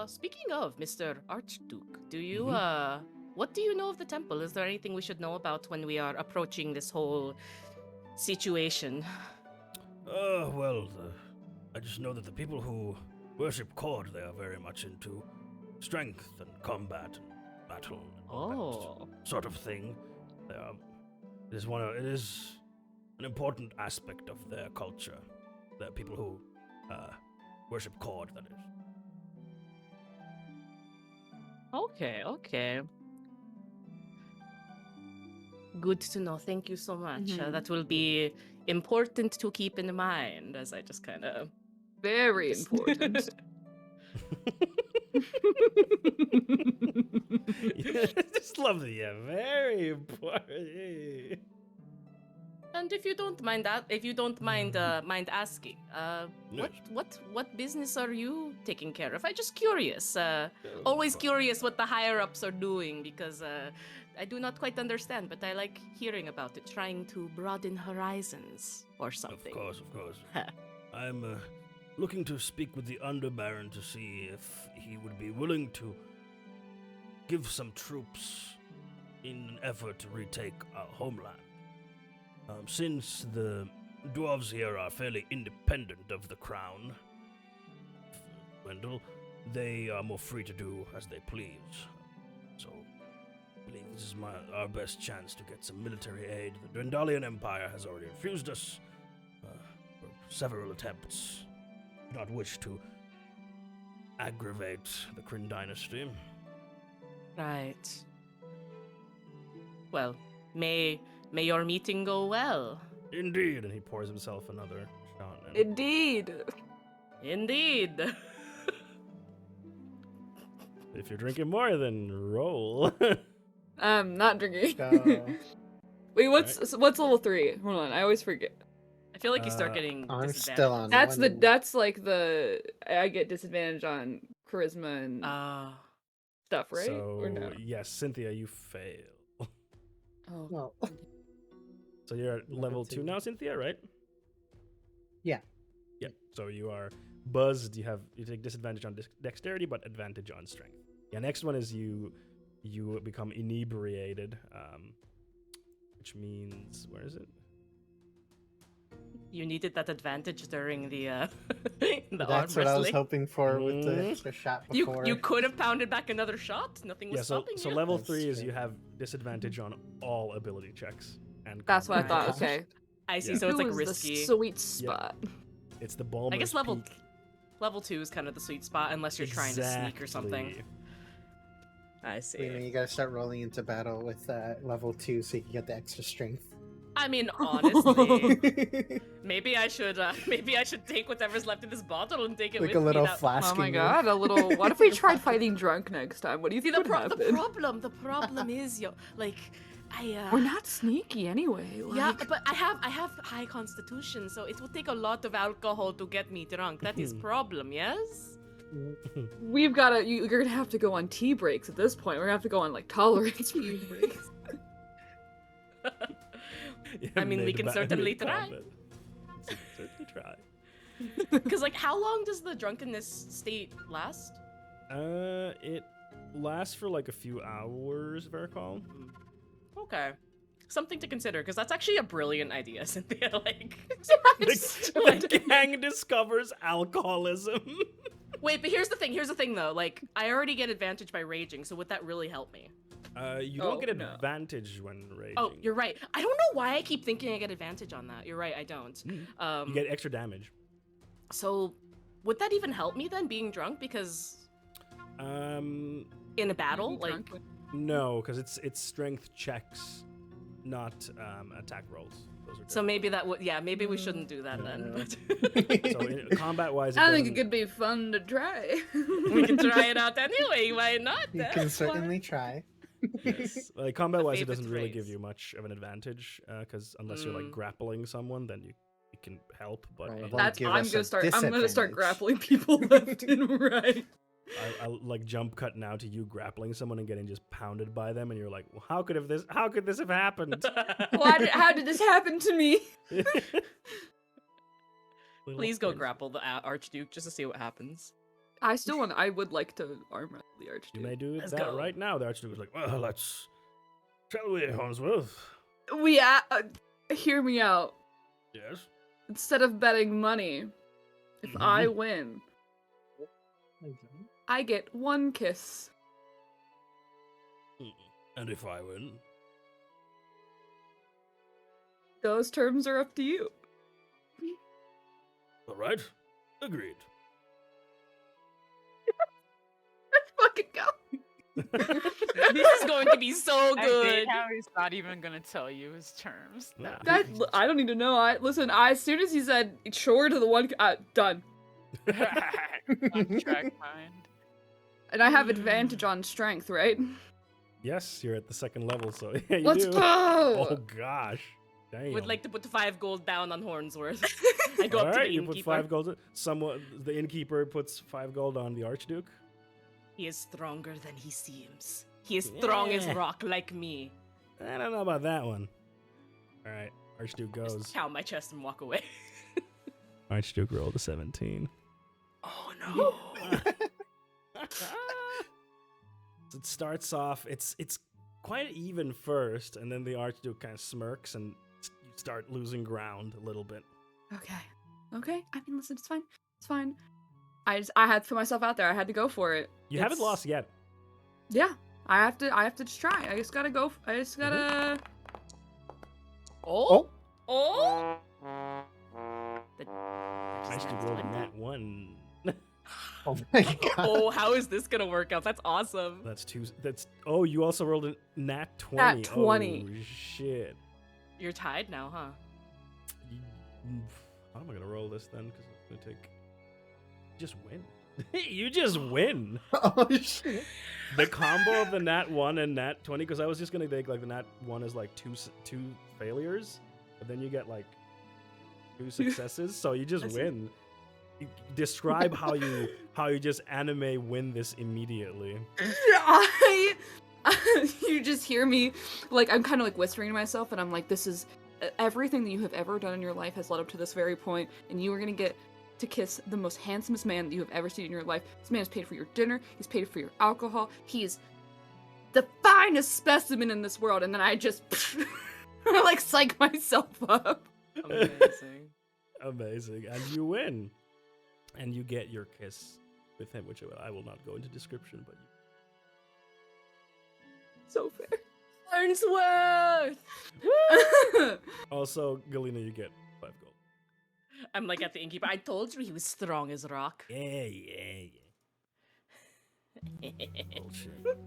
Speaking of Mr. Archduke, do you Mhm. what do you know of the temple? Is there anything we should know about when we are approaching this whole situation? Well, I just know that the people who worship Kord, they are very much into strength and combat and battle and all that sort of thing. It is an important aspect of their culture. The people who worship Kord, that is. Okay. Good to know. Thank you so much. Mhm. That will be important to keep in mind as I just kind of. Very important. Just love the very important. And if you don't mind mind asking, Yes. what business are you taking care of? I'm just curious. Always curious what the higher ups are doing because I do not quite understand, but I like hearing about it, trying to broaden horizons or something. Of course. I'm looking to speak with the Underbaron to see if he would be willing to give some troops in an effort to retake our homeland. Since the dwarves here are fairly independent of the crown, Wendell, they are more free to do as they please. So, I believe this is our best chance to get some military aid. The Dwendalian Empire has already refused us for several attempts. Do not wish to aggravate the Kryn dynasty. Right. Well, may your meeting go well. Indeed, and he pours himself another shot. And Indeed. Indeed. if you're drinking more, then roll. Not drinking. Go. Wait, what's level 3? Hold on, I always forget. I feel like you start getting I'm disadvantaged. still on. That's like the I get disadvantage on charisma and stuff, right? So, Or no? yes, Cynthia, you fail. Oh. Well, So you're at level 2 now, Cynthia, right? Yeah. Yeah. So you are buzzed. You take disadvantage on dexterity, but advantage on strength. Yeah. Next one is you become inebriated, which means where is it? You needed that advantage during the the arm that's what I was wrestling. hoping for with the Mhm. extra shot You before. you could have pounded back another shot. Nothing was Yeah. So stopping so you. level That's 3 is true. you have disadvantage on all ability checks. And That's what I combat thought. checks. Okay. I see. Yeah. So it's like Two is risky. the sweet spot. It's the ball. I guess level 2 is kind of the sweet spot unless you're trying to sneak or something. I see. You gotta start rolling into battle with level 2 so you can get the extra strength. I mean, honestly, maybe I should take whatever's left in this bottle and take it like with a little me. That- flask. Oh my in you. god, a little. What if we tried fighting drunk next time? What do you See, think the, would the happen? problem is, We're not sneaky anyway. Like... Yeah, but I have high constitution, so it will take a lot of alcohol to get me drunk. That is problem, yes? We've gotta. You're gonna have to go on tea breaks at this point. We're gonna have to go on like tolerance tea breaks. I mean, we can certainly try. Certainly try. Because, like, how long does the drunkenness state last? It lasts for like a few hours, if I recall. Okay. Something to consider, because that's actually a brilliant idea, Cynthia. Like, The gang discovers alcoholism. wait, but here's the thing, though. Like, I already get advantage by raging, so would that really help me? You don't Oh, get no. advantage when raging. Oh, you're right. I don't know why I keep thinking I get advantage on that. You're right, I don't. You get extra damage. So, would that even help me then, being drunk? Because in a battle, Maybe like, drunk when- No, because it's strength checks, not attack rolls. Those are so different. maybe that would, yeah, maybe we shouldn't do that then. So combat-wise, I think it could be fun to try. We can try it out anyway. Why not? You can certainly try. Yes. Like combat-wise, it favorite doesn't really give phrase. you much of an advantage, because unless you're like Mm. grappling someone, then it can help. But Right. other- That's give I'm us gonna a start. I'm gonna start disadvantage. grappling people left and right. I like jump cut now to you grappling someone and getting just pounded by them, and you're like, well, how could this have happened? How did this happen to me? Little Please go crazy. grapple the Archduke just to see what happens. I would like to arm wrestle the You Archduke. may do Let's that go. right now. The Archduke was like, well, let's shall we, Holmesworth? Hear me out. Yes. Instead of betting money, if Mhm. I win, I get 1 kiss. And if I win, Those terms are up to you. all right, agreed. Let's fucking go. This is going to be so I good. hate how he's not even gonna tell you his terms. No. That I don't need to know. As soon as he said sure to the 1, done. Contract mind. And I have advantage on strength, right? Yes, you're at the second level, so yeah, you Let's do. go. Oh gosh, damn. Would like to put 5 gold down on Hornsworth. I go All up to right, the you put innkeeper. 5 gold. The innkeeper puts 5 gold on the Archduke. He is stronger than he seems. He is strong as Yeah. rock like me. I don't know about that one. All right, Archduke Just goes. pound my chest and walk away. Archduke rolled a 17. Oh no. So it starts off. It's quite even first, and then the Archduke kind of smirks, and you start losing ground a little bit. Okay. I mean, listen, it's fine. It's fine. I had to put myself out there. I had to go for it. You haven't It's- lost yet. Yeah. I have to just try. I just gotta go. I just gotta. Oh. Oh. Archduke rolled a nat 1. Oh my god. Oh, how is this gonna work out? That's awesome. That's 2. Oh, you also rolled a nat 20. Nat 20. Oh shit. You're tied now, huh? How am I gonna roll this then? Because it's gonna take. Just win. You just win. Oh shit. The combo of the nat 1 and nat 20. Because I was just gonna take like the nat 1 is like two failures, but then you get like 2 successes, so you just I see. win. Describe how you just anime win this immediately. You just hear me, like, I'm kind of like whispering to myself, and I'm like, this is everything that you have ever done in your life has led up to this very point, and you are gonna get to kiss the most handsomest man that you have ever seen in your life. This man has paid for your dinner, he's paid for your alcohol, he is the finest specimen in this world, and then I just like psych myself up. Amazing. Amazing, and you win, and you get your kiss with him, which I will not go into description, but. So fair. Hornsworth! Also, Galena, you get 5 gold. I'm like at the innkeeper. I told you he was strong as rock. Yeah. Bullshit.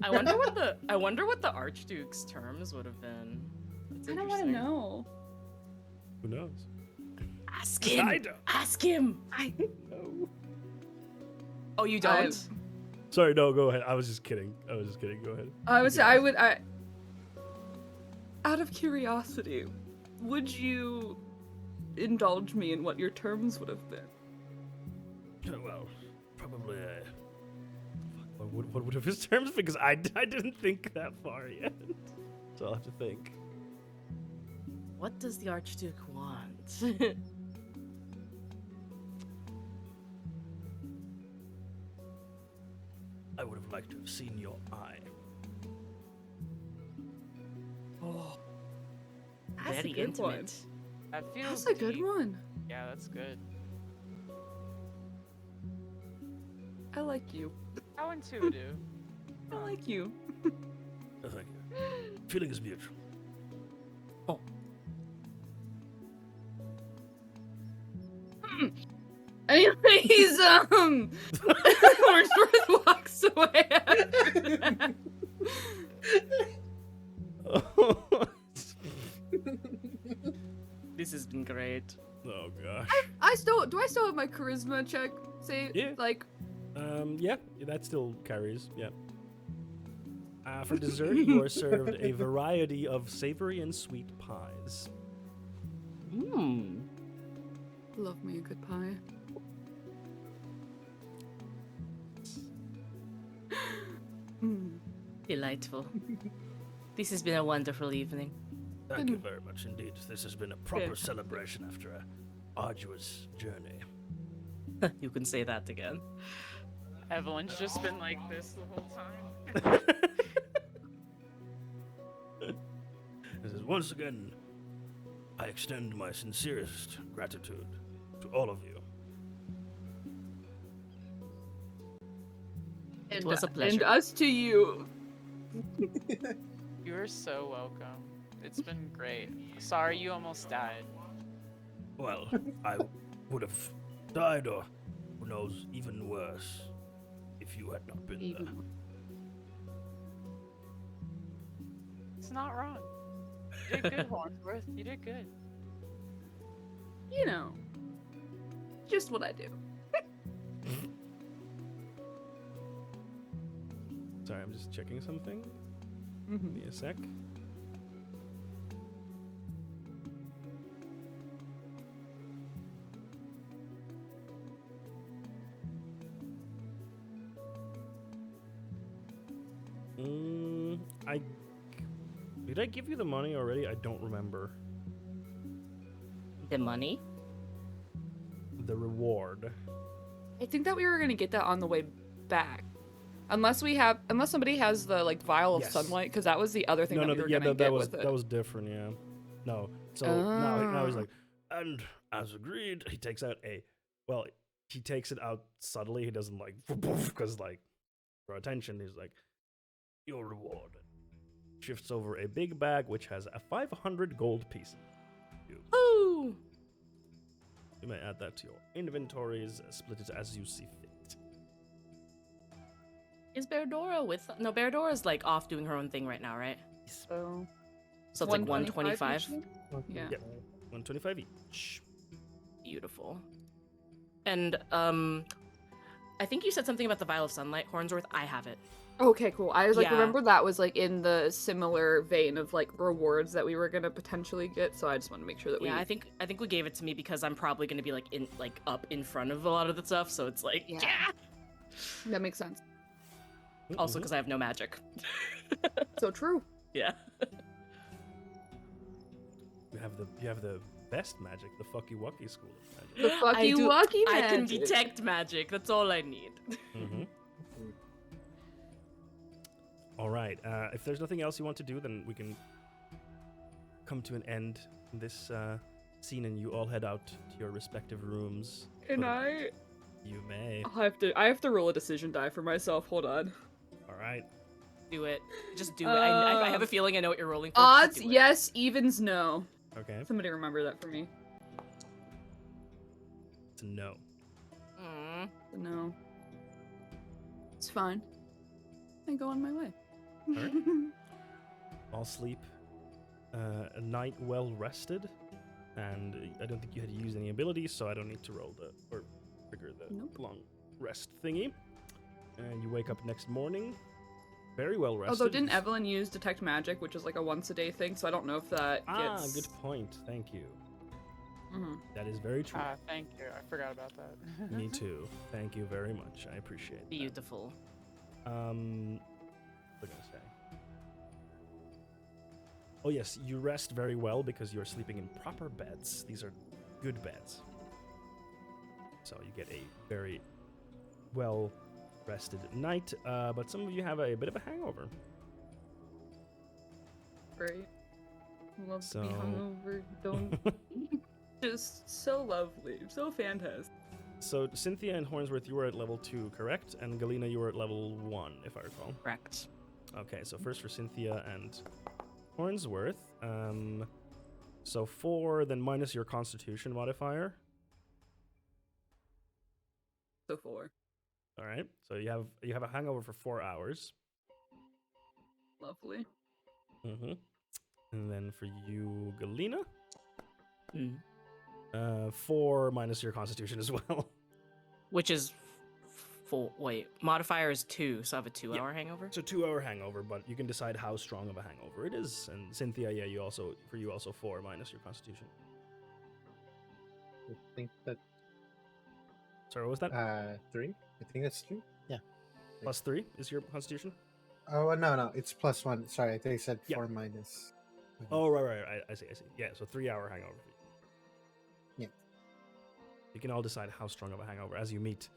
I wonder what the Archduke's terms would have been. That's I don't want to interesting. know. Who knows? Ask him. I don't Ask him. know. Oh, you don't? Sorry, no, go ahead. I was just kidding. Go ahead. Out of curiosity, would you indulge me in what your terms would have been? Well, probably. What would have his terms? Because I didn't think that far yet. So I'll have to think. What does the Archduke want? I would have liked to have seen your eye. Oh, That's a very good one. intimate. That feels That's a good deep. one. Yeah, that's good. I like you. How intuitive. I like you. Oh, thank you. Feeling is beautiful. Anyways, Wordsworth walks away after that. This has been great. Oh gosh. Do I still have my charisma check? Say Yeah. like Yeah, that still carries. Yeah. For dessert, you are served a variety of savory and sweet pies. Hmm. love me a good pie. Delightful. This has been a wonderful evening. Thank you very much indeed. This has been a proper celebration after a arduous journey. You can say that again. Evelyn's just been like this the whole time. This is once again, I extend my sincerest gratitude to all of you. It was a pleasure. And us to you. You are so welcome. It's been great. Sorry you almost died. Well, I would have died, or who knows, even worse, if you had not been there. It's not wrong. You did good, Hornsworth. You did good. You know, just what I do. Sorry, I'm just checking something. Mm-hmm. Give me a sec. Did I give you the money already? I don't remember. The money? The reward. I think that we were gonna get that on the way back, unless somebody has the like vial of Yes. sunlight, because that was the other thing No, that no, we were yeah, gonna that get was with it. that was different. Yeah, no. So now he's Ah. like, and as agreed, he takes out he takes it out subtly. He doesn't like because like for attention. He's like, your reward. Shifts over a big bag which has a 500 gold piece. Ooh! You may add that to your inventories, split it as you see fit. Is Berdora with... No, Berdora's, like, off doing her own thing right now, right? So So it's like 125? usually? Yeah. Yep. 125 each. Beautiful. And, I think you said something about the Vial of Sunlight, Hornsworth. I have it. Okay, cool. I was like, Yeah. remember that was like in the similar vein of like rewards that we were gonna potentially get. So I just want to make sure that we. Yeah, I think we gave it to me because I'm probably going to be, like, up in front of a lot of the stuff, so it's like, Yeah. yeah! That makes sense. Also because I have no magic. So true. Yeah. You have the best magic, the fucky wucky school of magic. The fucky wucky I can magic. detect magic. That's all I need. Mm-hmm. All right. If there's nothing else you want to do, then we can come to an end in this scene, and you all head out to your respective rooms. And I You may. I have to roll a decision die for myself. Hold on. All right. Do it. Just do it. I have a feeling I know what you're rolling for. Just Odds do it. yes, evens no. Okay. Somebody remember that for me. It's a no. Mm. No. It's fine. I go on my way. Alright. All sleep. A night well rested, and I don't think you had to use any abilities, so I don't need to roll or trigger the Nope. long rest thingy. And you wake up next morning, very well rested. Although didn't Evelyn use detect magic, which is like a once a day thing, so I don't know if that gets. Good point. Thank you. Mhm. That is very true. Thank you. I forgot about that. Me too. Thank you very much. I appreciate that. Beautiful. What was I gonna say? Oh yes, you rest very well because you're sleeping in proper beds. These are good beds. So you get a very well rested night, but some of you have a bit of a hangover. Great. Love to be So- hungover. Don't. Just so lovely. So fantastic. So Cynthia and Hornsworth, you were at level 2, correct? And Galena, you were at level 1, if I recall. Correct. Okay, so first for Cynthia and Hornsworth. So 4, then minus your Constitution modifier. So 4. All right. So you have a hangover for 4 hours. Lovely. Mm-hmm. And then for you, Galena, Mm. 4 minus your Constitution as well. Which is 4. Wait, modifier is 2, so I have a 2-hour hangover? So 2-hour hangover, but you can decide how strong of a hangover it is. And Cynthia, yeah, you also 4 minus your Constitution. I think that Sorry, what was that? 3. I think that's 3. Yeah. Plus 3 is your Constitution? Oh no, it's +1. Sorry, I think I said Yeah. 4 minus. Oh, right. I see. Yeah, so 3-hour hangover. Yeah. You can all decide how strong of a hangover as you meet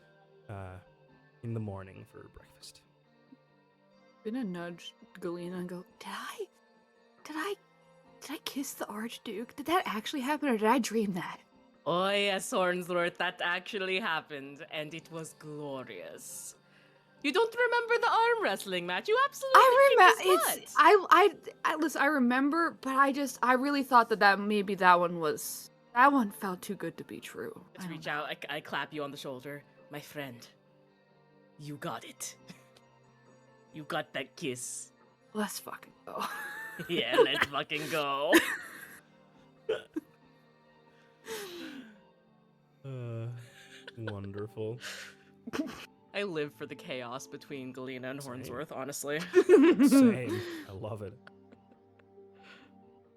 in the morning for breakfast. Gonna nudge Galena and go, did I kiss the Archduke? Did that actually happen or did I dream that? Oh yes, Hornsworth, that actually happened, and it was glorious. You don't remember the arm wrestling match? You absolutely kicked his butt. I listen, I remember, but I really thought that maybe that one felt too good to be true. Let's reach out. I clap you on the shoulder, my friend. You got it. You got that kiss. Let's fucking go. Yeah, let's fucking go. Wonderful. I live for the chaos between Galena and Same. Hornsworth, honestly. Same. I love it.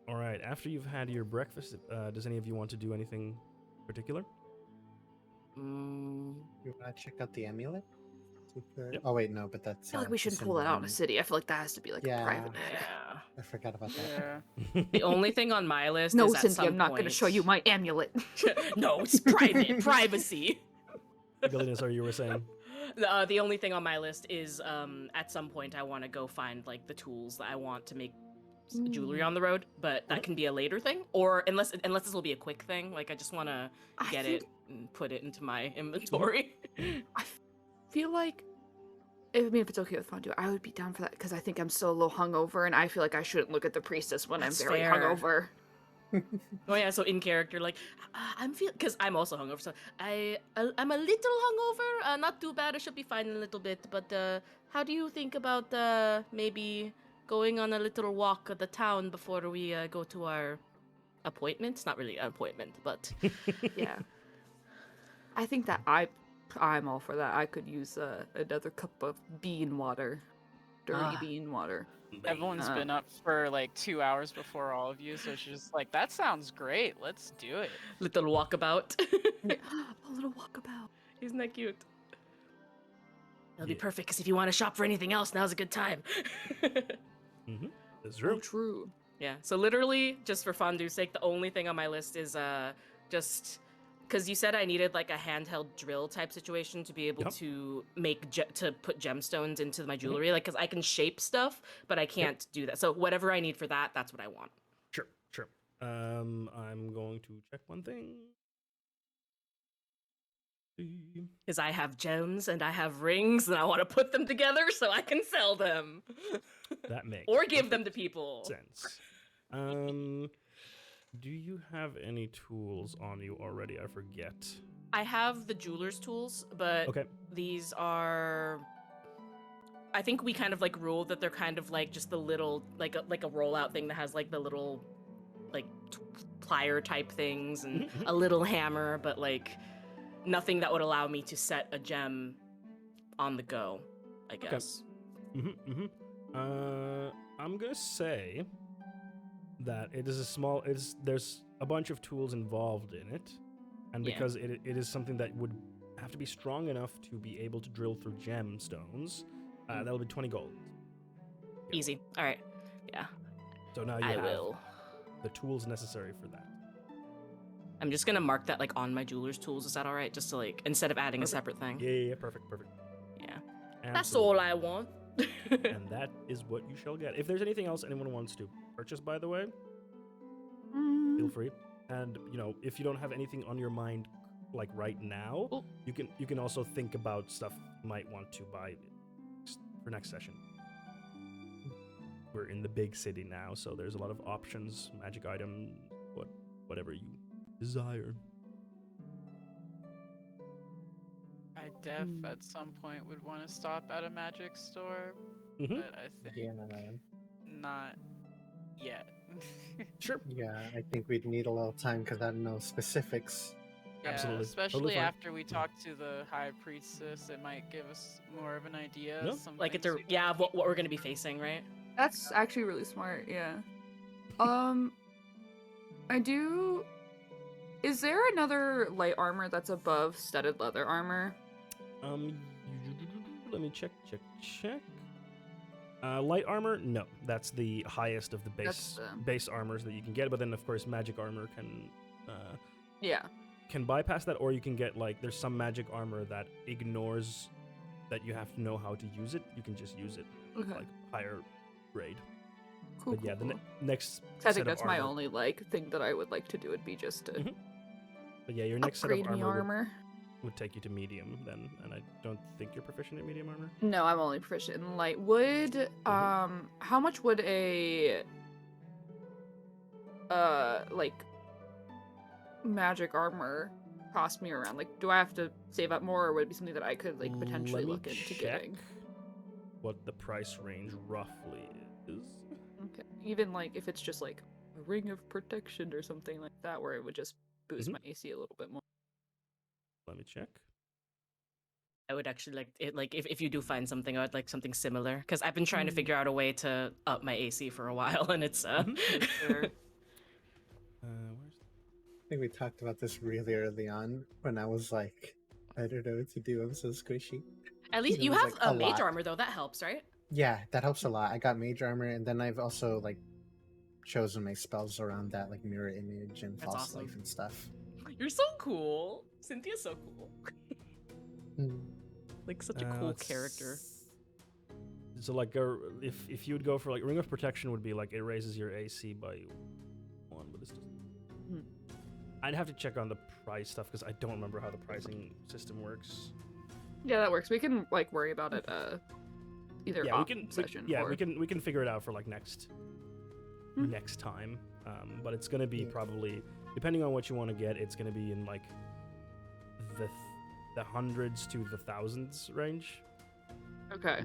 All right. After you've had your breakfast, does any of you want to do anything particular? Mm, You want to check out the amulet? Yep. Oh wait, no, but that's. I feel like we shouldn't that's pull that out in a room. city. I feel like that has to be like Yeah. a private. yeah. I forgot about that. Yeah. The only thing on my list No, is at Cynthia, some I'm not going to point- show you my amulet. No, it's private. Privacy. Galena, sorry, you were saying? The only thing on my list is at some point I want to go find like the tools that I want to make jewelry on the road, but that can be a later thing, or unless this will be a quick thing. Like I just want to I get think- it and put it into my inventory. I feel like, if it's okay with Fondue, I would be down for that because I think I'm still a little hungover, and I feel like I shouldn't look at the priestess when That's I'm very fair. hungover. Oh yeah, so in character, like I'm because I'm also hungover, so I'm a little hungover. Not too bad. I should be fine in a little bit. But how do you think about maybe going on a little walk of the town before we go to our appointment? It's not really an appointment, but Yeah, I think that I'm all for that. I could use another cup of bean water, dirty bean water. Everyone's been up for like 2 hours before all of you, so she's just like, that sounds great. Let's do it. little walkabout. A little walkabout. Isn't that cute? It'll be Yeah. perfect because if you want to shop for anything else, now's a good time. Mm-hmm. That's true. True. Yeah, so literally, just for fondue's sake, the only thing on my list is just because you said I needed like a handheld drill type situation to be able Yep. to make to put gemstones into my jewelry, like because I can shape stuff, but I can't do that. So whatever I need for that, that's what I want. Sure. I'm going to check one thing. Because I have gems and I have rings, and I want to put them together so I can sell them That makes or give them to perfect people. sense. Do you have any tools on you already? I forget. I have the jeweler's tools, but Okay. these are. I think we kind of like ruled that they're kind of like just the little like a rollout thing that has like the little like plier type things and a little hammer, but like nothing that would allow me to set a gem on the go, I guess. I'm gonna say that it is a small. There's a bunch of tools involved in it, and Yeah. because it is something that would have to be strong enough to be able to drill through gemstones, that'll be 20 gold. Easy. All right. Yeah, So now you I have will. the tools necessary for that. I'm just gonna mark that like on my jeweler's tools. Is that all right? Just to like instead of adding a separate thing. Yeah, perfect. Yeah. That's all I want. And that is what you shall get. If there's anything else anyone wants to purchase, by the way, feel free. And if you don't have anything on your mind like right now. Cool. You can also think about stuff you might want to buy for next session. We're in the big city now, so there's a lot of options, magic item, whatever you desire. I at some point would want to stop at a magic store, Mm-hmm. but I think Yeah, not yet. Sure. yeah. I think we'd need a little time because I don't know specifics. Yeah, Absolutely. especially Totally fine. after we talk to the high priestess, it might give us more of an idea. No. Some Like, things we of what we're gonna be facing, right? That's actually really smart, yeah. I do. Is there another light armor that's above studded leather armor? Let me check. Light armor? No, that's the highest of the base armors that you can get. But then, of course, magic armor can bypass that, or you can get like there's some magic armor that ignores that you have to know how to use it. You can just use it like higher grade. Cool. But yeah, cool. the next. I think set that's of my armor- only thing that I would like to do would be just to But yeah, your next set upgrade of me armor armor. would take you to medium then, and I don't think you're proficient at medium armor. No, I'm only proficient in light. Would how much would a like magic armor cost me around? Like, do I have to save up more, or would it be something that I could like potentially Let me look into check getting? what the price range roughly is. Okay, even like if it's just like a ring of protection or something like that, where it would just boost my AC a little bit more. Let me check. I would actually like it. Like, if you do find something, I would like something similar, because I've been trying to figure out a way to up my AC for a while, and it's Sure. Where's I think we talked about this really early on when I was like, I don't know what to do. I'm so squishy. At least It you was, have like, a a mage lot. armor though. That helps, right? Yeah, that helps a lot. I got mage armor, and then I've also like chosen my spells around that, like mirror image and That's false awesome. life and stuff. You're so cool. Cynthia's so cool. Like such a cool character. So like, if you would go for like ring of protection, would be like it raises your AC by 1, but this doesn't. I'd have to check on the price stuff because I don't remember how the pricing system works. Yeah, that works. We can like worry about it either Yeah, off we can. session. Yeah, or... we can figure it out for like next time. But it's gonna be probably depending on what you want to get. It's gonna be in like the hundreds to the thousands range. Okay.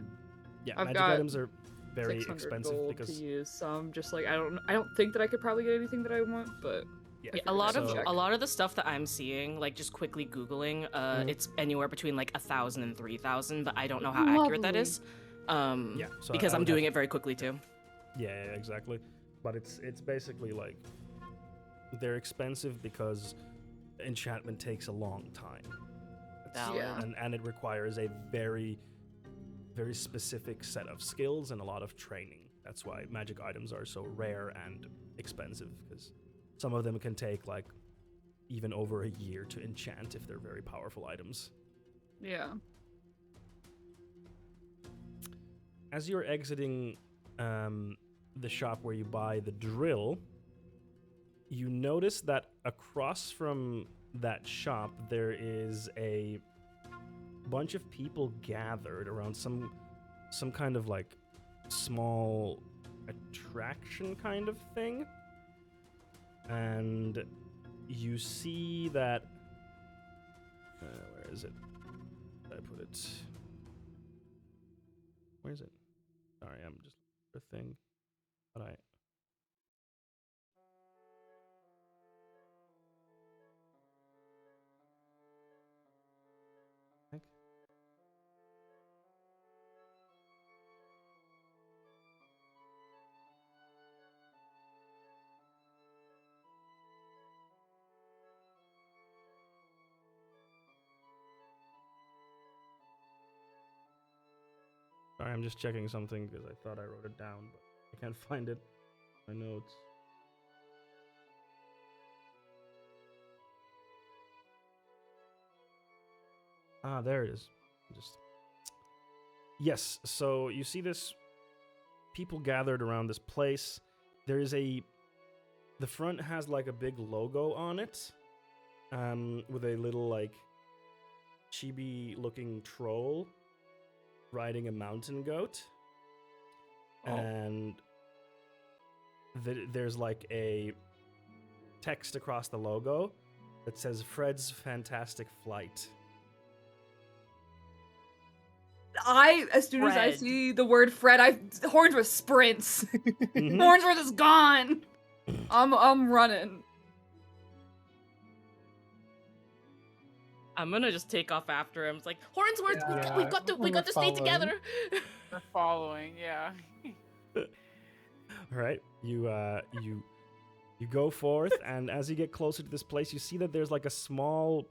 Yeah, I've magic got items are very 600 expensive gold because to use. So I'm just like I don't think that I could probably get anything that I want, but yeah, A lot so- of the stuff that I'm seeing, like just quickly googling, it's anywhere between like 1,000 and 3,000, but I don't know how accurate that is. Yeah, so because I I'm would doing have- it very quickly too. Yeah, exactly. But it's basically like they're expensive because enchantment takes a long time. Yeah. And it requires a very, very specific set of skills and a lot of training. That's why magic items are so rare and expensive, because some of them can take like even over a year to enchant if they're very powerful items. Yeah. As you're exiting the shop where you buy the drill, you notice that across from that shop there is a bunch of people gathered around some kind of like small attraction kind of thing, and you see that where is it? Did I put it? Where is it? Sorry, I'm just looking for a thing. But I. Sorry, I'm just checking something because I thought I wrote it down, but I can't find it in my notes. Ah, there it is. Yes, so you see this people gathered around this place. The front has like a big logo on it, with a little like chibi-looking troll riding a mountain goat, and there's like a text across the logo that says Fred's Fantastic Flight. As soon as I Fred. see the word Fred, Hornsworth sprints. Mhm. Hornsworth is gone. I'm running. I'm gonna just take off after him. It's like Hornsworth, Yeah, we got to we're stay following. together. We're following, yeah. All right, you go forth, and as you get closer to this place, you see that there's like a small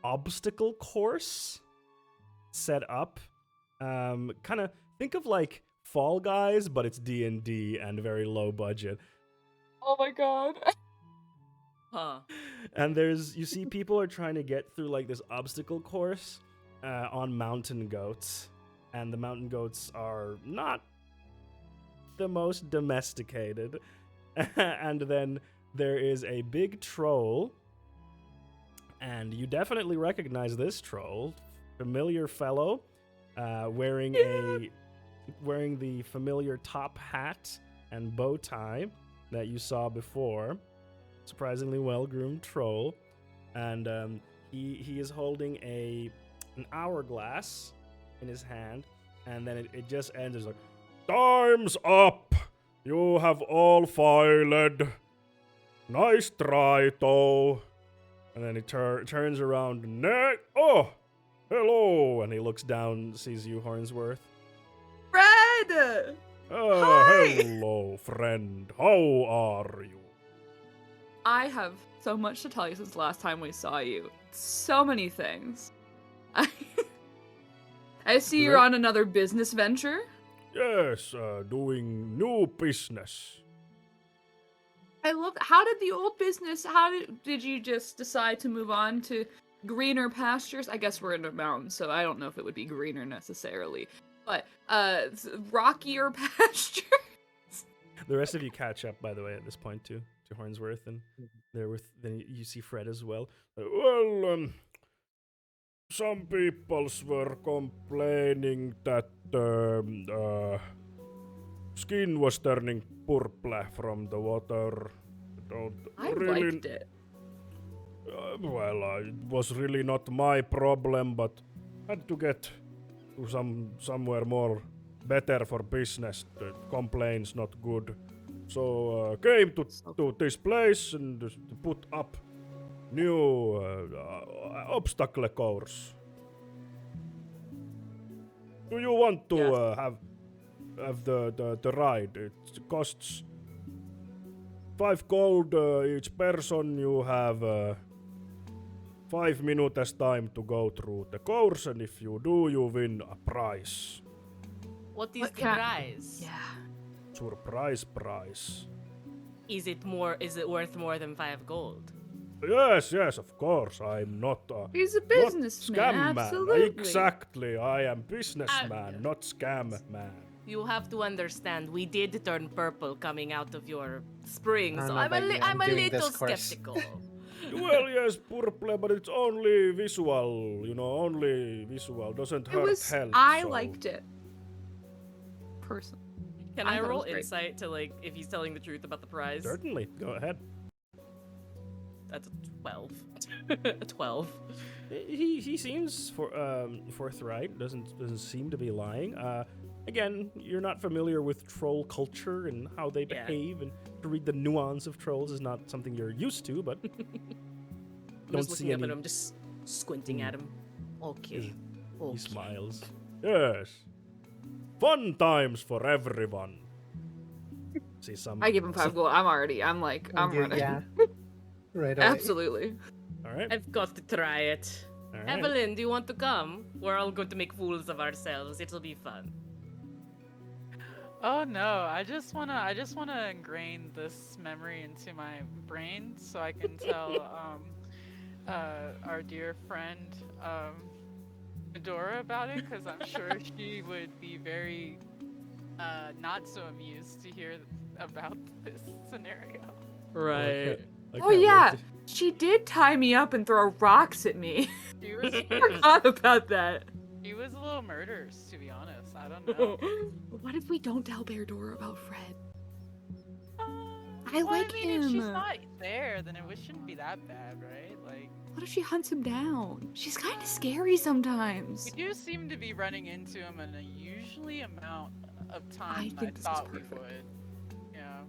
obstacle course set up. Kind of think of like Fall Guys, but it's D&D and very low budget. Oh my god. Huh. And you see people are trying to get through like this obstacle course on mountain goats, and the mountain goats are not the most domesticated. And then there is a big troll, and you definitely recognize this troll, familiar fellow, wearing the familiar top hat and bow tie that you saw before. Surprisingly well-groomed troll, and he is holding an hourglass in his hand, and then it just ends. It's like, time's up. You have all failed. Nice try, though. And then he turns around. Oh, hello. And he looks down, sees you, Hornsworth. Fred! Oh, Hi. hello, friend. How are you? I have so much to tell you since the last time we saw you. So many things. I see you're on another business venture. Yes, doing new business. I love. How did the old business? Did you just decide to move on to greener pastures? I guess we're in a mountain, so I don't know if it would be greener necessarily, but rockier pastures. The rest of you catch up, by the way, at this point to Hornsworth, and then you see Fred as well. Some people were complaining that skin was turning purple from the water. I liked it. Well, it was really not my problem, but had to get to somewhere more better for business. The complaints not good. So came to this place and to put up new obstacle course. Do you want to have the ride? It costs 5 gold each person. You have 5 minutes time to go through the course, and if you do, you win a prize. What is What the kind- prize? Yeah. Surprise prize. Is it worth more than 5 gold? Yes, of course. I'm not He's a not businessman. scam Absolutely. man. Exactly. I am businessman, not scam man. You have to understand, we did turn purple coming out of your spring, I don't so know about you, I'm a doing this little course. skeptical. Well, yes, purple, but it's only visual. Only visual. Doesn't It hurt was. health. I so- liked it. Personally. Can I I thought it roll was great. insight to if he's telling the truth about the prize? Certainly. Go ahead. That's a 12. A 12. He seems forthright. Doesn't seem to be lying. Again, you're not familiar with troll culture and how they Yeah. behave, and to read the nuance of trolls is not something you're used to. But I'm don't just see looking up any. at him, just squinting at him. Okay. He Okay. smiles. Yes. Fun times for everyone. See some. I give him 5 gold. I'm running. Yeah. Right away. Absolutely. All right. I've got to try it. All right. Evelyn, do you want to come? We're all going to make fools of ourselves. It'll be fun. Oh no, I just wanna ingrain this memory into my brain so I can tell our dear friend Medora about it, because I'm sure she would be very not so amused to hear about this scenario. Okay. I Oh can't wait yeah, to- she did tie me up and throw rocks at me. She was, I forgot about that. she was a little murderous, to be honest. I don't know. What if we don't tell Beardora about Fred? Uh, I like I mean, if she's him. not there, then it shouldn't be that bad, right? Like, What if she hunts him down? She's kind of scary sometimes. we do seem to be running into him in a usually amount of time than I think this is thought we perfect. would. Yeah.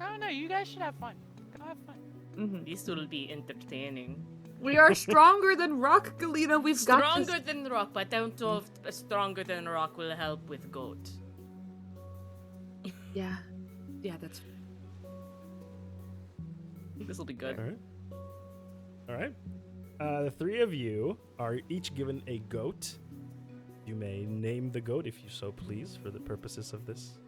I don't know. You guys should have fun. Go have fun. Mhm. This will be entertaining. We are stronger than Rock, Galena. We've got Stronger this. than rock, but I don't know if stronger than rock will help with goat. Yeah, that's. This will be good. All right. The three of you are each given a goat. You may name the goat if you so please for the purposes of this.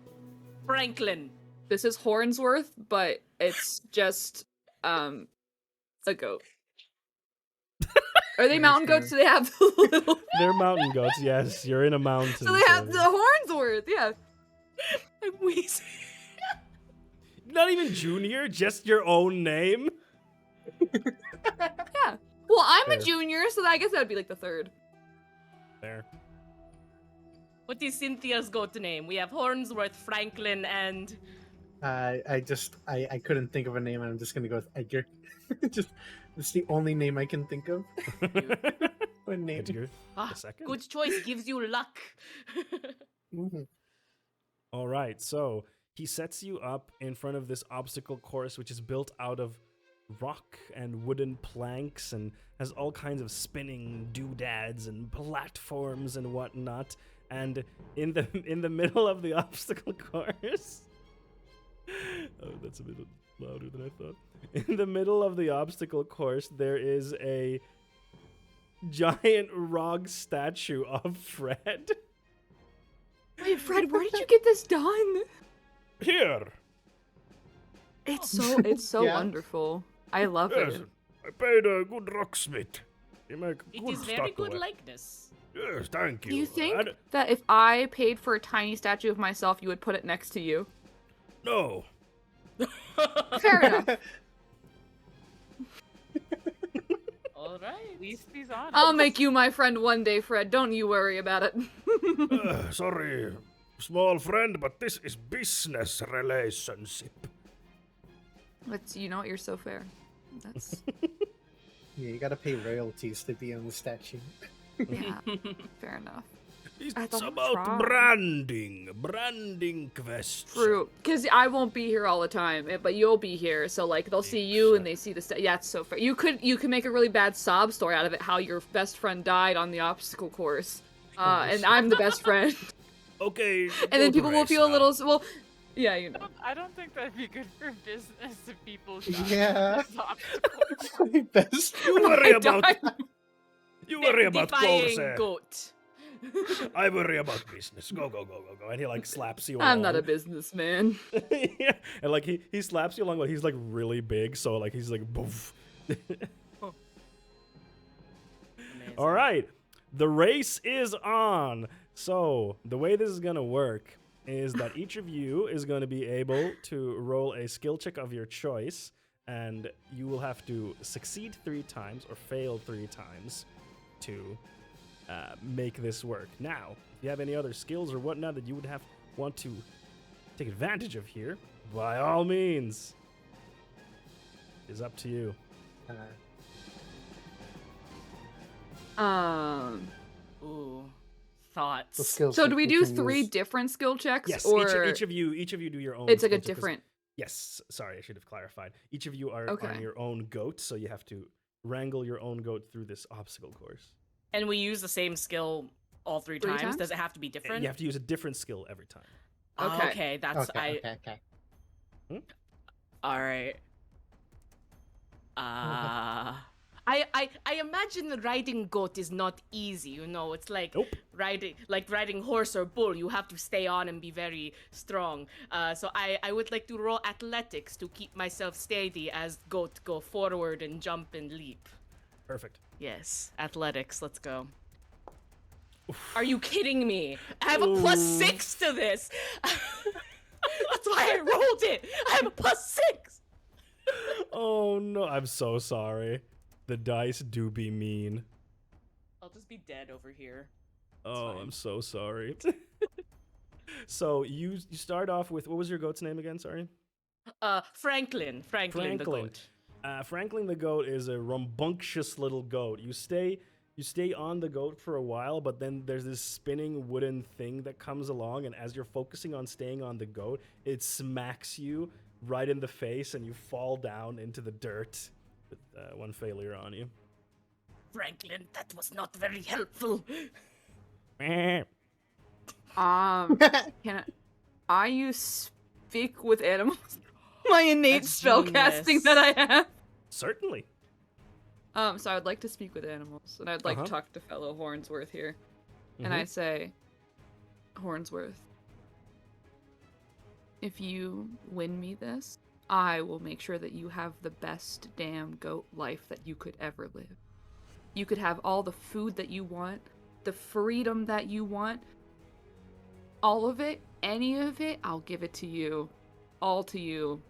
Franklin. This is Hornsworth, but it's just a goat. Are they mountain goats? Do they have the little? They're mountain goats, yes. You're in a mountain. So they have the Hornsworth, yeah. I'm wheezing. Not even junior, just your own name. Yeah. Well, I'm Fair. a junior, so I guess that would be like the third. There. What is Cynthia's goat name? We have Hornsworth, Franklin, and I couldn't think of a name, and I'm just gonna go with Edgar. Just it's the only name I can think of. One name. Edgar, Ah, the second. good choice. Gives you luck. Mhm. All right, so he sets you up in front of this obstacle course, which is built out of rock and wooden planks and has all kinds of spinning doodads and platforms and whatnot. And in the middle of the obstacle course, oh, that's a bit louder than I thought. In the middle of the obstacle course, there is a giant rock statue of Fred. Wait, Fred, where did you get this done? Here. It's so Yeah. wonderful. I love it. I paid a good rocksmith. He make It good is very good statuette. likeness. Yes, thank you. Do you think I d- that if I paid for a tiny statue of myself, you would put it next to you? No. Fair enough. All right. At least he's honest. I'll make you my friend one day, Fred. Don't you worry about it. Sorry, small friend, but this is business relationship. But you know what? You're so fair. That's Yeah, you gotta pay royalties to be on the statue. yeah. Fair enough. It's thought we about tried. branding question. True, because I won't be here all the time, but you'll be here. So like they'll see you and they see the yeah, it's so fair. You could make a really bad sob story out of it, how your best friend died on the obstacle course, and I'm the best friend, Okay. and then goat people will race feel a now. little well, yeah, you know. I don't think that'd be good for business if people. Yeah. Obstacles. My best. You worry I about died. you worry about Defying goals. goat. I worry about business. Go. And he like slaps you. I'm not a along. businessman. Yeah. And like he slaps you along, but he's like really big, so like he's like boof. Amazing. All right, the race is on. So the way this is gonna work is that each of you is going to be able to roll a skill check of your choice, and you will have to succeed 3 times or fail 3 times to make this work. Now, if you have any other skills or whatnot that you would want to take advantage of here, by all means, it's up to you. Ooh, The thoughts. skills So that do we you do can 3 use. different skill checks, Yes, or each of you do your own. it's like a skill check, 'cause- different? Yes, sorry, I should have clarified. Each of you are Okay. on your own goat, so you have to wrangle your own goat through this obstacle course. And we use the same skill all 3 3 times? times? Does it have to be different? You have to use a different skill every time. Okay. Okay, that's Okay. All right. I imagine riding goat is not easy. You know, it's like Nope. riding horse or bull. You have to stay on and be very strong. So I would like to roll athletics to keep myself steady as goat go forward and jump and leap. Perfect. Yes, athletics. Let's go. Are you kidding me? I have a +6 to this. That's why I rolled it. I have a +6. Oh no, I'm so sorry. The dice do be mean. I'll just be dead over here. Oh, fine. I'm so sorry. So you start off with, what was your goat's name again? Sorry. Franklin the goat. Franklin the goat is a rambunctious little goat. You stay on the goat for a while, but then there's this spinning wooden thing that comes along, and as you're focusing on staying on the goat, it smacks you right in the face, and you fall down into the dirt with one failure on you. Franklin, that was not very helpful. Can I use speak with animals? My innate That's spellcasting genius. that I have. Certainly. So I'd like to speak with animals, and I'd like to talk to fellow Hornsworth here. And I say, Hornsworth, if you win me this, I will make sure that you have the best damn goat life that you could ever live. You could have all the food that you want, the freedom that you want, all of it, any of it, I'll give it to you. All to you,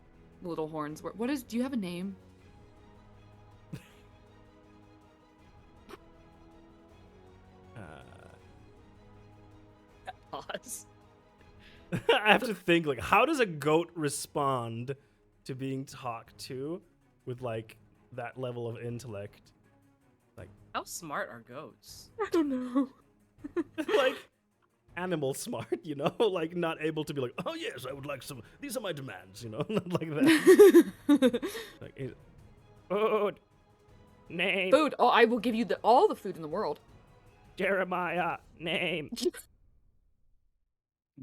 little Hornsworth. Do you have a name? Pause. I have to think, like, how does a goat respond to being talked to with, like, that level of intellect? Like, How smart are goats? I don't know. like, animal smart, you know? Like, not able to be like, oh, yes, I would like some, these are my demands, you know? Not like that. Like, food, name, Food. Oh, I will give you all the food in the world. Jeremiah, name.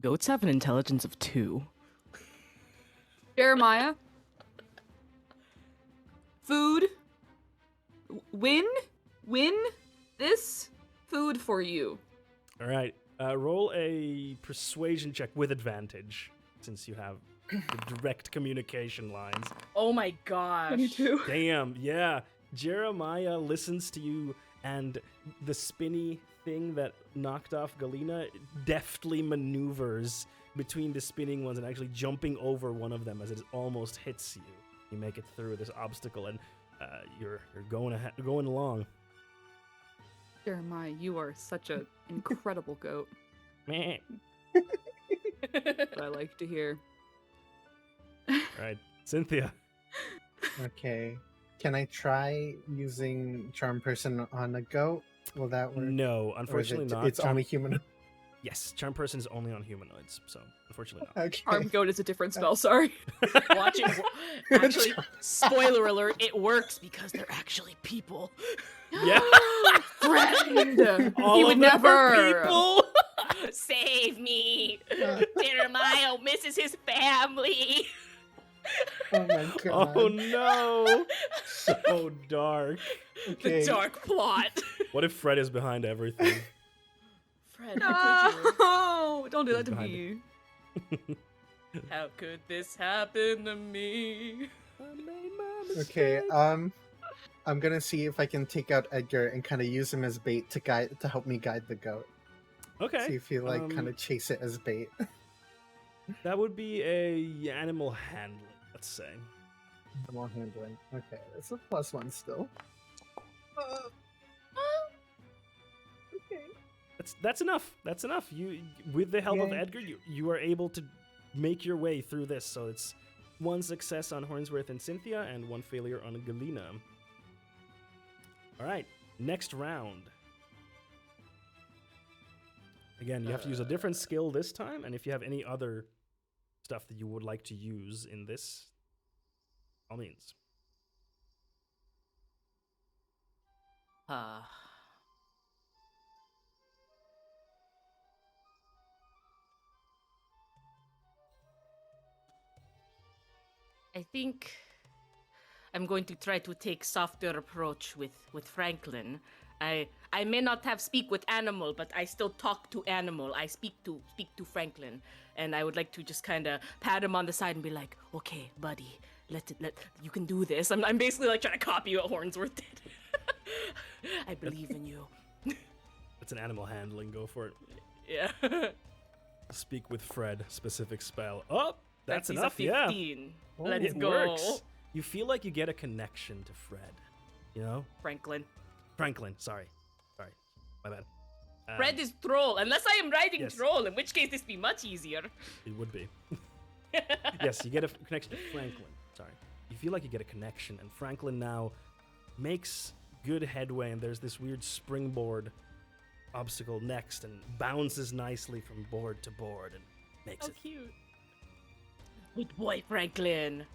Goats have an intelligence of 2. Jeremiah. Food. Win this food for you. All right, roll a persuasion check with advantage, since you have the direct communication lines. Oh my gosh. 22. Damn, yeah. Jeremiah listens to you, and the spinny thing that knocked off Galena deftly maneuvers between the spinning ones and actually jumping over one of them as it almost hits you. You make it through this obstacle, and you're going along. Jeremiah, you are such an incredible goat. Meh. That I like to hear. All right, Cynthia. Okay. Can I try using Charm Person on a goat? Will that work? No, Or is unfortunately it, not. It's only human. Yes, Charm Person is only on humanoids, so unfortunately not. Okay. Armed goat is a different spell, sorry. Watch it. Actually, spoiler alert, it works because they're actually people. Yeah. Friend! All He of would them are never. people. Save me. Jeremiah misses his family. Oh my god. Oh no. So dark. Okay. The dark plot. What if Fred is behind everything? Fred, how could you? No! Don't do that to Behind me. How could this happen to me? Okay, I'm gonna see if I can take out Edgar and kind of use him as bait to help me guide the goat. Okay. See if he kind um, of chase it as bait. That would be a animal handling, let's say. Animal handling. Okay, it's a +1 still. Okay. That's enough. That's enough. You, with the help of Yay. Edgar, you are able to make your way through this. So it's 1 success on Hornsworth and Cynthia, and 1 failure on Galena. All right, next round. Again, you have to use a different skill this time, and if you have any other stuff that you would like to use in this, all means. I think I'm going to try to take softer approach with Franklin. I may not have speak with animal, but I still talk to animal. I speak to Franklin, and I would like to just kind of pat him on the side and be like, "Okay, buddy, let you can do this." I'm basically like trying to copy what Hornsworth did. I believe in you. It's an animal handling. Go for it. Yeah. Speak with Fred. Specific spell. Oh, that's He's enough. a Yeah. 15. Oh, Let's It go. works. you feel like you get a connection to Fred. You know, Franklin. Sorry, my bad. Fred is troll, unless I am riding yes. troll, in which case this be much easier. It would be. Yes, you get a connection to Franklin. Sorry. You feel like you get a connection, and Franklin now makes good headway, and there's this weird springboard obstacle next, and bounces nicely from board to board, and makes How it. cute. Good boy, Franklin.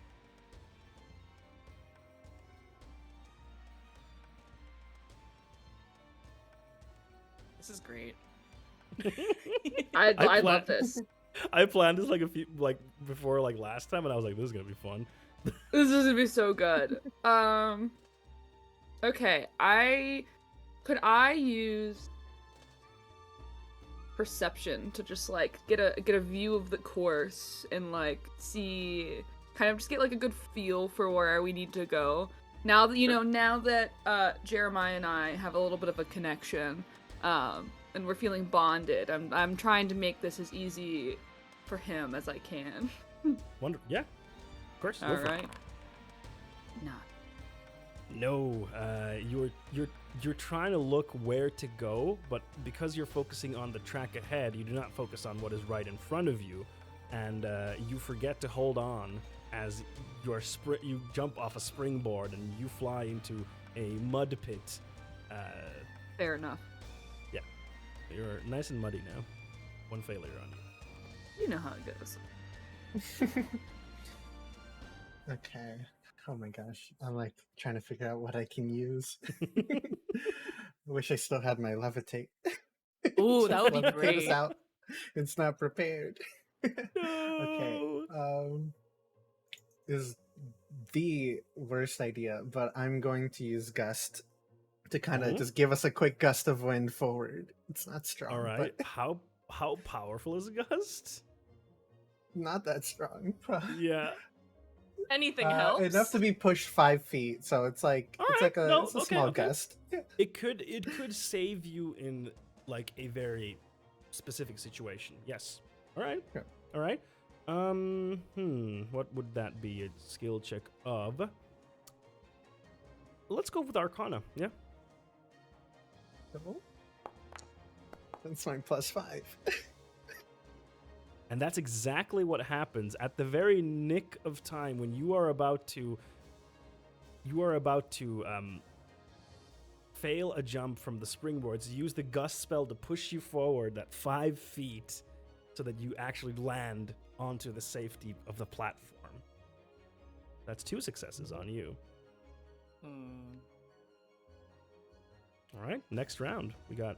This is great. I planned- love this. I planned this before last time, and I was like, this is gonna be fun. This is gonna be so good. Okay, could I use perception to just get a view of the course and see, kind of just get a good feel for where we need to go. Now that now that Jeremiah and I have a little bit of a connection, and we're feeling bonded, I'm trying to make this as easy for him as I can. Yeah, of course. All right. Nah. No, you're trying to look where to go, but because you're focusing on the track ahead, you do not focus on what is right in front of you, and you forget to hold on as you jump off a springboard and you fly into a mud pit. Fair enough. Yeah, you're nice and muddy now. One failure on you. You know how it goes. Okay. Oh my gosh. I'm trying to figure out what I can use. I wish I still had my levitate. Ooh, that would be Levitate great. us out. It's not prepared. Okay. Is the worst idea, but I'm going to use gust to kind of just give us a quick gust of wind forward. It's not strong. All right. But How powerful is a gust? not that strong. Yeah. Anything helps. Enough to be pushed 5 feet, so it's All right, no, it's a okay, small okay. gust. Yeah. It could save you in a very specific situation. Yes. All right. Yeah. All right. What would that be? A skill check of. Let's go with Arcana. Yeah. That's my +5. And that's exactly what happens at the very nick of time when you are about to fail a jump from the springboards. Use the gust spell to push you forward that 5 feet so that you actually land onto the safety of the platform. That's 2 successes on you. All right, next round. We got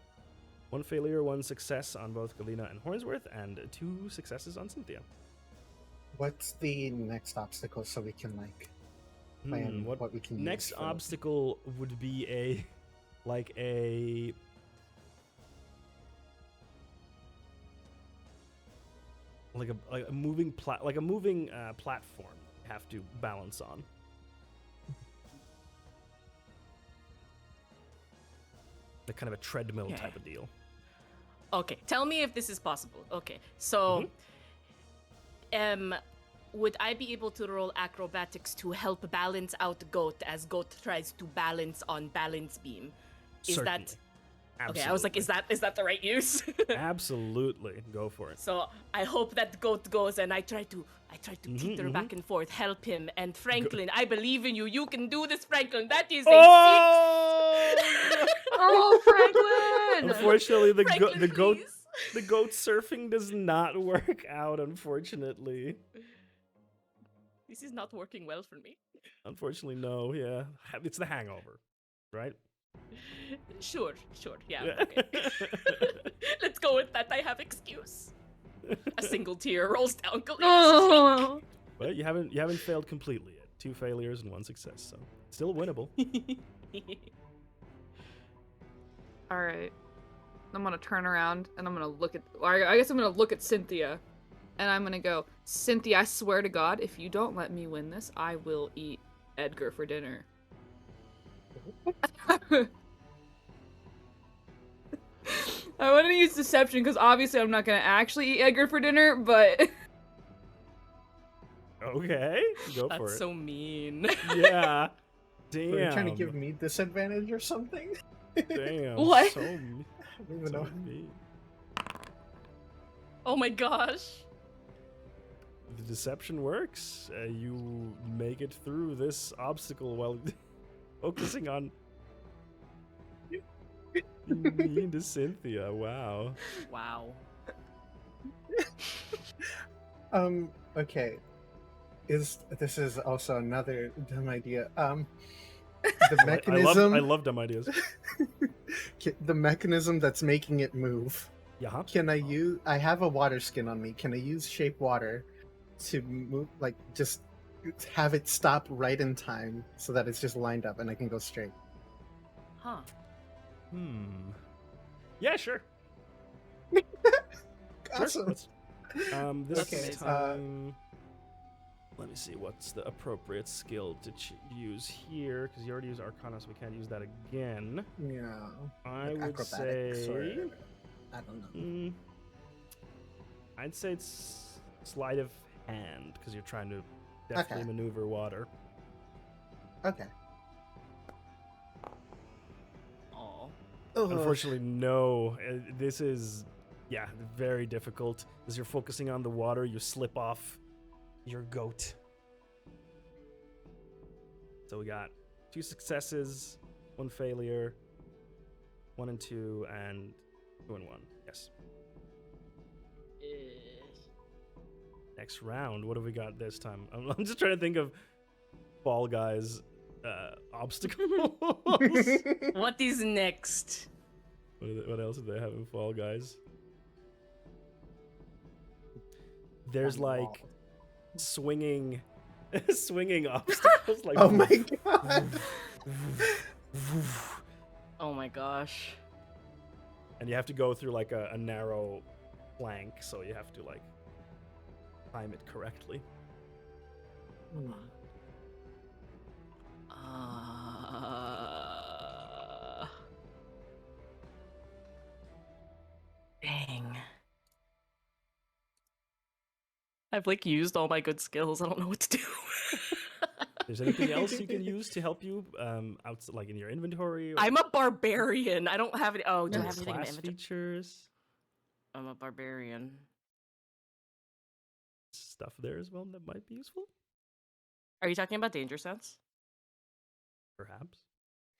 1 failure, 1 success on both Galena and Hornsworth, and 2 successes on Cynthia. What's the next obstacle so we can plan what we can Next use for- obstacle would be a moving platform you have to balance on. Like kind of a treadmill Okay. type of deal. Okay, tell me if this is possible. Okay, so, would I be able to roll acrobatics to help balance out Goat as Goat tries to balance on balance beam? Is Certainly. that Absolutely. okay? I was like, is that the right use? Absolutely, go for it. So I hope that Goat goes, and I try to teeter back and forth, help him. And Franklin, I believe in you. You can do this, Franklin. That is a Oh, Franklin! Unfortunately, the Franklin, please. the goat surfing does not work out. Unfortunately, This is not working well for me. unfortunately, no. Yeah, it's the hangover, right? Sure, yeah. Okay. Let's go with that. I have excuse. A single tear rolls down Galena's Oh. But you haven't failed completely yet. 2 failures and 1 success, so still winnable. cheek. All right. I'm gonna turn around and I'm gonna look at. I guess I'm gonna look at Cynthia, and I'm gonna go, Cynthia. I swear to God, if you don't let me win this, I will eat Edgar for dinner. I want to use deception because obviously I'm not gonna actually eat Edgar for dinner, but Okay, go for That's it. so mean. Yeah. Damn. Are you trying to give me disadvantage or something? Damn. What? So, I don't even so know. mean. Oh my gosh. The deception works. You make it through this obstacle while focusing on being mean to Cynthia. Wow. Wow. Okay. This is also another dumb idea. The I mechanism. love dumb ideas. The mechanism that's making it move. Yeah. Can I use? I have a water skin on me. Can I use shape water to move? Like just have it stop right in time so that it's just lined up and I can go straight. Huh. Yeah, sure. Awesome. Let's- this Okay, time, let me see what's the appropriate skill to use here, because you already used Arcana, so we can't use that again. Yeah. I Like would acrobatics say, or I don't know. I'd say it's sleight of hand, because you're trying to deftly Okay. maneuver water. Okay. Aw. Unfortunately, no. This is, yeah, very difficult. As you're focusing on the water, you slip off your goat. So we got 2 successes, 1 failure, 1 and 2, and 2 and 1. Yes. Next round, what have we got this time? I'm just trying to think of Fall Guys obstacles. What is next? What else do they have in Fall Guys? There's On the wall. like swinging obstacles. Like Oh my god. Oh my gosh. And you have to go through like a narrow plank, so you have to like time it correctly. Dang. I've like used all my good skills. I don't know what to do. There's anything else you can use to help you out, like in your inventory? Or I'm a barbarian. I don't have any. Oh, do I any have anything in my class inventory? features? I'm a barbarian. Stuff there as well that might be useful, Are you talking about danger sense? perhaps.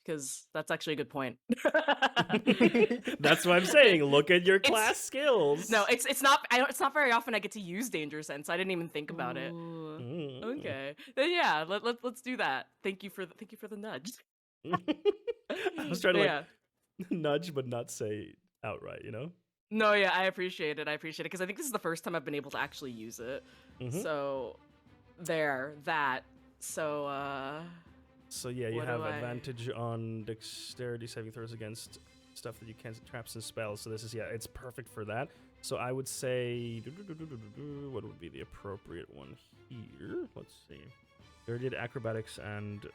Because that's actually a good point. That's what I'm saying. Look at your It's- class skills. No, it's not. It's not very often I get to use danger sense. I didn't even think about it. Ooh. Mm. Okay, then yeah, let's do that. Thank you for the nudge. I was trying to Yeah. like nudge, but not say outright. You know. No, yeah, I appreciate it. Because I think this is the first time I've been able to actually use it. Mhm. So, that. So, So yeah, you What have do I- advantage on dexterity saving throws against stuff that you can't traps and spells. So this is, yeah, it's perfect for that. So I would say, what would be the appropriate one here? Let's see. You already did acrobatics and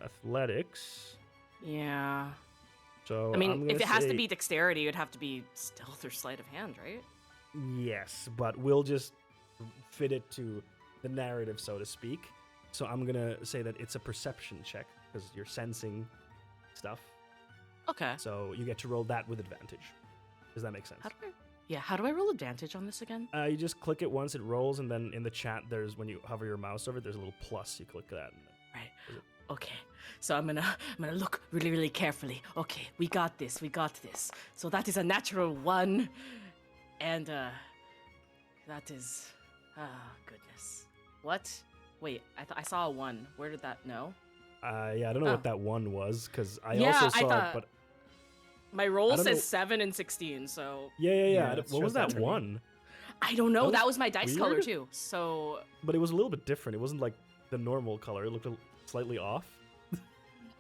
athletics. yeah. So I mean, I'm if gonna it has to say be dexterity, it would have to be stealth or sleight of hand, right? yes, but we'll just fit it to the narrative, so to speak. So I'm gonna say that it's a perception check because you're sensing stuff. Okay. So you get to roll that with advantage. Does that make sense? How do I roll advantage on this again? You just click it once, it rolls, and then in the chat, there's when you hover your mouse over it, there's a little plus. You click that. Right. Okay. So I'm gonna look really, really carefully. Okay, we got this. So that is a natural 1, and that is goodness. What? Wait, I saw a 1. Where did that? No. Yeah, I don't know what that one was because I Yeah, also I saw thought- it, but My roll I don't says know. 7 and 16. So yeah. Yeah, What it was shows that that to me. one? I don't know. That That was was my dice color weird. too. So But it was a little bit different. It wasn't like the normal color. It looked slightly off.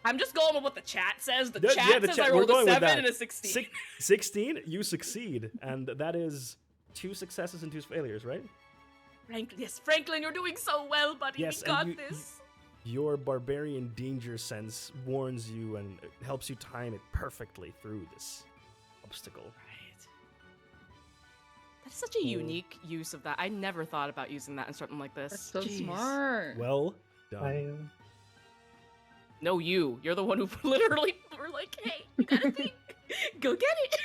I'm just going with what the chat says. The Yeah, chat the says chat- I we're rolled a going with 7 that. and a 16. 16, you succeed, and that is 2 successes and 2 failures, right? Franklin, you're doing so well, buddy. Yes, we and got you- this. Your barbarian danger sense warns you and helps you time it perfectly through this obstacle. Right. That such a unique use of that. I never thought about using that in something like this. That's so Jeez. smart. Well done. I No, you're the one who literally were like, hey, you gotta think. Go get it.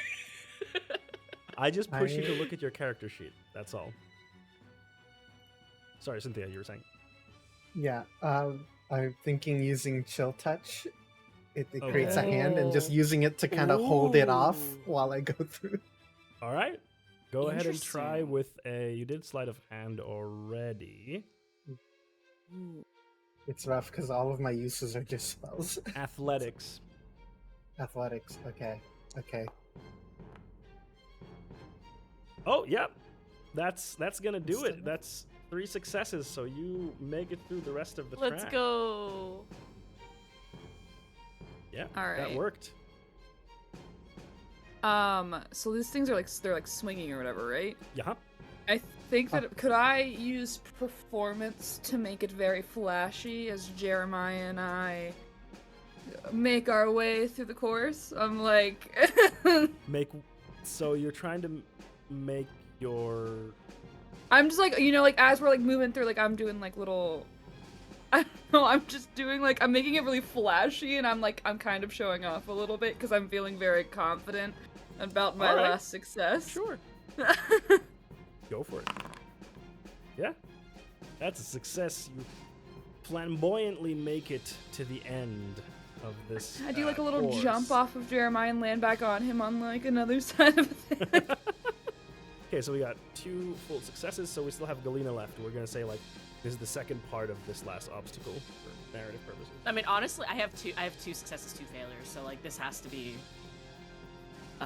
I just push you to look at your character sheet. That's all. Sorry, Cynthia, you were saying. yeah. I'm thinking using chill touch. It creates a hand, and just using it to kind of hold it off Ooh. while I go through. All right. Go ahead and try Interesting. with a. You did sleight of hand already. It's rough because all of my uses are just spells. Athletics. Athletics. Okay. Oh, yep. That's gonna do it. That's 3 successes, so you make it through the rest of the Let's track. go. Yeah, All that right. worked. So these things are they're swinging or whatever, right? Yeah. I think that could I use performance to make it very flashy as Jeremiah and I make our way through the course? I'm like, So you're trying to make your. I'm just like, as we're moving through, I'm doing little. I don't know. I'm just doing I'm making it really flashy, and I'm kind of showing off a little bit because I'm feeling very confident about my All right. last success. Sure. Go for it. Yeah. That's a success. You flamboyantly make it to the end of this. I do a little course. jump off of Jeremiah and land back on him on another side of it. Okay, so we got 2 full successes, so we still have Galena left. We're gonna say this is the second part of this last obstacle for narrative purposes. I mean, honestly, I have 2 successes, 2 failures, so this has to be. Go,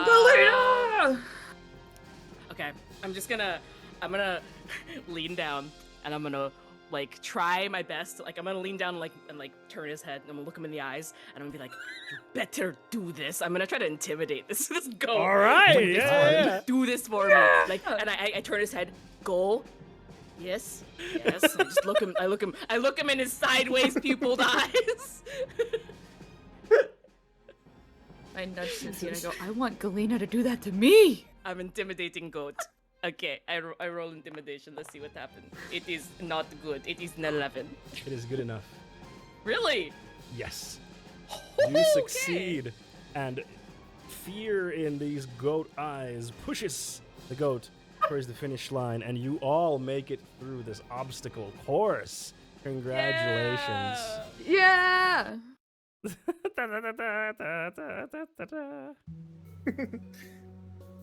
Galena! Okay, I'm gonna lean down and I'm gonna try my best. I'm gonna lean down and turn his head and I'm gonna look him in the eyes and I'm gonna be like, you better do this. I'm gonna try to intimidate this goat. All right, Do this for me. yeah. Do this for me. And I turn his head. Go. Yes. Yes. I just look him. I look him in his sideways pupiled eyes. I nudge Cynthia and I go, I want Galena to do that to me! I'm intimidating goat. Okay, I roll intimidation. Let's see what happens. It is not good. It is an 11. It is good enough. Really? Yes. Okay. You succeed, and fear in these goat eyes pushes the goat towards the finish line, and you all make it through this obstacle course. Congratulations. Yeah!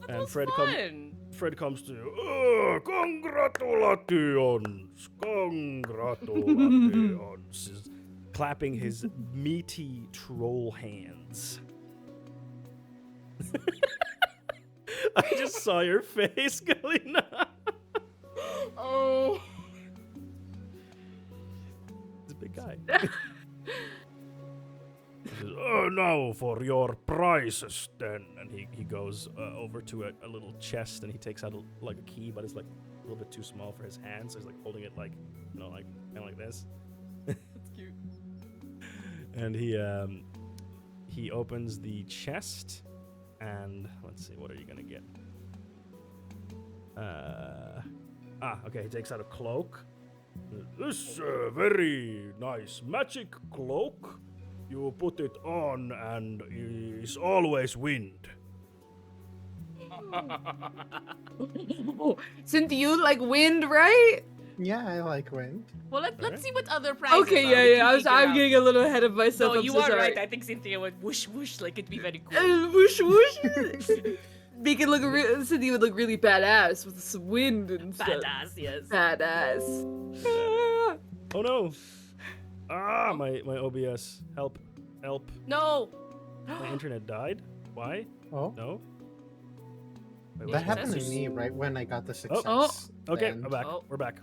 And Fred Fred comes to you. Oh, congratulations! Congratulations! He's clapping his meaty troll hands. I just saw your face, Galena. Oh. He's a big guy. He says, oh, now for your prizes, then. And he goes over to a little chest and he takes out a key, but it's a little bit too small for his hands. So he's holding it kind of like this. That's cute. And he opens the chest, and let's see, what are you gonna get? Okay, he takes out a cloak. This very nice magic cloak. You put it on, and it's always wind. Cynthia, you like wind, right? Yeah, I like wind. Well, let's Alright. see what other prizes Okay, are. yeah, We yeah. can figure I'm out. getting a little ahead of myself. No, I'm you so are sorry. right. I think Cynthia went whoosh whoosh, it'd be very cool. Whoosh whoosh. Make it look Cynthia would look really badass with some wind and stuff. Badass, yes. Badass. Oh no! My OBS. Help. No. My internet died. Why? Oh, No? Wait, that what's happened to this? me right when I got the success. Oh. Okay, and- I'm back. Oh. We're back.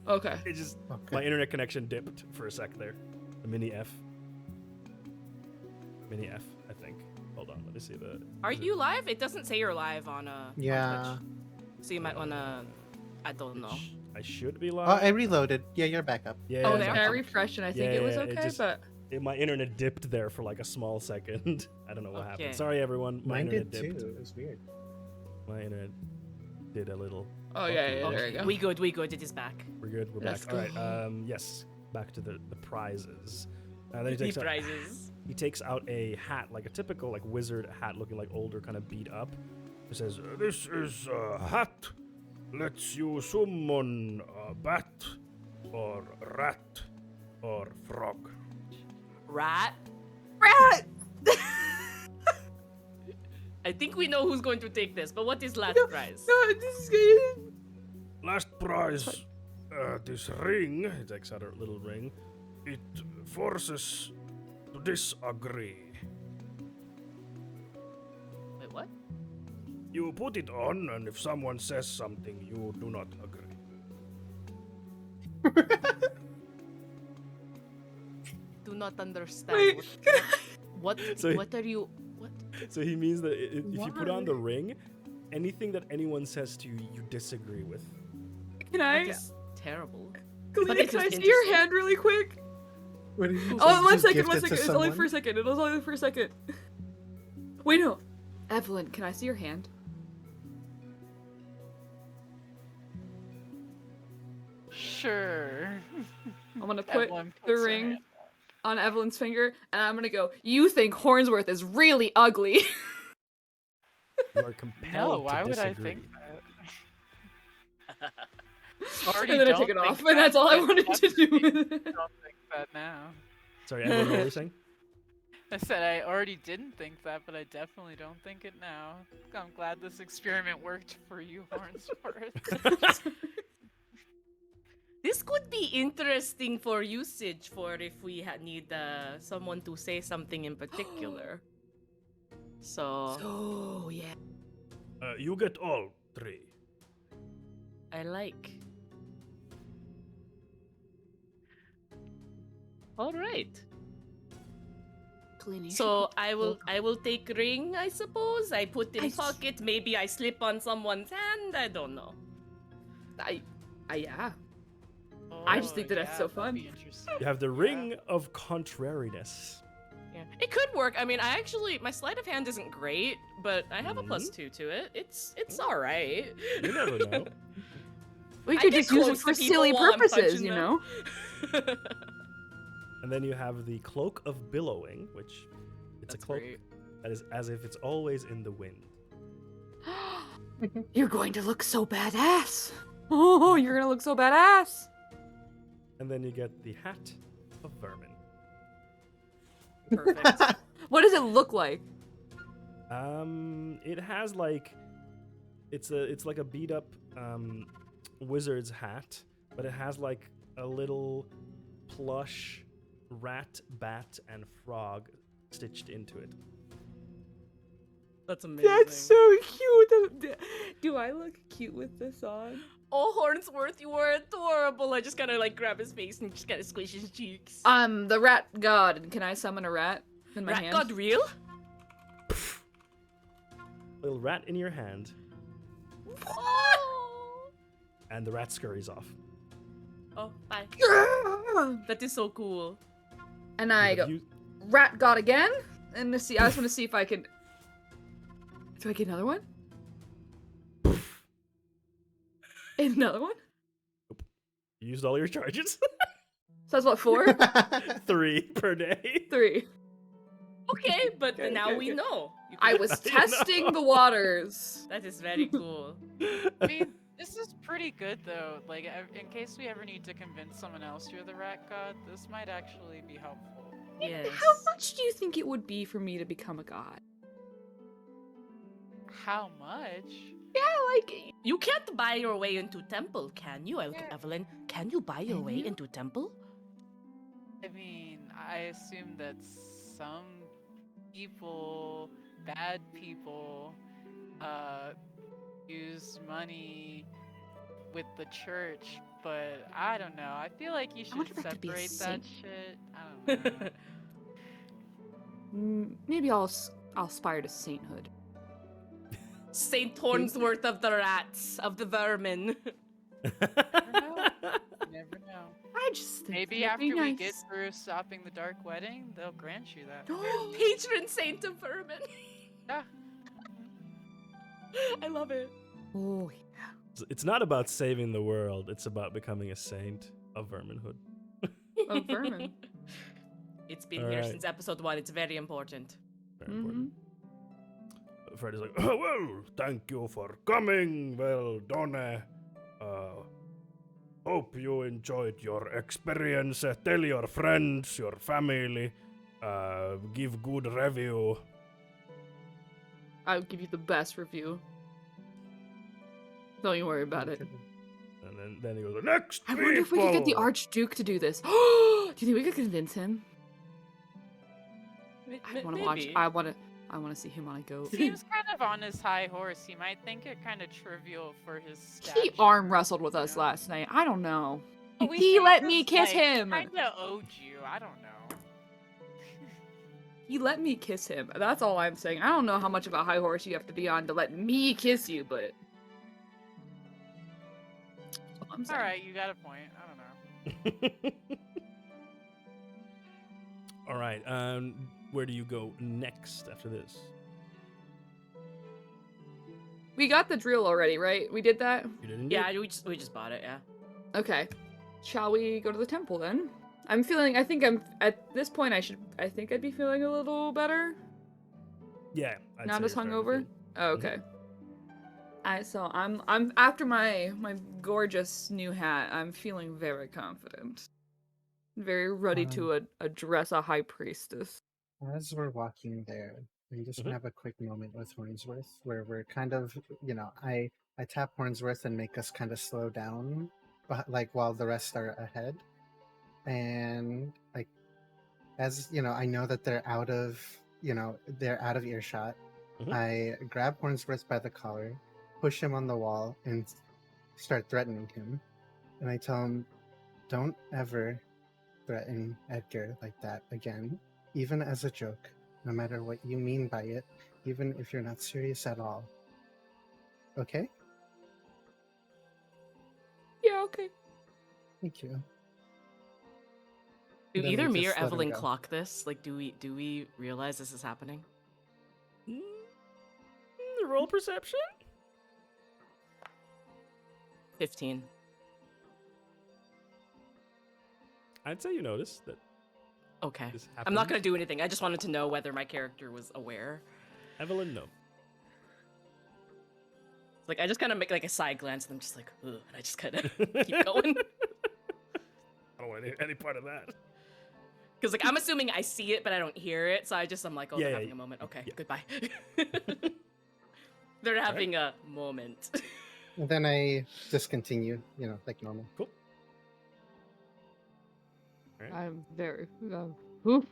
Okay. It just Okay. my internet connection dipped for a sec there. The mini F, I think. Hold on, let me see the. Are you live? It doesn't say you're live on Yeah. Twitch. So you might wanna. I don't know. I should be Oh, live. I reloaded. Yeah, you're back up. Yeah. Oh, I'm there. back. I refreshed and I think Yeah, it was yeah, okay, but My internet dipped there for like a small second. I don't know what Okay. happened. Sorry, everyone. My Mine internet did dipped. too. It was weird. My internet did a little. Oh yeah, Okay, yeah, there you go. We good. It is back. We're good. We're Let's back. All right. go. Yes. Back to the prizes. Then he The takes out, prizes. he takes out a hat, like a typical like wizard hat, looking like older, kind of beat up. He says, "This is a hat. Lets you summon a bat, or rat, or frog." Rat. Rat! I think we know who's going to take this, but what is last prize? No, this is good. Last prize, this ring. He takes out a little ring. It forces to disagree. Wait, what? You put it on, and if someone says something, you do not agree. Do not understand. Wait. What? So- What are you? What? So he means that if you put on the Why? ring, anything that anyone says to you, you disagree with. Can That I? is terrible. Kalina, But it can I is see your interesting. hand really quick? What did you Oh, say? 1 You second, gift 1 it to second. It's only someone? for a second. It was only for a second. Wait, no. Evelyn, can I see your hand? Sure. I'm gonna put Evelyn the puts her ring hand on Evelyn's finger, and I'm gonna go, you think Hornsworth is really ugly. You are up. compelled No, to why would disagree. I think that? Already And then I don't take it think off, and that's that, all I but wanted to do with definitely it. don't think that now. Sorry, Evelyn, what were you saying? I said I already didn't think that, but I definitely don't think it now. I'm glad this experiment worked for you, Hornsworth. This could be interesting for usage for if we need someone to say something in particular. So So, yeah. You get all 3. I like. All right. Kalina, you So should I will take ring, I suppose. I put in I- pocket. Maybe I slip on someone's hand. I don't know. yeah. I just think that that's so that'd fun. be interesting. You have the Yeah. ring of contrariness. Yeah, it could work. I mean, I actually my sleight of hand isn't great, but I have a Mhm. +2 to it. It's all right. You never know. We I could get just use it close to for people silly while I'm purposes, punching you them. know? And then you have the cloak of billowing, which it's That's a cloak great. that is as if it's always in the wind. You're going to look so badass. Oh, you're gonna look so badass. And then you get the hat of vermin. Perfect. What does it look like? It has like it's like a beat up wizard's hat, but it has like a little plush rat, bat, and frog stitched into it. That's amazing. That's so cute. Do I look cute with this on? Oh, Hornsworth, you are adorable. I just kind of like grab his face and just kind of squish his cheeks. I'm the rat god, and can I summon a rat in my Rat hand? God real? Little rat in your hand, Oh. and the rat scurries off. Oh, bye. That is so cool. And I You go, have used- rat god again? And to see, I just want to see if I can. Do I get another one? Another one? you used all your charges. So that's what, 4? 3 per day. 3. Okay, but Okay, now okay, we okay. know. You I can- was You testing know. the waters. That is very cool. I mean, this is pretty good though. Like, in case we ever need to convince someone else you're the rat god, this might actually be helpful. Yes. How much do you think it would be for me to become a god? How much? Yeah, like, You can't buy your way into temple, can you, Evelyn? Can you buy your Can way you? into temple? I mean, I assume that some people, bad people, use money with the church, but I don't know. I feel like you I wonder should if I could be a separate that saint. shit. I don't know. maybe I'll aspire to sainthood. Saint Hornsworth of the rats, of the vermin. Never never know. I just think Maybe that'd after be we nice. get through stopping the Dark Wedding, they'll grant you that. Patron saint of vermin. Yeah. I love it. Oh, It's not about saving the world, it's about becoming a saint of verminhood. of vermin. It's been All here right. since episode 1. It's very important. Very important. Freddy's like, oh, well, thank you for coming. Well done. Hope you enjoyed your experience. Tell your friends, your family. Give good review. I would give you the best review. Don't you worry about it. And then he goes, next I wonder if we could get the people." Archduke to do this. Do you think we could convince him? I want to watch. I want to see him on a goat. Seems kind of on his high horse. He might think it kind of trivial for his stature. He arm wrestled with us last night. I don't know. Oh, we He think let this, me kiss him. Kind of owed you. I don't know. He let me kiss him. That's all I'm saying. I don't know how much of a high horse you have to be on to let me kiss you, but. That's all I'm All saying. right, you got a point. I don't know. All right. Where do you go next after this? We got the drill already, right? We did that? You didn't. Yeah, we just bought it, yeah. Okay. Shall we go to the temple then? I think I'm at this point I think I'd be feeling a little better. Yeah. I'd Not say as you're starting to hungover. feel- Oh, okay. So I'm after my gorgeous new hat, I'm feeling very confident. Very ready to address a high priestess. As we're walking there, we just Mhm. have a quick moment with Hornsworth where we're kind of, I tap Hornsworth and make us kind of slow down, but like while the rest are ahead. And like, as I know that they're out of, they're out of earshot. Mhm. I grab Hornsworth by the collar, push him on the wall, and start threatening him. And I tell him, "Don't ever threaten Edgar like that again, even as a joke, no matter what you mean by it, even if you're not serious at all. Okay? Yeah, okay. Thank you." Do Then either we me or just let him Evelyn go. clock this? Like, do we realize this is happening? Roll perception. 15. I'd say you noticed that Okay. this happened. I'm not gonna do anything. I just wanted to know whether my character was aware. Evelyn, no. Like, I just kind of make like a side glance, and I'm just like, ugh, and I just kind of keep going. I don't want any part of that. Because like I'm assuming I see it, but I don't hear it, so I'm like, oh, Yeah, they're yeah, having a moment. Okay, yeah. goodbye. They're having a moment. And then I just continue, like normal. Cool. All right. I'm very Get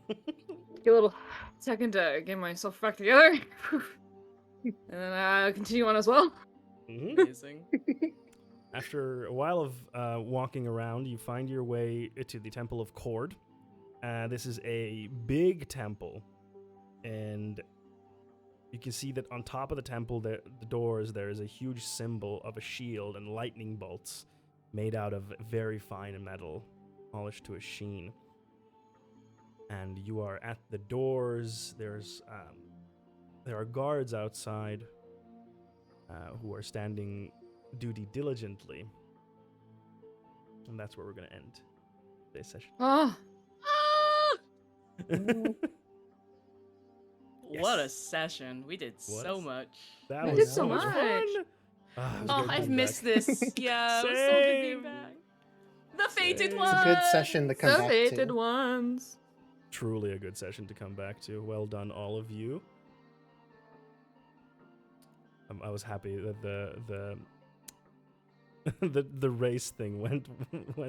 a little second to get myself back together. And then I continue on as well. Mhm. Amazing. After a while of walking around, you find your way to the Temple of Cord. This is a big temple, and you can see that on top of the temple, the doors, there is a huge symbol of a shield and lightning bolts made out of very fine metal, polished to a sheen. And you are at the doors. There are guards outside who are standing duty diligently. And that's where we're going to end today's session. Oh, What a Yes. session. We did What so a- much. That We was did so much much. fun. Ah, it was Oh, good I've being missed back. this. Yeah, it was so good being Same. back. The fated Same. ones. It's a good session to come the back fated to. ones. Truly a good session to come back to. Well done, all of you. I was happy that the race thing went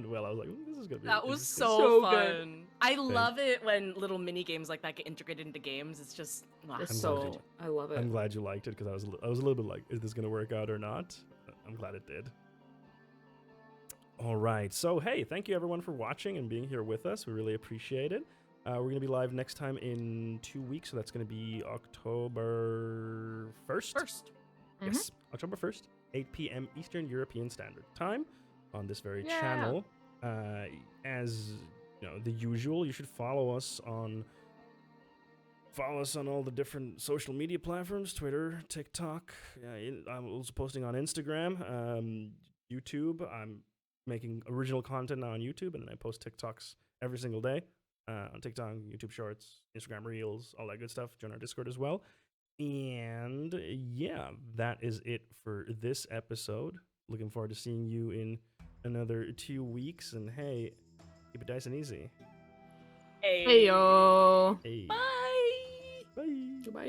well. I was like, this is gonna be. That was interesting. so, So good. fun. I love it when little mini games like that get integrated into games. It's just It's I'm so glad you- I love it. I'm glad you liked it because I was a little bit like, is this gonna work out or not? I'm glad it did. All right, so hey, thank you everyone for watching and being here with us. We really appreciate it. We're gonna be live next time in 2 weeks, so that's gonna be October 1st. first. Yes, October 1st, 8 p.m. Eastern European Standard Time on this very Yeah. channel. As you know, the usual, you should follow us on all the different social media platforms: Twitter, TikTok. I'm also posting on Instagram, YouTube. I'm making original content now on YouTube, and then I post TikToks every single day on TikTok, YouTube Shorts, Instagram Reels, all that good stuff. Join our Discord as well. And yeah, that is it for this episode. Looking forward to seeing you in another 2 weeks. And hey, keep it nice and easy. Hey yo. Hey. Bye. Bye. Goodbye.